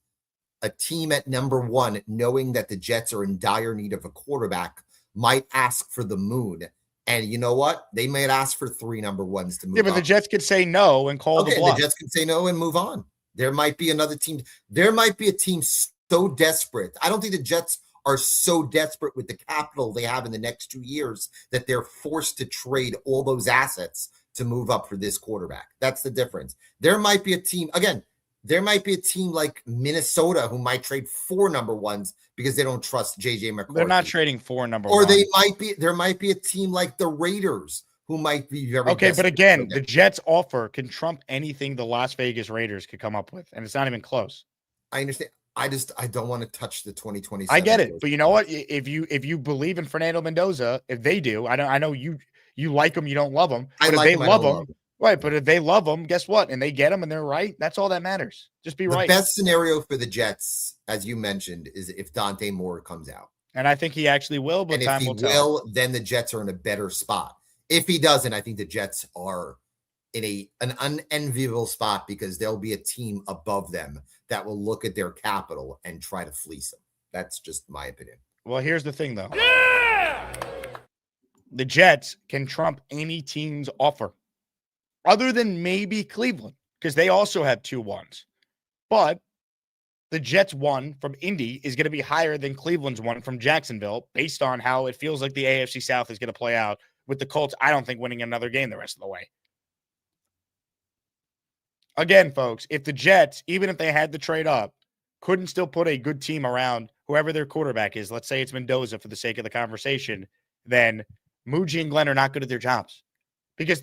a team at number 1, knowing that the Jets are in dire need of a quarterback, might ask for the moon. And you know what? They might ask for 3 number 1s to move on. Yeah, but the Jets could say no and call the bluff. The Jets could say no and move on. There might be another team. There might be a team so desperate. I don't think the Jets are so desperate with the capital they have in the next 2 years that they're forced to trade all those assets to move up for this quarterback. That's the difference. There might be a team, again, there might be a team like Minnesota who might trade 4 number 1s because they don't trust JJ McCarthy. They're not trading 4 number 1s. Or there might be a team like the Raiders who might be very okay. But again, the Jets offer can trump anything the Las Vegas Raiders could come up with, and it's not even close. I understand. I don't want to touch the 2027. I get it, but you know what? If you believe in Fernando Mendoza, if they do, I know you like him, you don't love him. But if they love him, right? But if they love him, guess what? And they get him, and they're right. That's all that matters. Just be right. The best scenario for the Jets, as you mentioned, is if Dante Moore comes out, and I think he actually will. But time will tell. Then the Jets are in a better spot. If he doesn't, I think the Jets are in an unenviable spot because there'll be a team above them that will look at their capital and try to fleece them. That's just my opinion. Well, here's the thing, though. Yeah! The Jets can trump any team's offer other than maybe Cleveland because they also have 2 1s. But the Jets 1 from Indy is going to be higher than Cleveland's 1 from Jacksonville based on how it feels like the AFC South is going to play out with the Colts. I don't think winning another game the rest of the way. Again, folks, if the Jets, even if they had to trade up, couldn't still put a good team around whoever their quarterback is, let's say it's Mendoza for the sake of the conversation, then Muji and Glenn are not good at their jobs. Because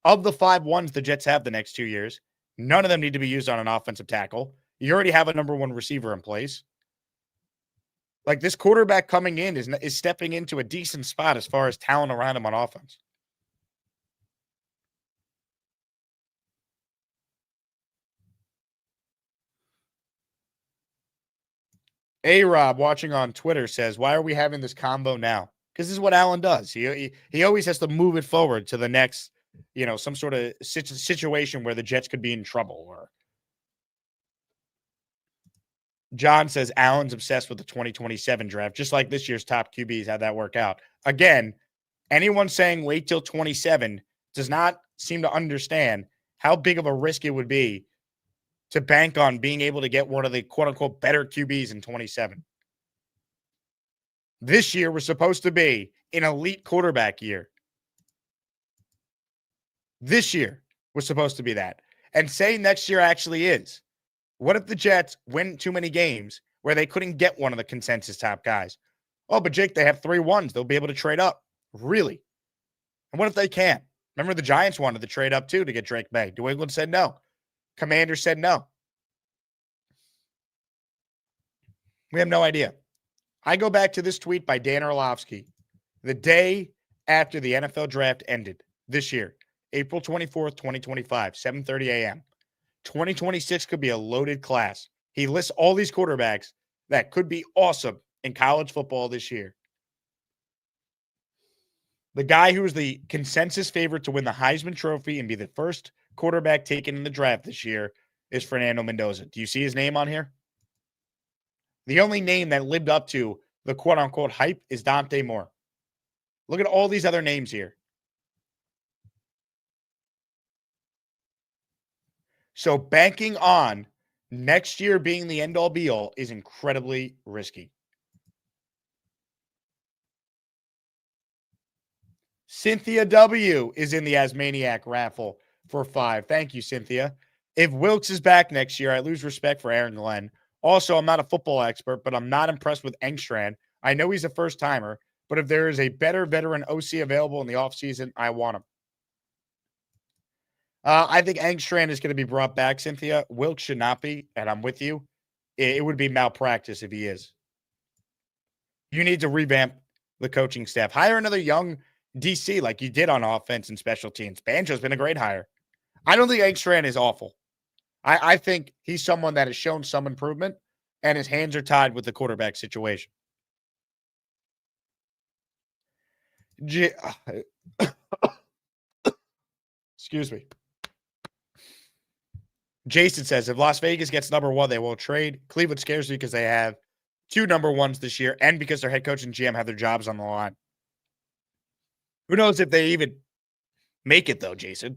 of the 5 1s the Jets have the next 2 years, none of them need to be used on an offensive tackle. You already have a number 1 receiver in place. Like, this quarterback coming in is stepping into a decent spot as far as talent around him on offense. A-Rob watching on Twitter says, why are we having this combo now? Because this is what Allen does. He always has to move it forward to the next, some sort of situation where the Jets could be in trouble. Or John says Allen's obsessed with the 2027 draft, just like this year's top QBs. How'd that work out? Again, anyone saying wait till 27 does not seem to understand how big of a risk it would be to bank on being able to get one of the quote-unquote better QBs in 27. This year was supposed to be an elite quarterback year. This year was supposed to be that. And saying next year actually is. What if the Jets win too many games where they couldn't get one of the consensus top guys? Oh, but Jake, they have 3 1s. They'll be able to trade up. Really? And what if they can't? Remember the Giants wanted to trade up too to get Drake May. New England said no. Commander said no. We have no idea. I go back to this tweet by Dan Orlovsky the day after the NFL draft ended this year, April 24th, 2025, 7:30 a.m. 2026 could be a loaded class. He lists all these quarterbacks that could be awesome in college football this year. The guy who is the consensus favorite to win the Heisman Trophy and be the first quarterback taken in the draft this year is Fernando Mendoza. Do you see his name on here? The only name that lived up to the quote-unquote hype is Dante Moore. Look at all these other names here. So banking on next year being the end-all be-all is incredibly risky. Cynthia W. is in the Asmaniac raffle for 5. Thank you, Cynthia. If Wilkes is back next year, I lose respect for Aaron Glenn. Also, I'm not a football expert, but I'm not impressed with Engstrand. I know he's a first-timer, but if there is a better veteran OC available in the offseason, I want him. I think Engstrand is going to be brought back, Cynthia. Wilkes should not be, and I'm with you. It would be malpractice if he is. You need to revamp the coaching staff. Hire another young DC like you did on offense and special teams. Banjo's been a great hire. I don't think Engstrand is awful. I think he's someone that has shown some improvement, and his hands are tied with the quarterback situation. Excuse me. Jason says, if Las Vegas gets number 1, they won't trade. Cleveland scares me because they have 2 number 1s this year and because their head coach and GM have their jobs on the line. Who knows if they even make it, though, Jason?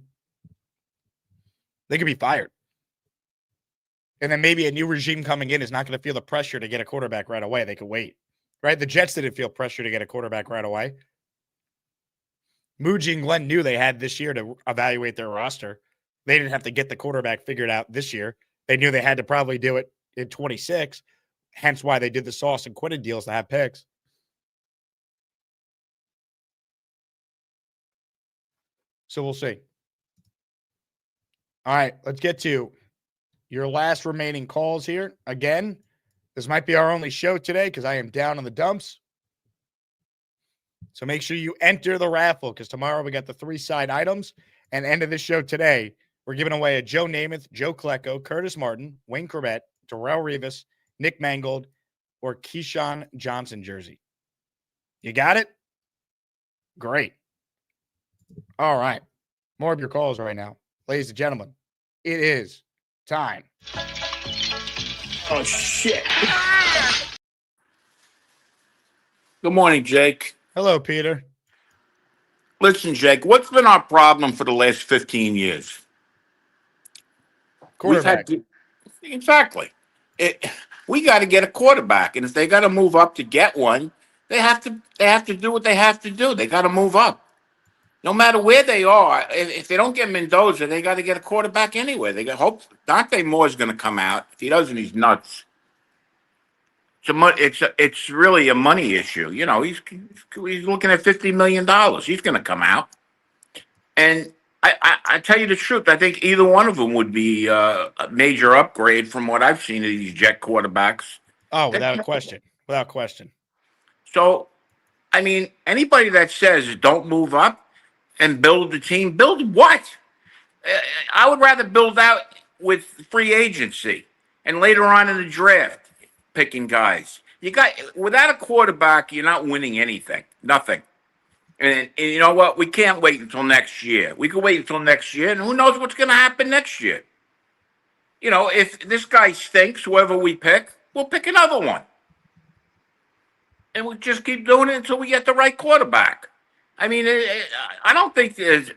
They could be fired. And then maybe a new regime coming in is not going to feel the pressure to get a quarterback right away. They could wait, right? The Jets didn't feel pressure to get a quarterback right away. Muji and Glenn knew they had this year to evaluate their roster. They didn't have to get the quarterback figured out this year. They knew they had to probably do it in 26, hence why they did the Sauce and Quinton deals to have picks. So we'll see. All right, let's get to your last remaining calls here. Again, this might be our only show today because I am down in the dumps. So make sure you enter the raffle because tomorrow we got the 3 side items. And end of this show today, we're giving away a Joe Namath, Joe Klecko, Curtis Martin, Wayne Corbett, Darrell Revis, Nick Mangold, or Keyshawn Johnson jersey. You got it? Great. All right. More of your calls right now. Ladies and gentlemen, it is time. Oh, shit. Good morning, Jake. Hello, Peter. Listen, Jake, what's been our problem for the last 15 years? Quarterback. Exactly. We got to get a quarterback, and if they got to move up to get one, they have to do what they have to do. They got to move up. No matter where they are, if they don't get Mendoza, they got to get a quarterback anyway. They got hope Dante Moore is going to come out. If he doesn't, he's nuts. It's really a money issue. You know, he's looking at $50 million. He's going to come out. And I tell you the truth, I think either one of them would be a major upgrade from what I've seen of these Jet quarterbacks. Oh, without a question. Without question. So, I mean, anybody that says don't move up and build the team, build what? I would rather build out with free agency and later on in the draft, picking guys. Without a quarterback, you're not winning anything, nothing. And you know what? We can't wait until next year. We can wait until next year, and who knows what's going to happen next year? If this guy stinks, whoever we pick, we'll pick another one. And we'll just keep doing it until we get the right quarterback. I mean, I don't think it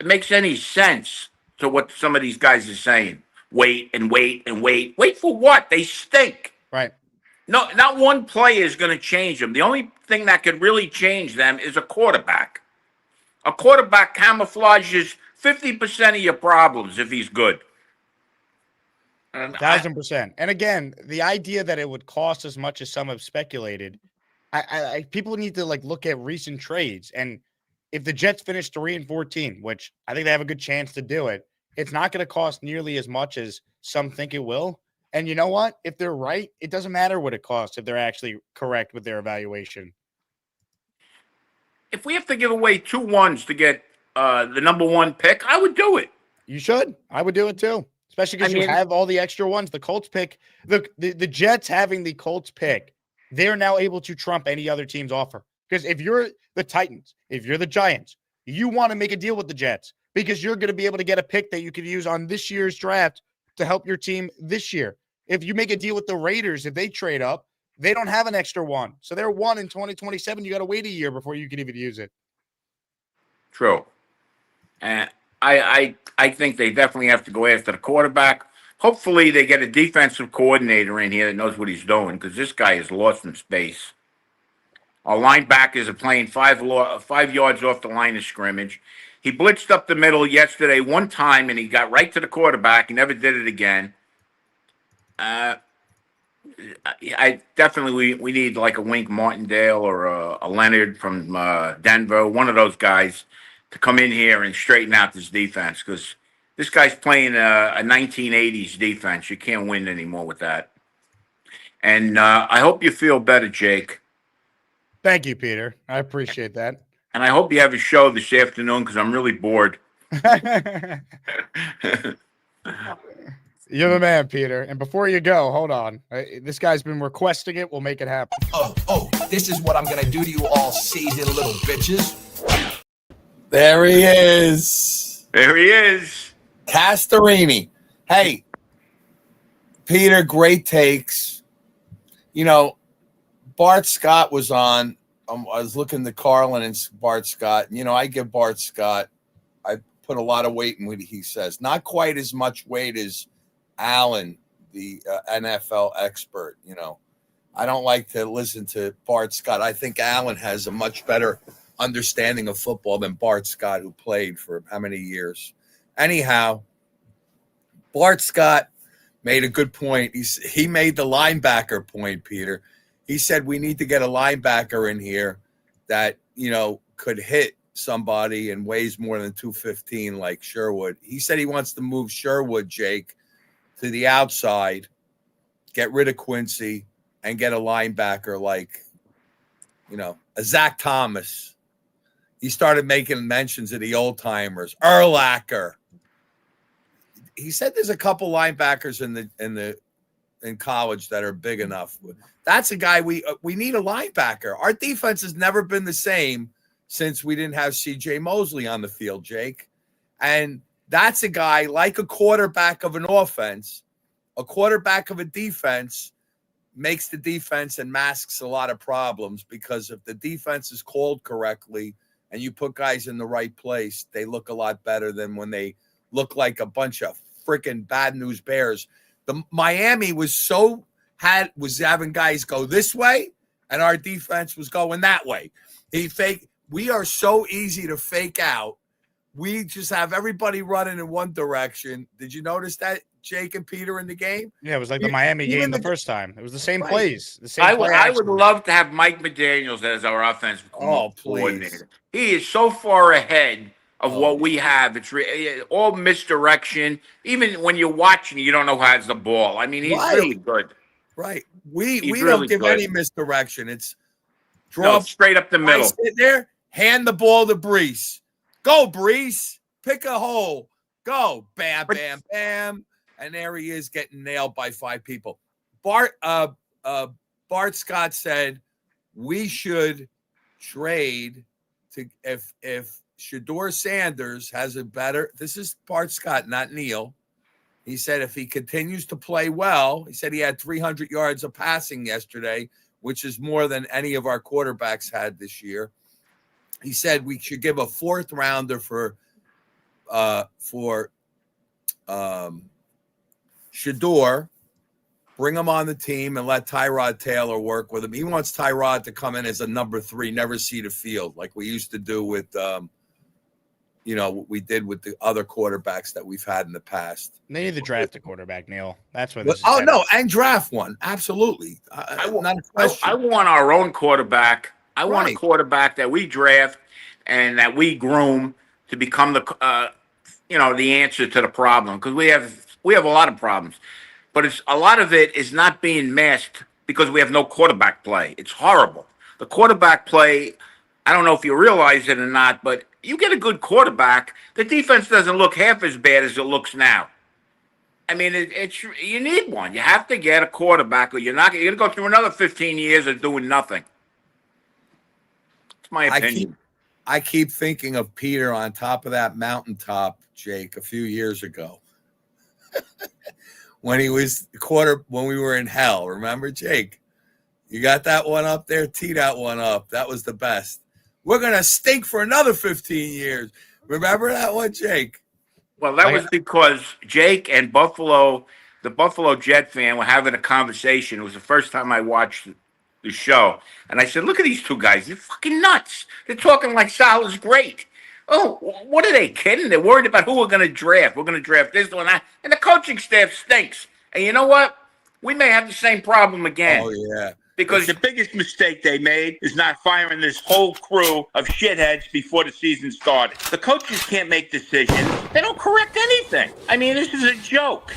makes any sense to what some of these guys are saying. Wait and wait and wait. Wait for what? They stink. Right. No, not one player is going to change them. The only thing that could really change them is a quarterback. A quarterback camouflages 50% of your problems if he's good. 1,000%. And again, the idea that it would cost as much as some have speculated, I people need to look at recent trades. And if the Jets finish 3-14, which I think they have a good chance to do it, it's not going to cost nearly as much as some think it will. And you know what? If they're right, it doesn't matter what it costs if they're actually correct with their evaluation. If we have to give away 2 ones to get the number 1 pick, I would do it. You should. I would do it too. Especially because you have all the extra ones. The Colts pick, look, the Jets having the Colts pick, they're now able to trump any other team's offer. Because if you're the Titans, if you're the Giants, you want to make a deal with the Jets because you're going to be able to get a pick that you could use on this year's draft to help your team this year. If you make a deal with the Raiders, if they trade up, they don't have an extra one. So they're 1 in 2027. You got to wait a year before you can even use it. True. And I think they definitely have to go after the quarterback. Hopefully they get a defensive coordinator in here that knows what he's doing because this guy is lost in space. Our linebackers are playing 5 yards off the line of scrimmage. He blitzed up the middle yesterday one time, and he got right to the quarterback. He never did it again. I definitely we need like a Wink Martindale or a Leonard from Denver, one of those guys to come in here and straighten out this defense because this guy's playing a 1980s defense. You can't win anymore with that. And I hope you feel better, Jake. Thank you, Peter. I appreciate that. And I hope you have a show this afternoon because I'm really bored. You're the man, Peter. And before you go, hold on. This guy's been requesting it. We'll make it happen. Oh, this is what I'm going to do to you all season, little bitches. There he is. There he is. Castorini. Hey, Peter, great takes. Bart Scott was on. I was looking to Carlin and Bart Scott. I give Bart Scott, I put a lot of weight in what he says. Not quite as much weight as Allen, the NFL expert. I don't like to listen to Bart Scott. I think Allen has a much better understanding of football than Bart Scott, who played for how many years. Anyhow, Bart Scott made a good point. He made the linebacker point, Peter. He said we need to get a linebacker in here that, could hit somebody and weighs more than 215 like Sherwood. He said he wants to move Sherwood, Jake, to the outside, get rid of Quincy, and get a linebacker like, a Zach Thomas. He started making mentions of the old timers, Urlacher. He said there's a couple linebackers in college that are big enough. That's a guy we need a linebacker. Our defense has never been the same since we didn't have C.J. Mosley on the field, Jake. And that's a guy like a quarterback of an offense, a quarterback of a defense makes the defense and masks a lot of problems because if the defense is called correctly and you put guys in the right place, they look a lot better than when they look like a bunch of freaking bad news bears. The Miami was having guys go this way and our defense was going that way. We are so easy to fake out. We just have everybody running in one direction. Did you notice that, Jake and Peter, in the game? Yeah, it was like the Miami game the first time. It was the same plays. I would love to have Mike McDaniels as our offensive coordinator. He is so far ahead of what we have. It's all misdirection. Even when you're watching, you don't know who has the ball. I mean, he's really good. Right. We He's don't really give good. any misdirection. It's draw straight up the I middle. sit there, hand the ball to Breece. Go, Breece. Pick a hole. Go. Bam, bam, bam. And there he is getting nailed by 5 people. Bart Scott said we should trade to if Shedeur Sanders has a better. This is Bart Scott, not Neil. He said if he continues to play well, he said he had 300 yards of passing yesterday, which is more than any of our quarterbacks had this year. He said we should give a 4th rounder for Shedeur, bring him on the team and let Tyrod Taylor work with him. He wants Tyrod to come in as a number 3, never see the field like we used to do with what we did with the other quarterbacks that we've had in the past. They need to draft a quarterback, Neil. That's what. And draft one. Absolutely. Not a question. I want our own quarterback. I want a quarterback that we draft and that we groom to become the answer to the problem, because we have a lot of problems, but a lot of it is not being masked because we have no quarterback play. It's horrible. The quarterback play, I don't know if you realize it or not, but you get a good quarterback, the defense doesn't look half as bad as it looks now. I mean, you need one. You have to get a quarterback, or you're going to go through another 15 years of doing nothing. It's my opinion. I keep thinking of Peter on top of that mountaintop, Jake, a few years ago. When he was when we were in hell. Remember, Jake? You got that one up there? Tee that one up. That was the best. We're going to stink for another 15 years. Remember that one, Jake? Well, that was because Jake and the Buffalo Jet fan, were having a conversation. It was the first time I watched the show. And I said, look at these two guys. They're fucking nuts. They're talking like Salah's great. Oh, what are they kidding? They're worried about who we're going to draft. We're going to draft this one. And the coaching staff stinks. And you know what? We may have the same problem again. Oh, yeah. Because the biggest mistake they made is not firing this whole crew of shitheads before the season started. The coaches can't make decisions. They don't correct anything. I mean, this is a joke.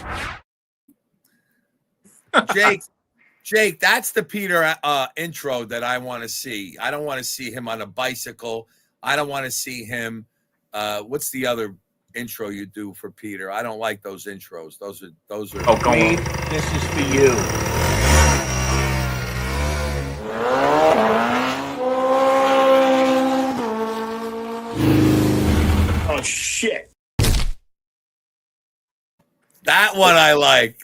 Jake, that's the Peter intro that I want to see. I don't want to see him on a bicycle. I don't want to see him. What's the other intro you do for Peter? I don't like those intros. Those are. Oh, go on. This is for you. Oh, shit. That one I like.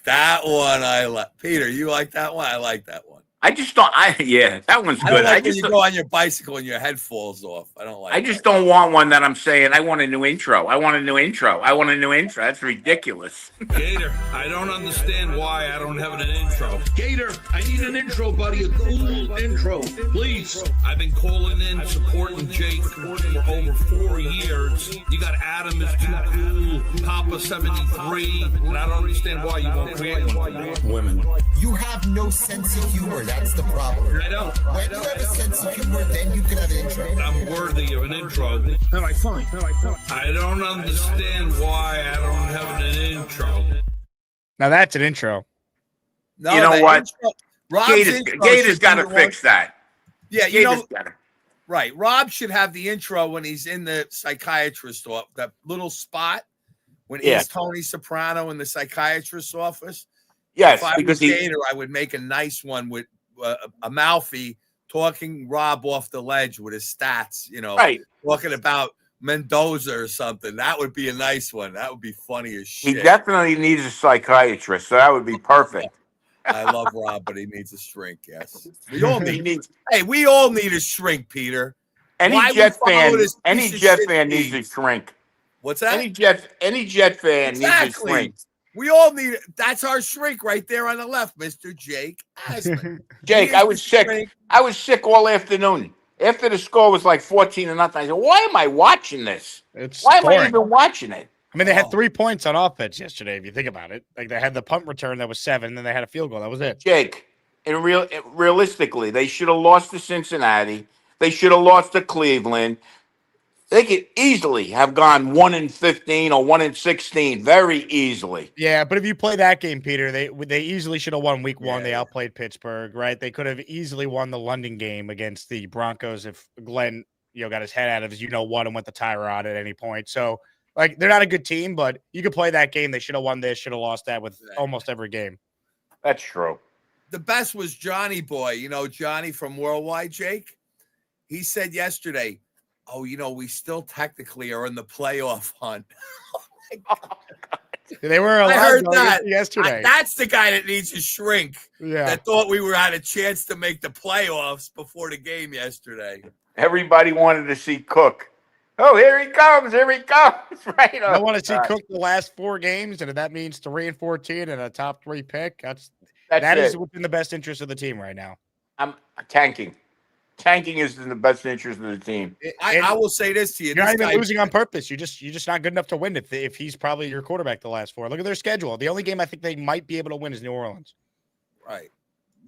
Peter, you like that one? I like that one. I just don't. That one's good. I just go on your bicycle and your head falls off. I don't like. I just don't want one that I'm saying I want a new intro. I want a new intro. That's ridiculous. Gator, I don't understand why I don't have an intro. Gator, I need an intro, buddy. A cool intro, please. I've been calling in, supporting Jake for over 4 years. You got Adam is too cool, Papa 73, and I don't understand why you won't create one. Women. You have no sense of humor. That's the problem. I don't. When you have a sense of humor, then you can have an intro. I'm worthy of an intro. All right, fine. I don't understand why I don't have an intro. Now that's an intro. No, you know what? Gator's got to fix that. Yeah, right. Rob should have the intro when he's in the psychiatrist's office, that little spot when he's Tony Soprano in the psychiatrist's office. Yes, if I was Gator, I would make a nice one with a Malfi talking Rob off the ledge with his stats, right. Talking about Mendoza or something. That would be a nice one. That would be funny as shit. He definitely needs a psychiatrist, so that would be perfect. I love Rob, but he needs a shrink, yes. We all we all need a shrink, Peter. Any Jet fan needs a shrink. What's that? Any Jet fan needs a shrink. We all need it. That's our shrink right there on the left, Mr. Jake Asman. Jake, I was sick. Shrink. I was sick all afternoon. After the score was like 14-0, I said, why am I watching this? Why am I even watching it? I mean, they had 3 points on offense yesterday, if you think about it. Like, they had the punt return that was 7, then they had a field goal. That was it. Jake, realistically, they should have lost to Cincinnati. They should have lost to Cleveland. They could easily have gone 1-15 or 1-16, very easily. Yeah, but if you play that game, Peter, they easily should have won week 1. They Yeah. outplayed Pittsburgh, right? They could have easily won the London game against the Broncos if Glenn, got his head out of his what and went the Tyrod at any point. So, like, they're not a good team, but you could play that game. They should have won this, should have lost that with almost every game. That's true. The best was Johnny Boy. Johnny from Worldwide, Jake. He said yesterday, "Oh, we still technically are in the playoff hunt." They were alive. I heard that yesterday. That's the guy that needs to shrink. Yeah. That thought we had a chance to make the playoffs before the game yesterday. Everybody wanted to see Cook. Oh, here he comes. Here he comes. Right on. I want to see Cook the last 4 games, and if that means 3-14 and a top 3 pick, that is within the best interest of the team right now. I'm tanking. Tanking is in the best interest of the team. I will say this to you. You're not even losing on purpose. You're just not good enough to win if he's probably your quarterback the last 4. Look at their schedule. The only game I think they might be able to win is New Orleans. Right.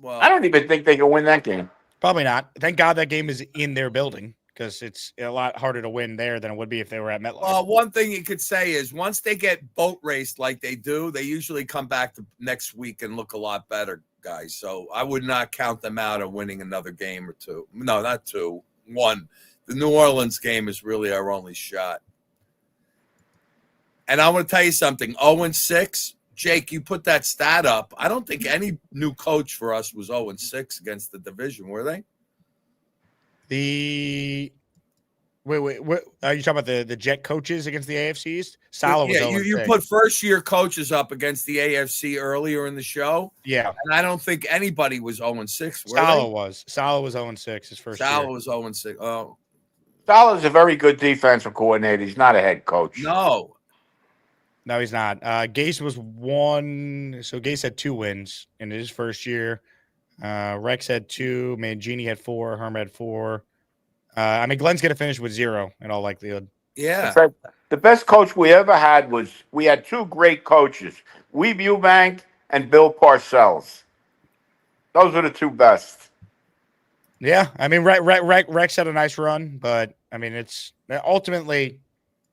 Well, I don't even think they can win that game. Probably not. Thank God that game is in their building because it's a lot harder to win there than it would be if they were at MetLife. One thing you could say is once they get boat raced like they do, they usually come back to next week and look a lot better, guys. So I would not count them out of winning another game or 2. No, not 2. 1. The New Orleans game is really our only shot. And I want to tell you something. 0-6. Jake, you put that stat up. I don't think any new coach for us was 0-6 against the division, were they? Wait. What are you talking about? The Jet coaches against the AFC East? Salah was 0-6. You put first-year coaches up against the AFC earlier in the show. Yeah. And I don't think anybody was 0-6. Salah was 0-6 his first year. Salah was 0-6. Oh. Salah's a very good defensive coordinator. He's not a head coach. No, he's not. Gase was 1. So Gase had 2 wins in his first year. Rex had 2. Mangini had 4. Herm had 4. Glenn's going to finish with 0 in all likelihood. Yeah. In fact, the best coach we ever had we had 2 great coaches, Weeb Eubank and Bill Parcells. Those are the 2 best. Yeah. Rex had a nice run, but it's ultimately,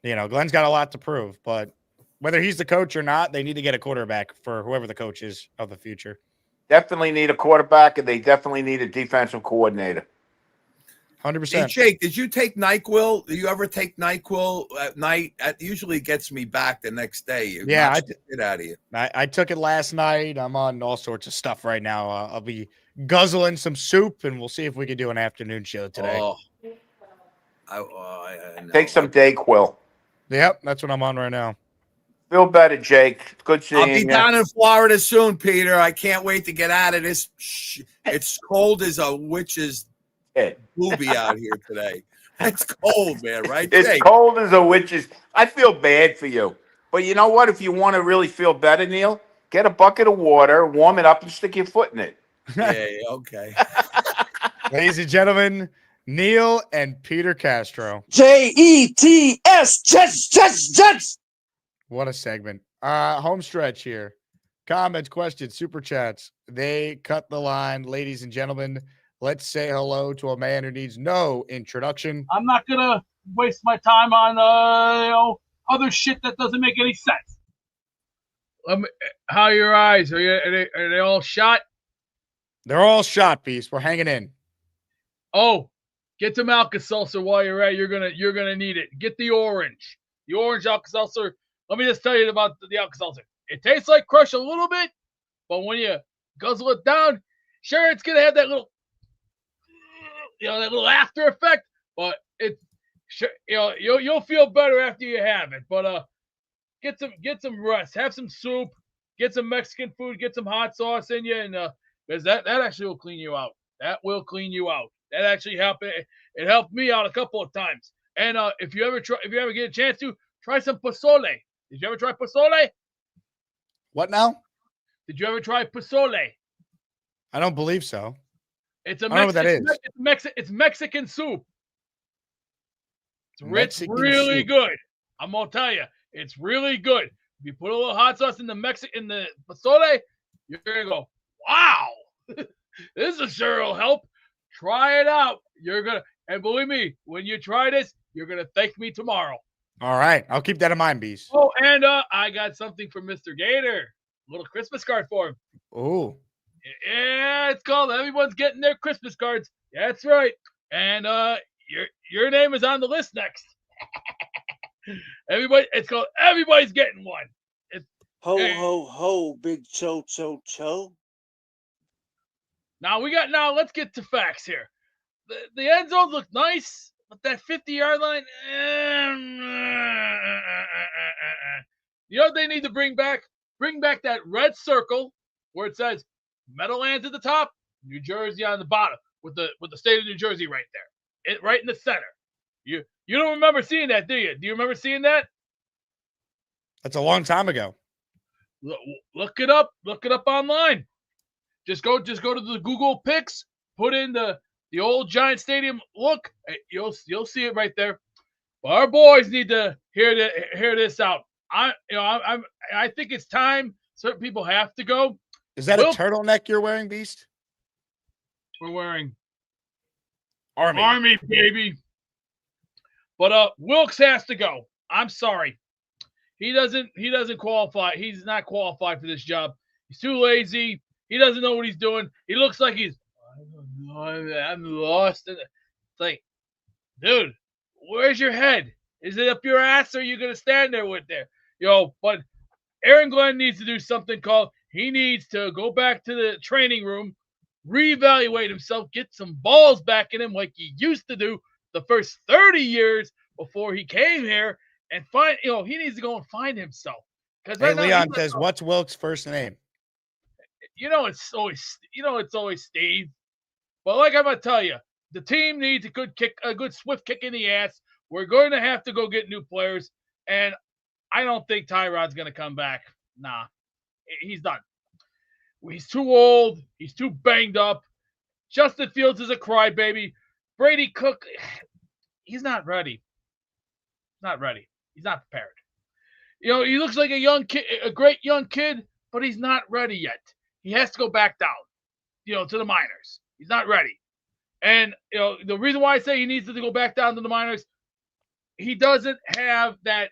Glenn's got a lot to prove, but whether he's the coach or not, they need to get a quarterback for whoever the coach is of the future. Definitely need a quarterback, and they definitely need a defensive coordinator. 100%. Hey, Jake, did you take NyQuil? Do you ever take NyQuil at night? It usually gets me back the next day. I get out of you. I took it last night. I'm on all sorts of stuff right now. I'll be guzzling some soup, and we'll see if we can do an afternoon show today. Take some Dayquil. Yep, that's what I'm on right now. Feel better, Jake. Good seeing you. I'll be down in Florida soon, Peter. I can't wait to get out of this. It's cold as a witch's booby out here today. It's cold, man, right? It's Jake? cold as a witch's. I feel bad for you. But you know what? If you want to really feel better, Neil, get a bucket of water, warm it up, and stick your foot in it. Yeah, okay. Ladies and gentlemen, Neil and Peter Castro. Jets, Jets. What a segment. Home stretch here. Comments, questions, super chats. They cut the line. Ladies and gentlemen, let's say hello to a man who needs no introduction. I'm not going to waste my time on other shit that doesn't make any sense. How are your eyes? Are they all shot? They're all shot, Beast. We're hanging in. Oh, get some Alka-Seltzer while you're at. You're gonna need it. Get the orange. The orange Alka-Seltzer. Let me just tell you about the Alka-Seltzer. It tastes like Crush a little bit, but when you guzzle it down, sure, it's gonna have that little, that little after effect. But you'll feel better after you have it. But get some rest. Have some soup. Get some Mexican food. Get some hot sauce in you, and because that actually will clean you out. That will clean you out. That actually helped. It helped me out a couple of times. And if you ever get a chance to try some pozole. Did you ever try pozole? What now? Did you ever try pozole? I don't believe so. It's a I don't know what that is. It's Mexican soup. It's Mexican really soup. good. I'm gonna tell you, it's really good. If you put a little hot sauce in the pozole, you're gonna go, wow, this is sure will help. Try it out. And believe me, when you try this, You're going to thank me tomorrow. All right. I'll keep that in mind, Beast. Oh, and I got something for Mr. Gator. A little Christmas card for him. Oh. Yeah, it's called Everyone's Getting Their Christmas Cards. That's right. And your name is on the list next. It's called Everybody's Getting One. Ho, ho, big cho. Now let's get to facts here. The end zones look nice, but that 50-yard line, you know what they need to bring back? Bring back that red circle where it says Meadowlands at the top, New Jersey on the bottom, with the state of New Jersey right there, right in the center. You don't remember seeing that, do you? Do you remember seeing that? That's a long time ago. Look it up. Look it up online. Just go to the Google Pics. Put in the old Giant Stadium look. You'll see it right there. But our boys need to hear this out. I think it's time. Certain people have to go. Is that a turtleneck you're wearing, Beast? We're wearing Army, baby. But Wilkes has to go. I'm sorry. He doesn't qualify. He's not qualified for this job. He's too lazy. He doesn't know what he's doing. He looks like I don't know. I'm lost. It's like, dude, where's your head? Is it up your ass, or are you gonna stand there with there? But Aaron Glenn needs to do something called. He needs to go back to the training room, reevaluate himself, get some balls back in him like he used to do the first 30 years before he came here, and find. He needs to go and find himself. Because hey, Leon says, "What's Wilkes' first name?" It's always Steve. But like I'm gonna tell you, the team needs a good swift kick in the ass. We're going to have to go get new players, and I don't think Tyrod's gonna come back. Nah, he's done. He's too old. He's too banged up. Justin Fields is a crybaby. Brady Cook, he's not ready. Not ready. He's not prepared. He looks like a young kid, a great young kid, but he's not ready yet. He has to go back down, to the minors. He's not ready. And, the reason why I say he needs to go back down to the minors, he doesn't have that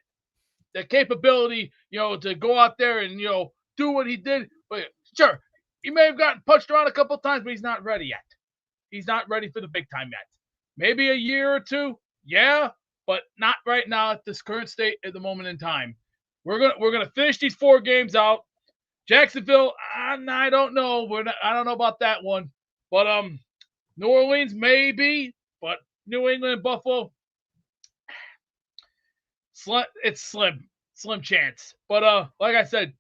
capability, to go out there and, do what he did. But sure, he may have gotten punched around a couple of times, but he's not ready yet. He's not ready for the big time yet. Maybe a year or two, yeah, but not right now at this current state at the moment in time. We're gonna finish these 4 games out. Jacksonville, I don't know. I don't know about that one. But New Orleans maybe, but New England, Buffalo, it's slim chance. But like I said,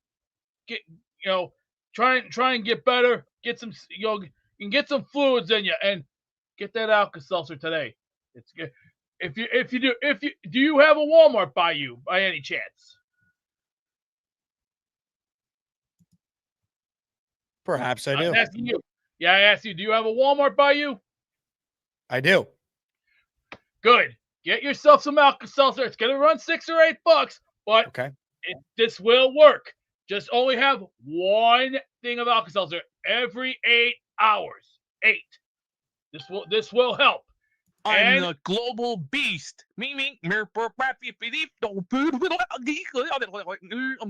try and get better. Get some and get some fluids in you, and get that Alka-Seltzer today. It's good. Do you have a Walmart by you by any chance? Perhaps I do. I'm asking you. Yeah, I asked you, do you have a Walmart by you? I do. Good. Get yourself some Alka-Seltzer. It's going to run $6 or $8, but this will work. Just only have one thing of Alka-Seltzer every 8 hours. 8. This will help. I'm the global beast. I'm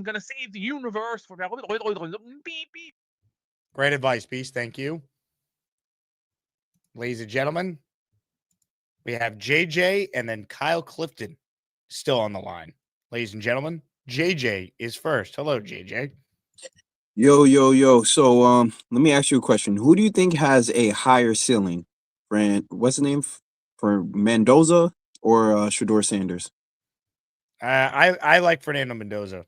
gonna save the universe for Great advice, Beast. Thank you. Ladies and gentlemen, we have JJ and then Kyle Clifton still on the line. Ladies and gentlemen, JJ is first. Hello, JJ. Yo. So let me ask you a question. Who do you think has a higher ceiling? What's the name for Mendoza or Shedeur Sanders? I like Fernando Mendoza.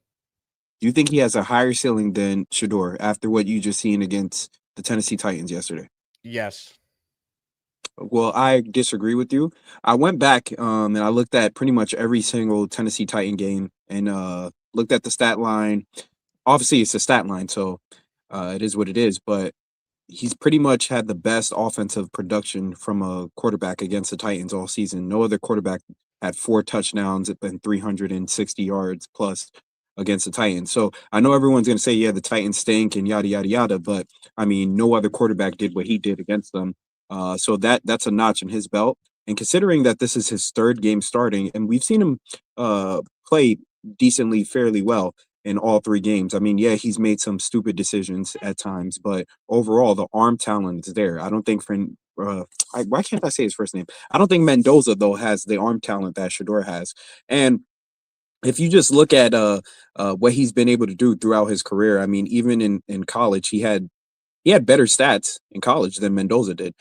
Do you think he has a higher ceiling than Shedeur after what you just seen against the Tennessee Titans yesterday? Yes. Well, I disagree with you. I went back and I looked at pretty much every single Tennessee Titan game and looked at the stat line. Obviously, it's a stat line, so it is what it is. But he's pretty much had the best offensive production from a quarterback against the Titans all season. No other quarterback had 4 touchdowns and 360 yards plus against the Titans. So I know everyone's going to say, yeah, the Titans stink and yada, yada, yada. But, I mean, no other quarterback did what he did against them. So that's a notch in his belt. And considering that this is his third game starting, and we've seen him play decently, fairly well in all 3 games. I mean, yeah, he's made some stupid decisions at times, but overall, the arm talent is there. I don't think why can't I say his first name? I don't think Mendoza, though, has the arm talent that Shador has. And if you just look at what he's been able to do throughout his career, I mean, even in college, he had better stats in college than Mendoza did.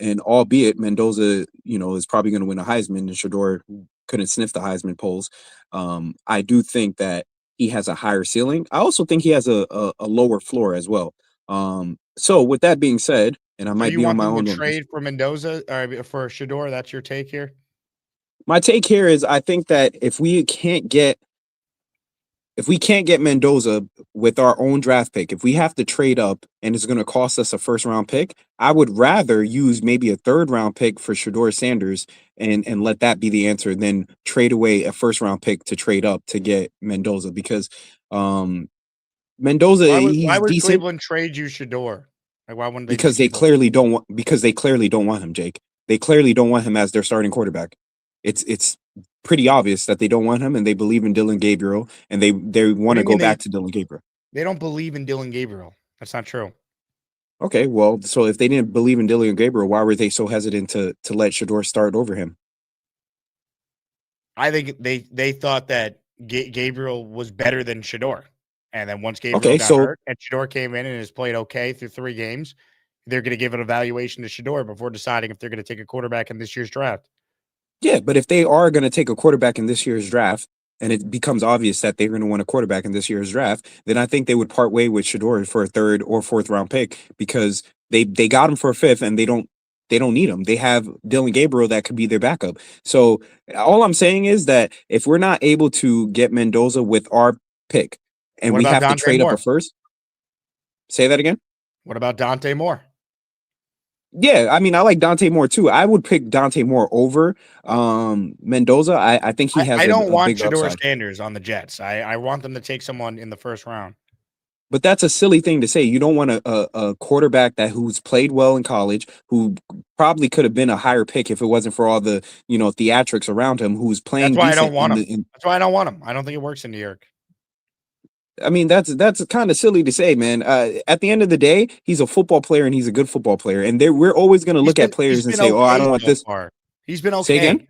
And albeit Mendoza, is probably going to win a Heisman, and Shador couldn't sniff the Heisman polls. I do think that he has a higher ceiling. I also think he has a lower floor as well. So with that being said, and I might be on my own. Trade for Mendoza or for Shador. That's your take here. My take here is I think that if we can't get Mendoza with our own draft pick, if we have to trade up and it's going to cost us a first round pick, I would rather use maybe a third round pick for Shador Sanders and let that be the answer than trade away a first round pick to trade up to get Mendoza, because Mendoza, why would decent. Cleveland trade you Shador? Like, why wouldn't they? Because they clearly don't want him, Jake. They clearly don't want him as their starting quarterback. It's pretty obvious that they don't want him, and they believe in Dylan Gabriel, and they want to go back to Dylan Gabriel. They don't believe in Dylan Gabriel. That's not true. Okay, well, so if they didn't believe in Dylan Gabriel, why were they so hesitant to let Shador start over him? I think they thought that Gabriel was better than Shador, and then once Gabriel got hurt and Shador came in and has played okay through 3 games, they're going to give an evaluation to Shador before deciding if they're going to take a quarterback in this year's draft. Yeah, but if they are going to take a quarterback in this year's draft, and it becomes obvious that they're going to want a quarterback in this year's draft, then I think they would part way with Shador for a 3rd or 4th round pick, because they got him for a 5th and they don't need him. They have Dylan Gabriel that could be their backup. So all I'm saying is that if we're not able to get Mendoza with our pick and we have to trade up a first, say that again. What about Dante Moore? Yeah, I mean, I like Dante Moore too. I would pick Dante Moore over Mendoza. I think he has. I don't want Shador Shador Sanders on the Jets. I want them to take someone in the 1st round. But that's a silly thing to say. You don't want a quarterback who's played well in college, who probably could have been a higher pick if it wasn't for all the theatrics around him. Who's playing? That's why I don't want him. That's why I don't want him. I don't think it works in New York. I mean, that's kind of silly to say, man. At the end of the day, he's a football player and he's a good football player. And we're always going to look at players and say, "Oh, I don't want this." He's been okay. Say again?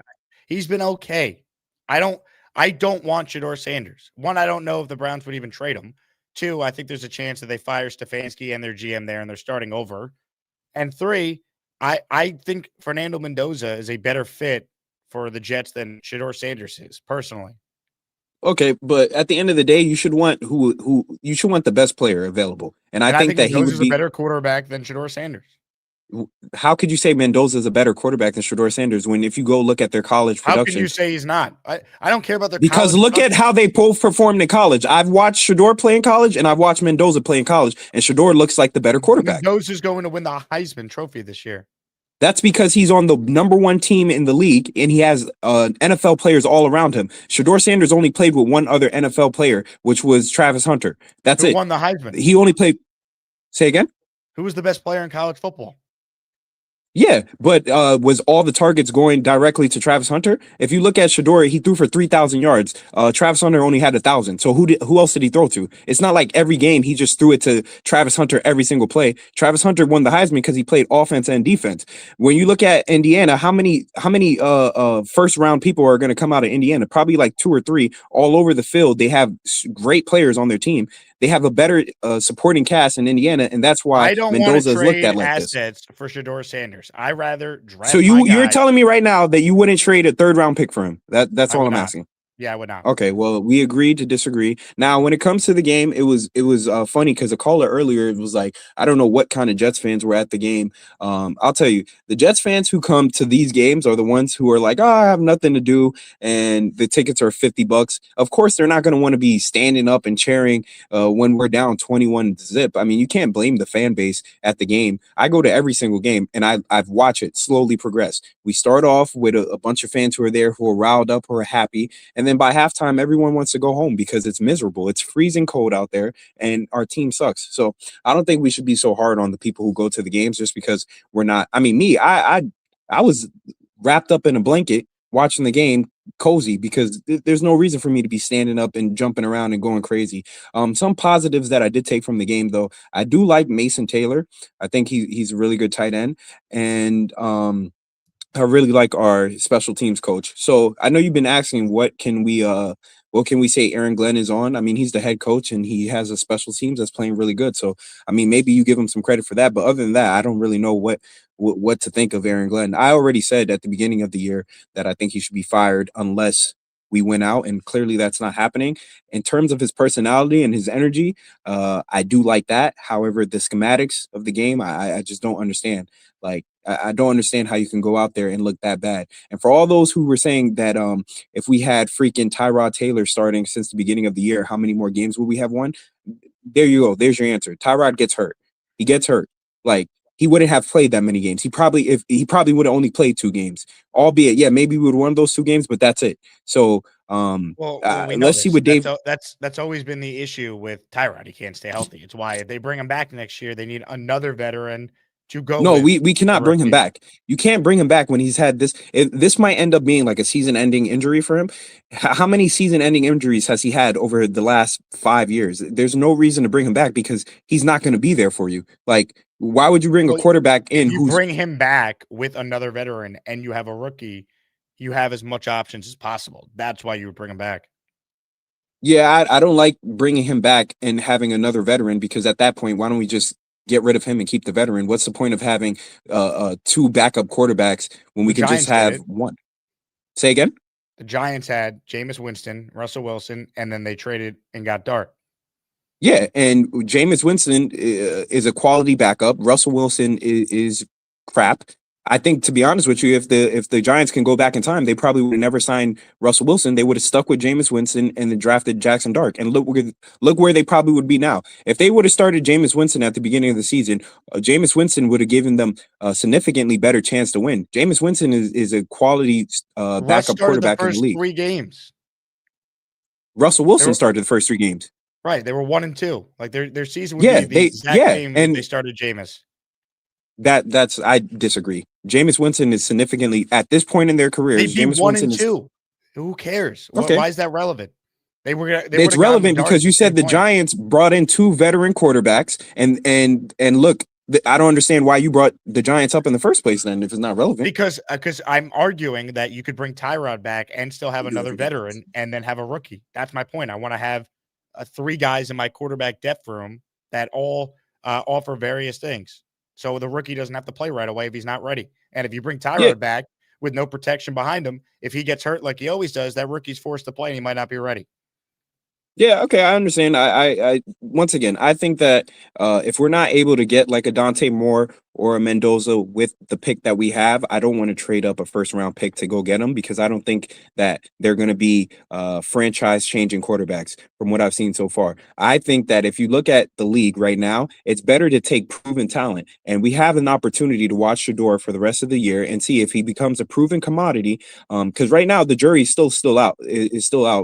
He's been okay. I don't want Shador Sanders. 1, I don't know if the Browns would even trade him. 2, I think there's a chance that they fire Stefanski and their GM there and they're starting over. And 3, I think Fernando Mendoza is a better fit for the Jets than Shador Sanders is, personally. Okay, but at the end of the day, you should want the best player available. And I think that Mendoza's a better quarterback than Shador Sanders. How could you say Mendoza is a better quarterback than Shador Sanders when, if you go look at their college production? How can you say he's not? I don't care about their because look at how they both performed in college. I've watched Shador play in college and I've watched Mendoza play in college, and Shador looks like the better quarterback. Mendoza's going to win the Heisman Trophy this year. That's because he's on the number 1 team in the league and he has NFL players all around him. Shador Sanders only played with 1 other NFL player, which was Travis Hunter. That's it. Who won the Heisman? He only played. Say again? Who was the best player in college football? Yeah, but was all the targets going directly to Travis Hunter? If you look at Shador, he threw for 3,000 yards. Travis Hunter only had 1,000. So who else did he throw to? It's not like every game he just threw it to Travis Hunter every single play. Travis Hunter won the Heisman because he played offense and defense. When you look at Indiana, how many first round people are going to come out of Indiana? Probably like 2 or 3 all over the field. They have great players on their team. They have a better supporting cast in Indiana, and that's why Mendoza is looked at like this. Assets for Shador Sanders. I rather draft. So you're telling me right now that you wouldn't trade a 3rd round pick for him? That's all I'm asking. Yeah, I would not. Okay, well, we agreed to disagree. Now, when it comes to the game, it was funny because a caller earlier was like, I don't know what kind of Jets fans were at the game. I'll tell you, the Jets fans who come to these games are the ones who are like, oh, I have nothing to do, and the tickets are $50. Of course, they're not going to want to be standing up and cheering when we're down 21-0. I mean, you can't blame the fan base at the game. I go to every single game, and I've watched it slowly progress. We start off with a bunch of fans who are there, who are riled up, who are happy, and then by halftime, everyone wants to go home because it's miserable. It's freezing cold out there, and our team sucks. So I don't think we should be so hard on the people who go to the games just because we're not. I mean, me, I was wrapped up in a blanket watching the game cozy, because there's no reason for me to be standing up and jumping around and going crazy. Some positives that I did take from the game, though, I do like Mason Taylor. I think he's a really good tight end, and I really like our special teams coach. So I know you've been asking what can we say Aaron Glenn is on? I mean, he's the head coach and he has a special teams that's playing really good. So I mean, maybe you give him some credit for that. But other than that, I don't really know what to think of Aaron Glenn. I already said at the beginning of the year that I think he should be fired unless we win out, and clearly that's not happening. In terms of his personality and his energy, I do like that. However, the schematics of the game, I just don't understand. Like, I don't understand how you can go out there and look that bad. And for all those who were saying that if we had freaking Tyrod Taylor starting since the beginning of the year, how many more games would we have won? There you go. There's your answer. Tyrod gets hurt. He gets hurt. Like, he wouldn't have played that many games. He probably would have only played 2 games, albeit, yeah, maybe we would have won those 2 games, but that's it. So Well, we know let's see this. what Dave. That's always been the issue with Tyrod. He can't stay healthy. It's why if they bring him back next year, they need another veteran to go. No, with we cannot the bring him rookie. back. You can't bring him back when he's had this. This might end up being like a season-ending injury for him. How many season-ending injuries has he had over the last 5 years? There's no reason to bring him back because he's not going to be there for you. Like, why would you bring a quarterback in If you who's bring him back with another veteran and you have a rookie, you have as much options as possible. That's why you would bring him back. Yeah, I don't like bringing him back and having another veteran, because at that point, why don't we just get rid of him and keep the veteran? What's the point of having 2 backup quarterbacks when we The can just Giants did have it. one? Say again? The Giants had Jameis Winston, Russell Wilson, and then they traded and got Dart. Yeah, and Jameis Winston is a quality backup. Russell Wilson is crap. I think, to be honest with you, if the Giants can go back in time, they probably would have never signed Russell Wilson. They would have stuck with Jameis Winston and then drafted Jackson Dart. And look where they probably would be now. If they would have started Jameis Winston at the beginning of the season, Jameis Winston would have given them a significantly better chance to win. Jameis Winston is a quality Russ backup started quarterback the in the first league. 3 games. Russell Wilson started the first 3 games. Right, they were 1-2. Like their season would be the exact same if and they started Jameis. That's I disagree. Jameis Winston is significantly, at this point in their careers, They'd be Jameis 1 Winston and is 2. Who cares? Okay. Why is that relevant? It's relevant because you said the Giants brought in 2 veteran quarterbacks, and look, I don't understand why you brought the Giants up in the first place then if it's not relevant. Because I'm arguing that you could bring Tyrod back and still have another veteran and then have a rookie. That's my point. I want to have 3 guys in my quarterback depth room that all offer various things. So the rookie doesn't have to play right away if he's not ready. And if you bring Tyrod back with no protection behind him, if he gets hurt like he always does, that rookie's forced to play and he might not be ready. Yeah, okay, I understand. I once again, I think that if we're not able to get like a Dante Moore or a Mendoza with the pick that we have, I don't want to trade up a first-round pick to go get them, because I don't think that they're going to be franchise-changing quarterbacks from what I've seen so far. I think that if you look at the league right now, it's better to take proven talent, and we have an opportunity to watch Shador for the rest of the year and see if he becomes a proven commodity. Because right now the jury is still out,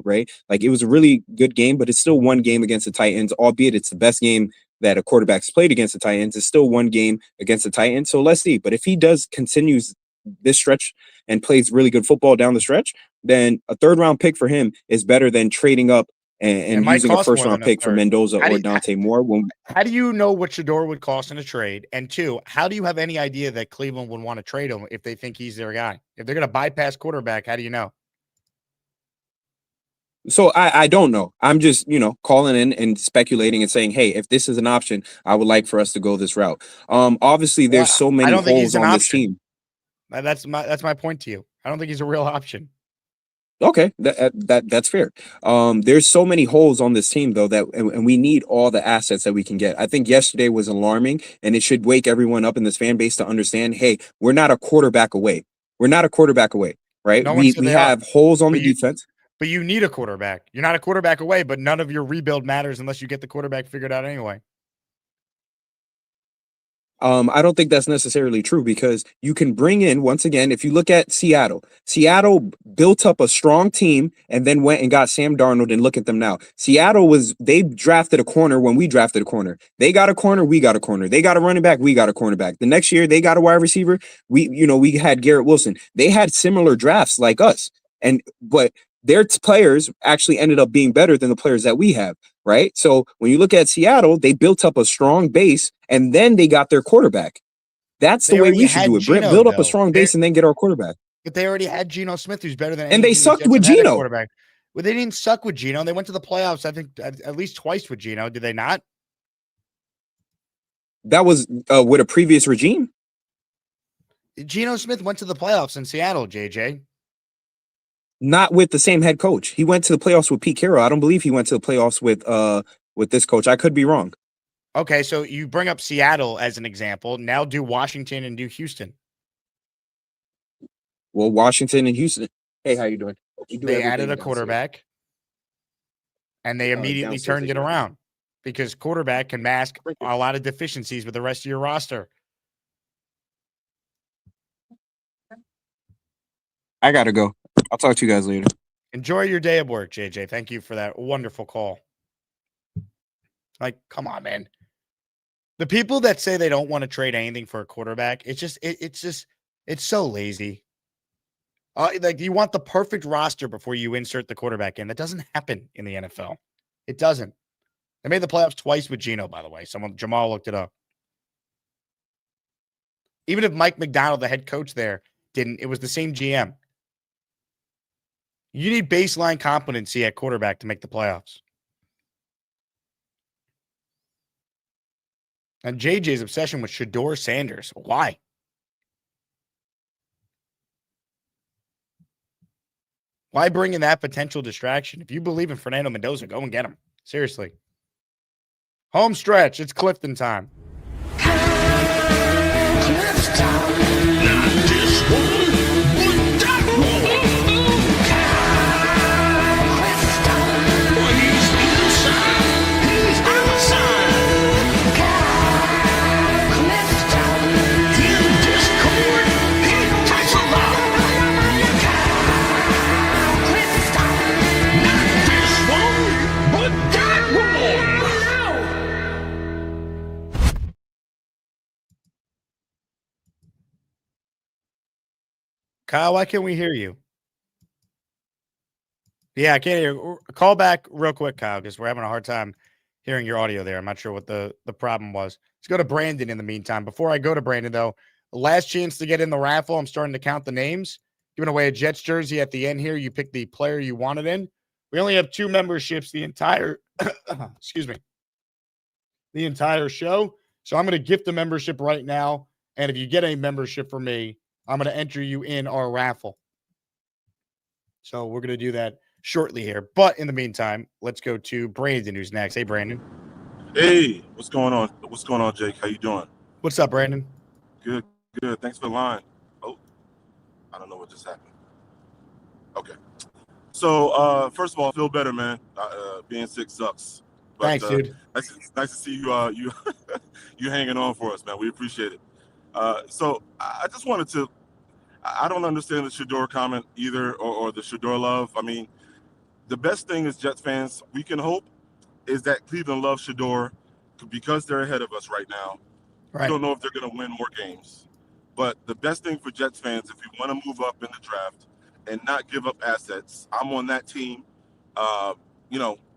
right? Like, it was a really good game, but it's still 1 game against the Titans, albeit it's the best game that a quarterback's played against the Titans. It's still 1 game against the Titans. So let's see. But if he continues this stretch and plays really good football down the stretch, then a 3rd-round pick for him is better than trading up and using a 1st-round pick for Mendoza or Dante Moore. How do you know what Shador would cost in a trade? And 2, how do you have any idea that Cleveland would want to trade him if they think he's their guy? If they're going to bypass quarterback, how do you know? So I don't know. I'm just, calling in and speculating and saying, hey, if this is an option, I would like for us to go this route. Obviously, there's so many holes on this team. That's my point to you. I don't think he's a real option. Okay, that's fair. There's so many holes on this team, though, and we need all the assets that we can get. I think yesterday was alarming, and it should wake everyone up in this fan base to understand, hey, we're not a quarterback away. We're not a quarterback away, right? We have holes on the defense. But you need a quarterback. You're not a quarterback away, but none of your rebuild matters unless you get the quarterback figured out anyway. I don't think that's necessarily true because you can bring in, once again, if you look at Seattle built up a strong team and then went and got Sam Darnold, and look at them now. They drafted a corner when we drafted a corner. They got a corner, we got a corner. They got a running back, we got a cornerback. The next year they got a wide receiver. We had Garrett Wilson. They had similar drafts like us. But their players actually ended up being better than the players that we have. Right. So when you look at Seattle, they built up a strong base and then they got their quarterback. That's the way we should do it. Build up a strong base and then get our quarterback. But they already had Geno Smith, who's better than and they sucked with Geno. Quarterback. Well, they didn't suck with Geno. They went to the playoffs, I think, at least twice with Geno. Did they not? That was with a previous regime. Geno Smith went to the playoffs in Seattle, JJ. Not with the same head coach. He went to the playoffs with Pete Carroll. I don't believe he went to the playoffs with this coach. I could be wrong. Okay, so you bring up Seattle as an example. Now do Washington and do Houston. Well, Washington and Houston. Hey, how you doing? They added a quarterback, and they immediately turned it around because quarterback can mask a lot of deficiencies with the rest of your roster. I got to go. I'll talk to you guys later. Enjoy your day at work, JJ. Thank you for that wonderful call. Like, come on, man. The people that say they don't want to trade anything for a quarterback, it's so lazy. Like, you want the perfect roster before you insert the quarterback in. That doesn't happen in the NFL. It doesn't. They made the playoffs twice with Geno, by the way. Jamal looked it up. Even if Mike McDonald, the head coach there, didn't, it was the same GM. You need baseline competency at quarterback to make the playoffs. And JJ's obsession with Shedeur Sanders. Why? Why bring in that potential distraction? If you believe in Fernando Mendoza, go and get him. Seriously. Home stretch. It's Clifton time. Kyle, why can't we hear you? Yeah, I can't hear. Call back real quick, Kyle, because we're having a hard time hearing your audio there. I'm not sure what the problem was. Let's go to Brandon in the meantime. Before I go to Brandon, though, last chance to get in the raffle. I'm starting to count the names. Giving away a Jets jersey at the end here. You pick the player you wanted in. We only have 2 memberships the entire excuse me. The entire show. So I'm going to gift the membership right now. And if you get a membership for me, I'm going to enter you in our raffle. So we're going to do that shortly here. But in the meantime, let's go to Brandon, who's next. Hey, Brandon. Hey, what's going on? What's going on, Jake? How you doing? What's up, Brandon? Good, good. Thanks for the line. Oh, I don't know what just happened. Okay. So, first of all, I feel better, man. Being sick sucks. But, thanks, dude. Nice to see you you hanging on for us, man. We appreciate it. So I just wanted to, I don't understand the Shedeur comment either, or the Shedeur love. I mean, the best thing as Jets fans, we can hope, is that Cleveland loves Shedeur because they're ahead of us right now. Right. We don't know if they're going to win more games. But the best thing for Jets fans, if you want to move up in the draft and not give up assets, I'm on that team.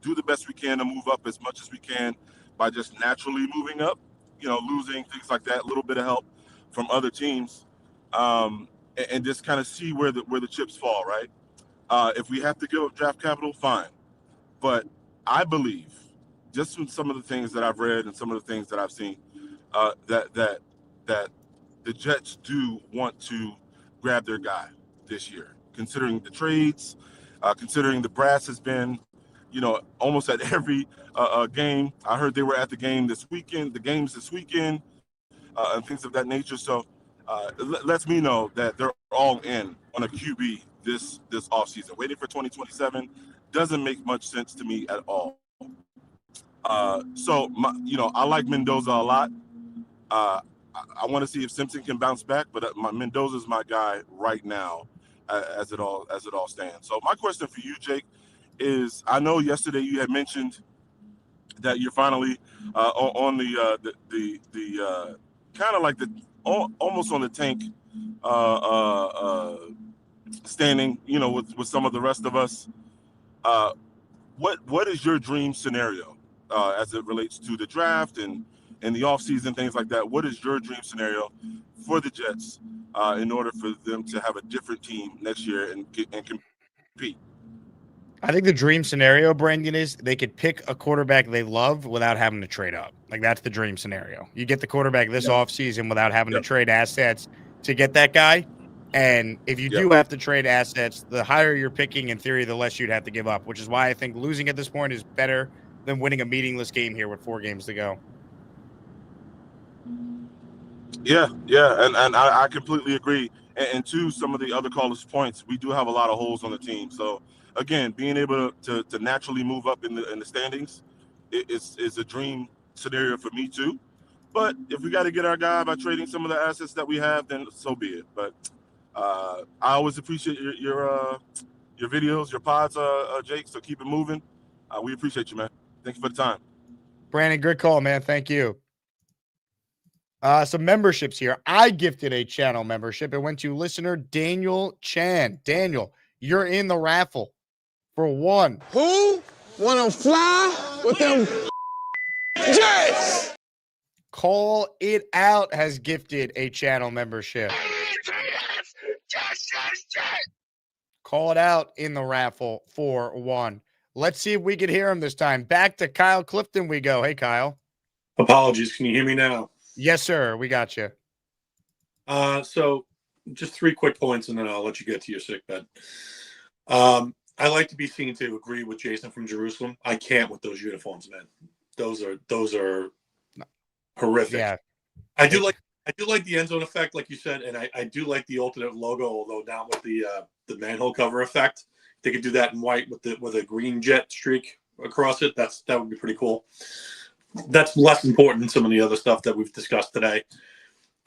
Do the best we can to move up as much as we can by just naturally moving up, losing, things like that, a little bit of help from other teams, and just kind of see where the chips fall, right? If we have to give up draft capital, fine. But I believe, just from some of the things that I've read and some of the things that I've seen, that the Jets do want to grab their guy this year, considering the trades, considering the brass has been, almost at every game. I heard they were at the games this weekend, and things of that nature. So lets me know that they're all in on a QB this offseason. Waiting for 2027 doesn't make much sense to me at all. I like Mendoza a lot. I want to see if Simpson can bounce back, but Mendoza's my guy right now, as it all stands. So my question for you, Jake, is I know yesterday you had mentioned that you're finally on the kind of like the almost on the tank standing, with some of the rest of us. What is your dream scenario as it relates to the draft and the offseason, things like that? What is your dream scenario for the Jets in order for them to have a different team next year and compete? I think the dream scenario, Brandon, is they could pick a quarterback they love without having to trade up. Like, that's the dream scenario. You get the quarterback this offseason without having to trade assets to get that guy. And if you do have to trade assets, the higher you're picking, in theory, the less you'd have to give up, which is why I think losing at this point is better than winning a meaningless game here with 4 games to go. Yeah, and I completely agree. And to some of the other callers' points, we do have a lot of holes on the team. So again, being able to naturally move up in the standings is a dream scenario for me too. But if we got to get our guy by trading some of the assets that we have, then so be it. But I always appreciate your videos, your pods, Jake. So keep it moving. We appreciate you, man. Thank you for the time. Brandon, good call, man. Thank you. Some memberships here. I gifted a channel membership. It went to listener Daniel Chan. Daniel, you're in the raffle for 1. Who wanna fly with them Jets? Call It Out has gifted a channel membership. Call It Out in the raffle for 1. Let's see if we can hear him this time. Back to Kyle Clifton we go. Hey, Kyle. Apologies. Can you hear me now? Yes, sir. We got you. So just 3 quick points, and then I'll let you get to your sick bed. I like to be seen to agree with Jason from Jerusalem. I can't with those uniforms, man. Those are horrific. Yeah. I do like the end zone effect, like you said, and I do like the alternate logo, although not with the manhole cover effect. They could do that in white with a green jet streak across it. That would be pretty cool. That's less important than some of the other stuff that we've discussed today.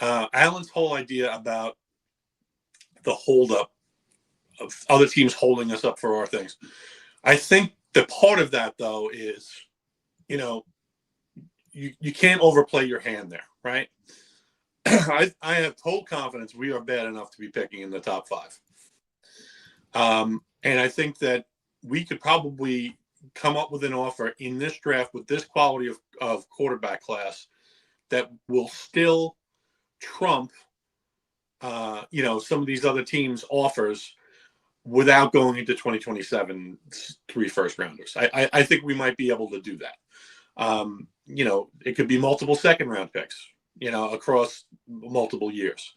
Alan's whole idea about the holdup of other teams holding us up for our things. I think the part of that, though, is, you can't overplay your hand there, right? I have total confidence we are bad enough to be picking in the top 5. And I think that we could probably come up with an offer in this draft with this quality of quarterback class that will still trump, some of these other teams' offers without going into 2027 3 first-rounders. I think we might be able to do that. It could be multiple second-round picks, across multiple years,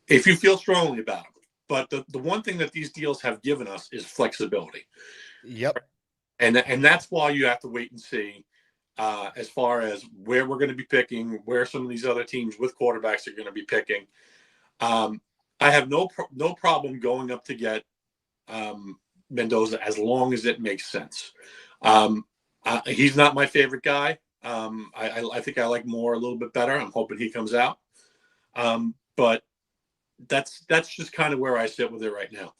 if you feel strongly about it. But the one thing that these deals have given us is flexibility. Yep. And that's why you have to wait and see as far as where we're going to be picking, where some of these other teams with quarterbacks are going to be picking. I have no problem going up to get Mendoza as long as it makes sense. He's not my favorite guy. I think I like Moore a little bit better. I'm hoping he comes out. But that's just kind of where I sit with it right now.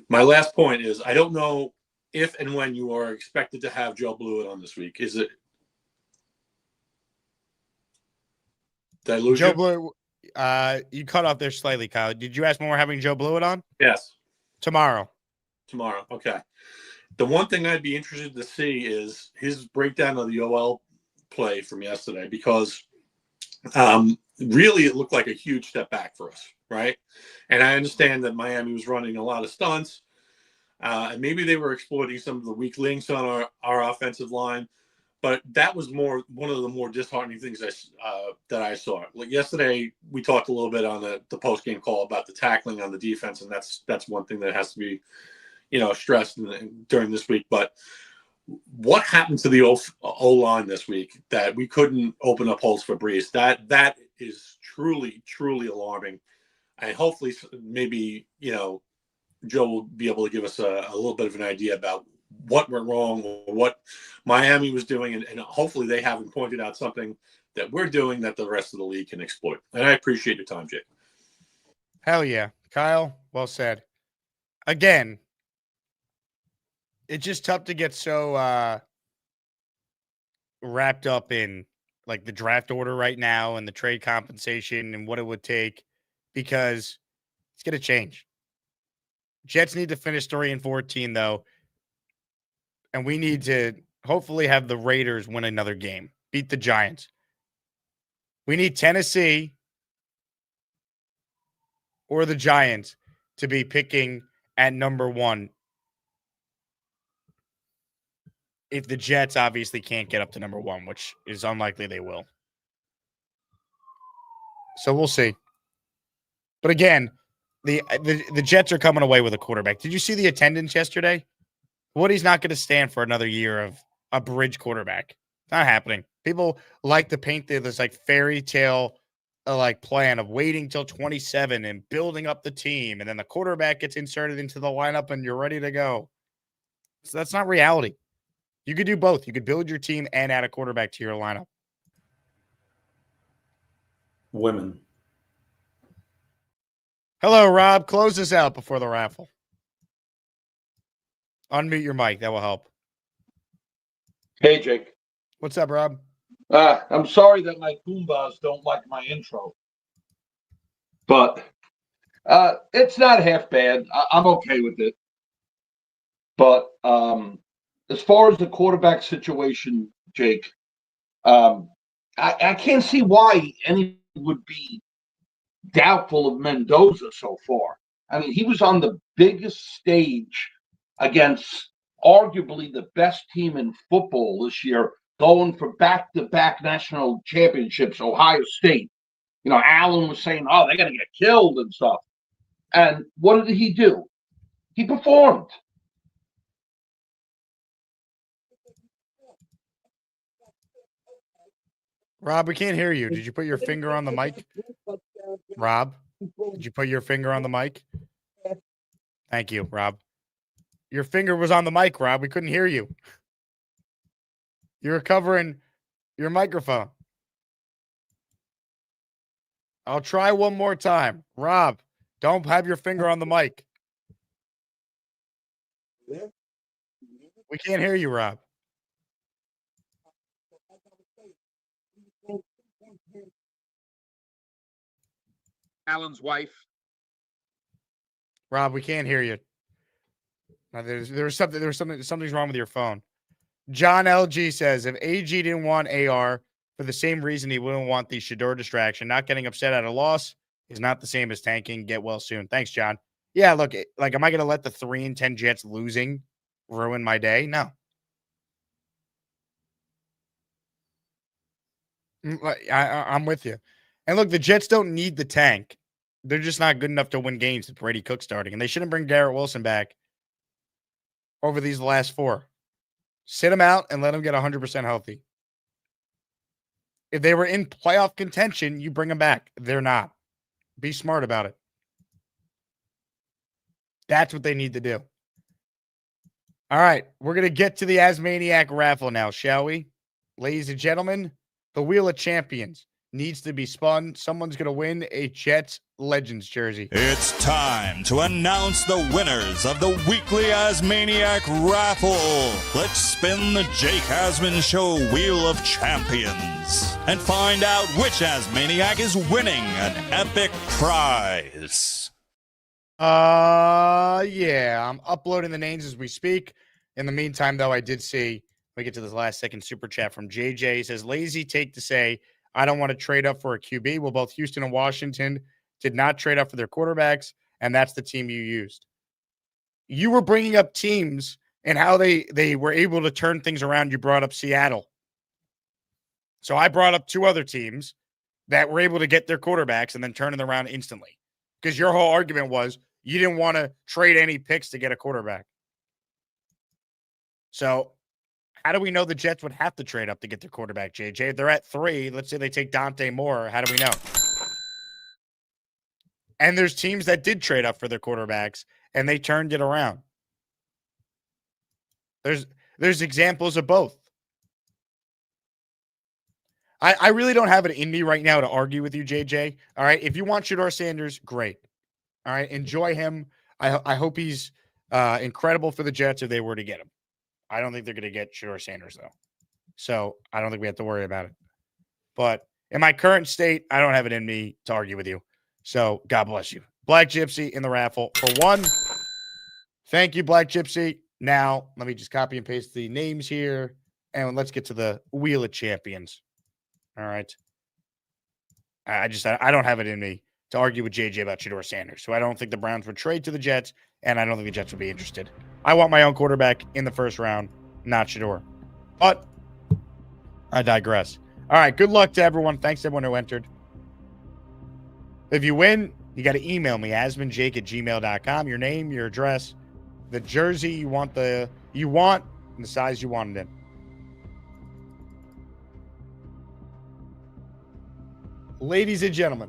My last point is I don't know if and when you are expected to have Joe Blewett on this week. Is it? Did I lose Joe you? Blewett, you cut off there slightly, Kyle. Did you ask when we're having Joe Blewett on? Yes. Tomorrow. Okay. The one thing I'd be interested to see is his breakdown of the OL play from yesterday, because really it looked like a huge step back for us, right? And I understand that Miami was running a lot of stunts, and maybe they were exploiting some of the weak links on our offensive line, but that was one of the more disheartening things that I saw. Like yesterday, we talked a little bit on the post-game call about the tackling on the defense, and that's one thing that has to be stressed during this week. But what happened to the O-line this week that we couldn't open up holes for Breece? That is truly, truly alarming. And hopefully maybe, Joe will be able to give us a little bit of an idea about what went wrong or what Miami was doing, and hopefully they haven't pointed out something that we're doing that the rest of the league can exploit. And I appreciate your time, Jake. Hell yeah. Kyle, well said. Again, it's just tough to get so wrapped up in like the draft order right now and the trade compensation and what it would take because it's going to change. Jets need to finish 3-14 though, and we need to hopefully have the Raiders win another game, beat the Giants. We need Tennessee or the Giants to be picking at number 1 if the Jets obviously can't get up to number 1, which is unlikely they will. So we'll see. But again, the Jets are coming away with a quarterback. Did you see the attendance yesterday? Woody's not going to stand for another year of a bridge quarterback. It's not happening. People like to paint this like fairy tale like plan of waiting till 27 and building up the team, and then the quarterback gets inserted into the lineup and you're ready to go. So that's not reality. You could do both. You could build your team and add a quarterback to your lineup. Women. Hello, Rob. Close this out before the raffle. Unmute your mic. That will help. Hey, Jake. What's up, Rob? I'm sorry that my Goombas don't like my intro, but it's not half bad. I'm okay with it. But as far as the quarterback situation, Jake, I can't see why anyone would be doubtful of Mendoza so far. I mean, he was on the biggest stage against arguably the best team in football this year, going for back-to-back national championships, Ohio State. You know, Allen was saying, oh, they're going to get killed and stuff. And what did he do? He performed. Rob, we can't hear you. Did you put your finger on the mic? Rob, did you put your finger on the mic? Thank you, Rob. Your finger was on the mic, Rob. We couldn't hear you. You were covering your microphone. I'll try one more time. Rob, don't have your finger on the mic. We can't hear you, Rob. Alan's wife. Rob, we can't hear you. Now, something's wrong with your phone. John LG says if AG didn't want AR for the same reason he wouldn't want the Shador distraction, not getting upset at a loss is not the same as tanking. Get well soon. Thanks, John. Yeah, look, like, am I going to let the 3-10 Jets losing ruin my day? No. I'm with you. And look, the Jets don't need the tank. They're just not good enough to win games with Brady Cook starting. And they shouldn't bring Garrett Wilson back over these last 4. Sit him out and let him get 100% healthy. If they were in playoff contention, you bring them back. They're not. Be smart about it. That's what they need to do. All right, we're going to get to the Asmaniac raffle now, shall we? Ladies and gentlemen, the Wheel of Champions needs to be spun. Someone's going to win a Jets Legends jersey. It's time to announce the winners of the weekly Asmaniac raffle. Let's spin the Jake Asman Show Wheel of Champions and find out which Asmaniac is winning an epic prize. Yeah, I'm uploading the names as we speak. In the meantime, though, I did see, we get to this last second super chat from JJ. He says, lazy take to say, I don't want to trade up for a QB. Well, both Houston and Washington did not trade up for their quarterbacks, and that's the team you used. You were bringing up teams and how they were able to turn things around. You brought up Seattle. So I brought up 2 other teams that were able to get their quarterbacks and then turn it around instantly. Because your whole argument was you didn't want to trade any picks to get a quarterback. So how do we know the Jets would have to trade up to get their quarterback, JJ? If they're at 3, let's say they take Dante Moore. How do we know? And there's teams that did trade up for their quarterbacks, and they turned it around. There's examples of both. I really don't have it in me right now to argue with you, JJ. All right. If you want Shedeur Sanders, great. All right. Enjoy him. I hope he's incredible for the Jets if they were to get him. I don't think they're going to get Shedeur Sanders, though. So I don't think we have to worry about it. But in my current state, I don't have it in me to argue with you. So God bless you. Black Gypsy in the raffle for one. Thank you, Black Gypsy. Now, let me just copy and paste the names here. And let's get to the Wheel of Champions. All right. I don't have it in me to argue with JJ about Shedeur Sanders. So I don't think the Browns would trade to the Jets, and I don't think the Jets would be interested. I want my own quarterback in the first round, not Shedeur. But I digress. All right. Good luck to everyone. Thanks to everyone who entered. If you win, you got to email me, asmanjake@gmail.com. Your name, your address, the jersey you want, and the size you want it in. Ladies and gentlemen,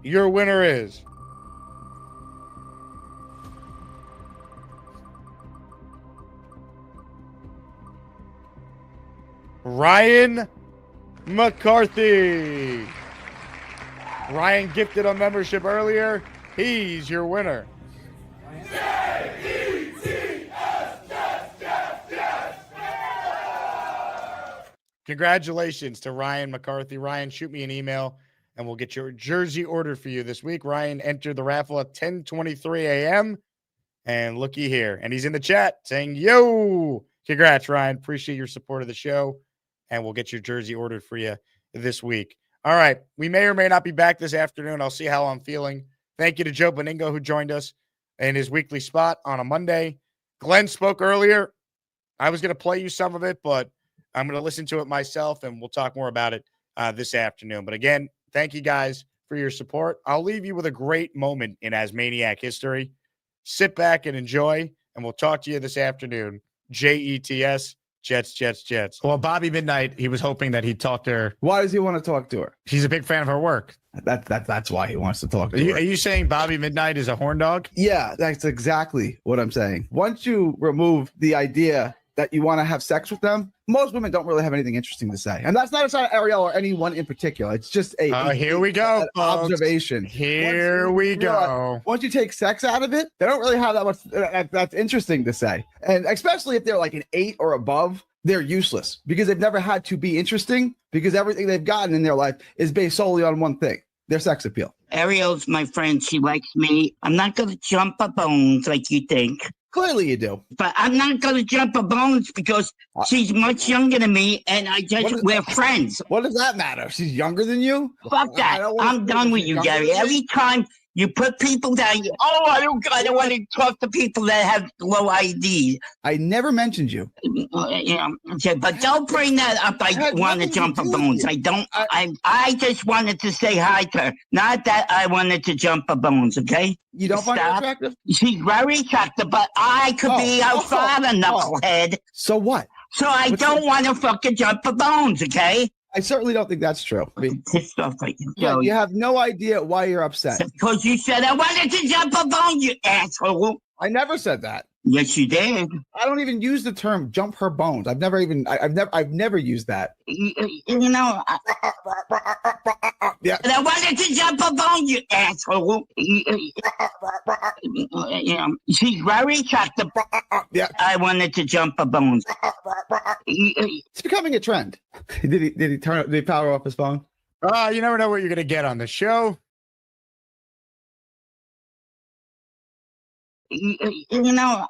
your winner is Ryan McCarthy. Ryan gifted a membership earlier. He's your winner. Congratulations to Ryan McCarthy. Ryan, shoot me an email and we'll get your jersey ordered for you this week. Ryan entered the raffle at 10:23 a.m. And looky here. And he's in the chat saying, yo, congrats, Ryan. Appreciate your support of the show. And we'll get your jersey ordered for you this week. All right. We may or may not be back this afternoon. I'll see how I'm feeling. Thank you to Joe Benigno, who joined us in his weekly spot on a Monday. Glenn spoke earlier. I was going to play you some of it, but I'm going to listen to it myself, and we'll talk more about it this afternoon. But again, thank you guys for your support. I'll leave you with a great moment in Asmaniac history. Sit back and enjoy, and we'll talk to you this afternoon. JETS, Jets, Jets, Jets. Well, Bobby Midnight, he was hoping that he'd talk to her. Why does he want to talk to her? He's a big fan of her work. That's why he wants to talk to her. Are you saying Bobby Midnight is a horn dog? Yeah, that's exactly what I'm saying. Once you remove the idea that you want to have sex with them, most women don't really have anything interesting to say. And that's not a sign of Ariel or anyone in particular. It's just here we go, observation. Here we go. Once you take sex out of it, they don't really have that much that's interesting to say. And especially if they're like an 8 or above, they're useless because they've never had to be interesting because everything they've gotten in their life is based solely on one thing, their sex appeal. Ariel's my friend. She likes me. I'm not going to jump a bones like you think. Clearly you do. But I'm not going to jump a bones because she's much younger than me and we're friends. What does that matter? She's younger than you? Fuck that. I'm done with you, Gary. Every time you put people down, I don't want to talk to people that have low ID. I never mentioned you. Yeah, but don't bring that up. I want to jump a bones. I don't. I just wanted to say hi to her. Not that I wanted to jump a bones, okay? You don't find her attractive? She's very attractive, but I could be her father, knucklehead. So what? So I don't want to fucking jump a bones, okay? I certainly don't think that's true. I mean, you have no idea why you're upset. Because you said I wanted to jump a bone, you asshole. I never said that. Yes, you did. I don't even use the term "jump her bones." I've never used that. You know. Yeah. I wanted to jump a bone, you asshole. She's very attractive. Yeah. I wanted to jump a bones. It's becoming a trend. Did he power off his phone? You never know what you're gonna get on the show. You know,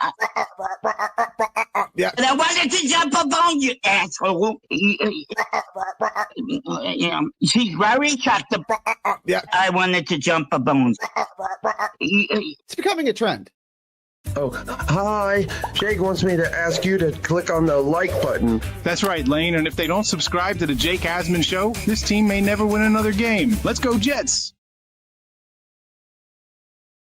yeah. I wanted to jump a bone, you asshole. She's very attractive. Yeah. I wanted to jump a bones. It's becoming a trend. Oh, hi. Jake wants me to ask you to click on the like button. That's right, Lane. And if they don't subscribe to the Jake Asman Show, this team may never win another game. Let's go, Jets.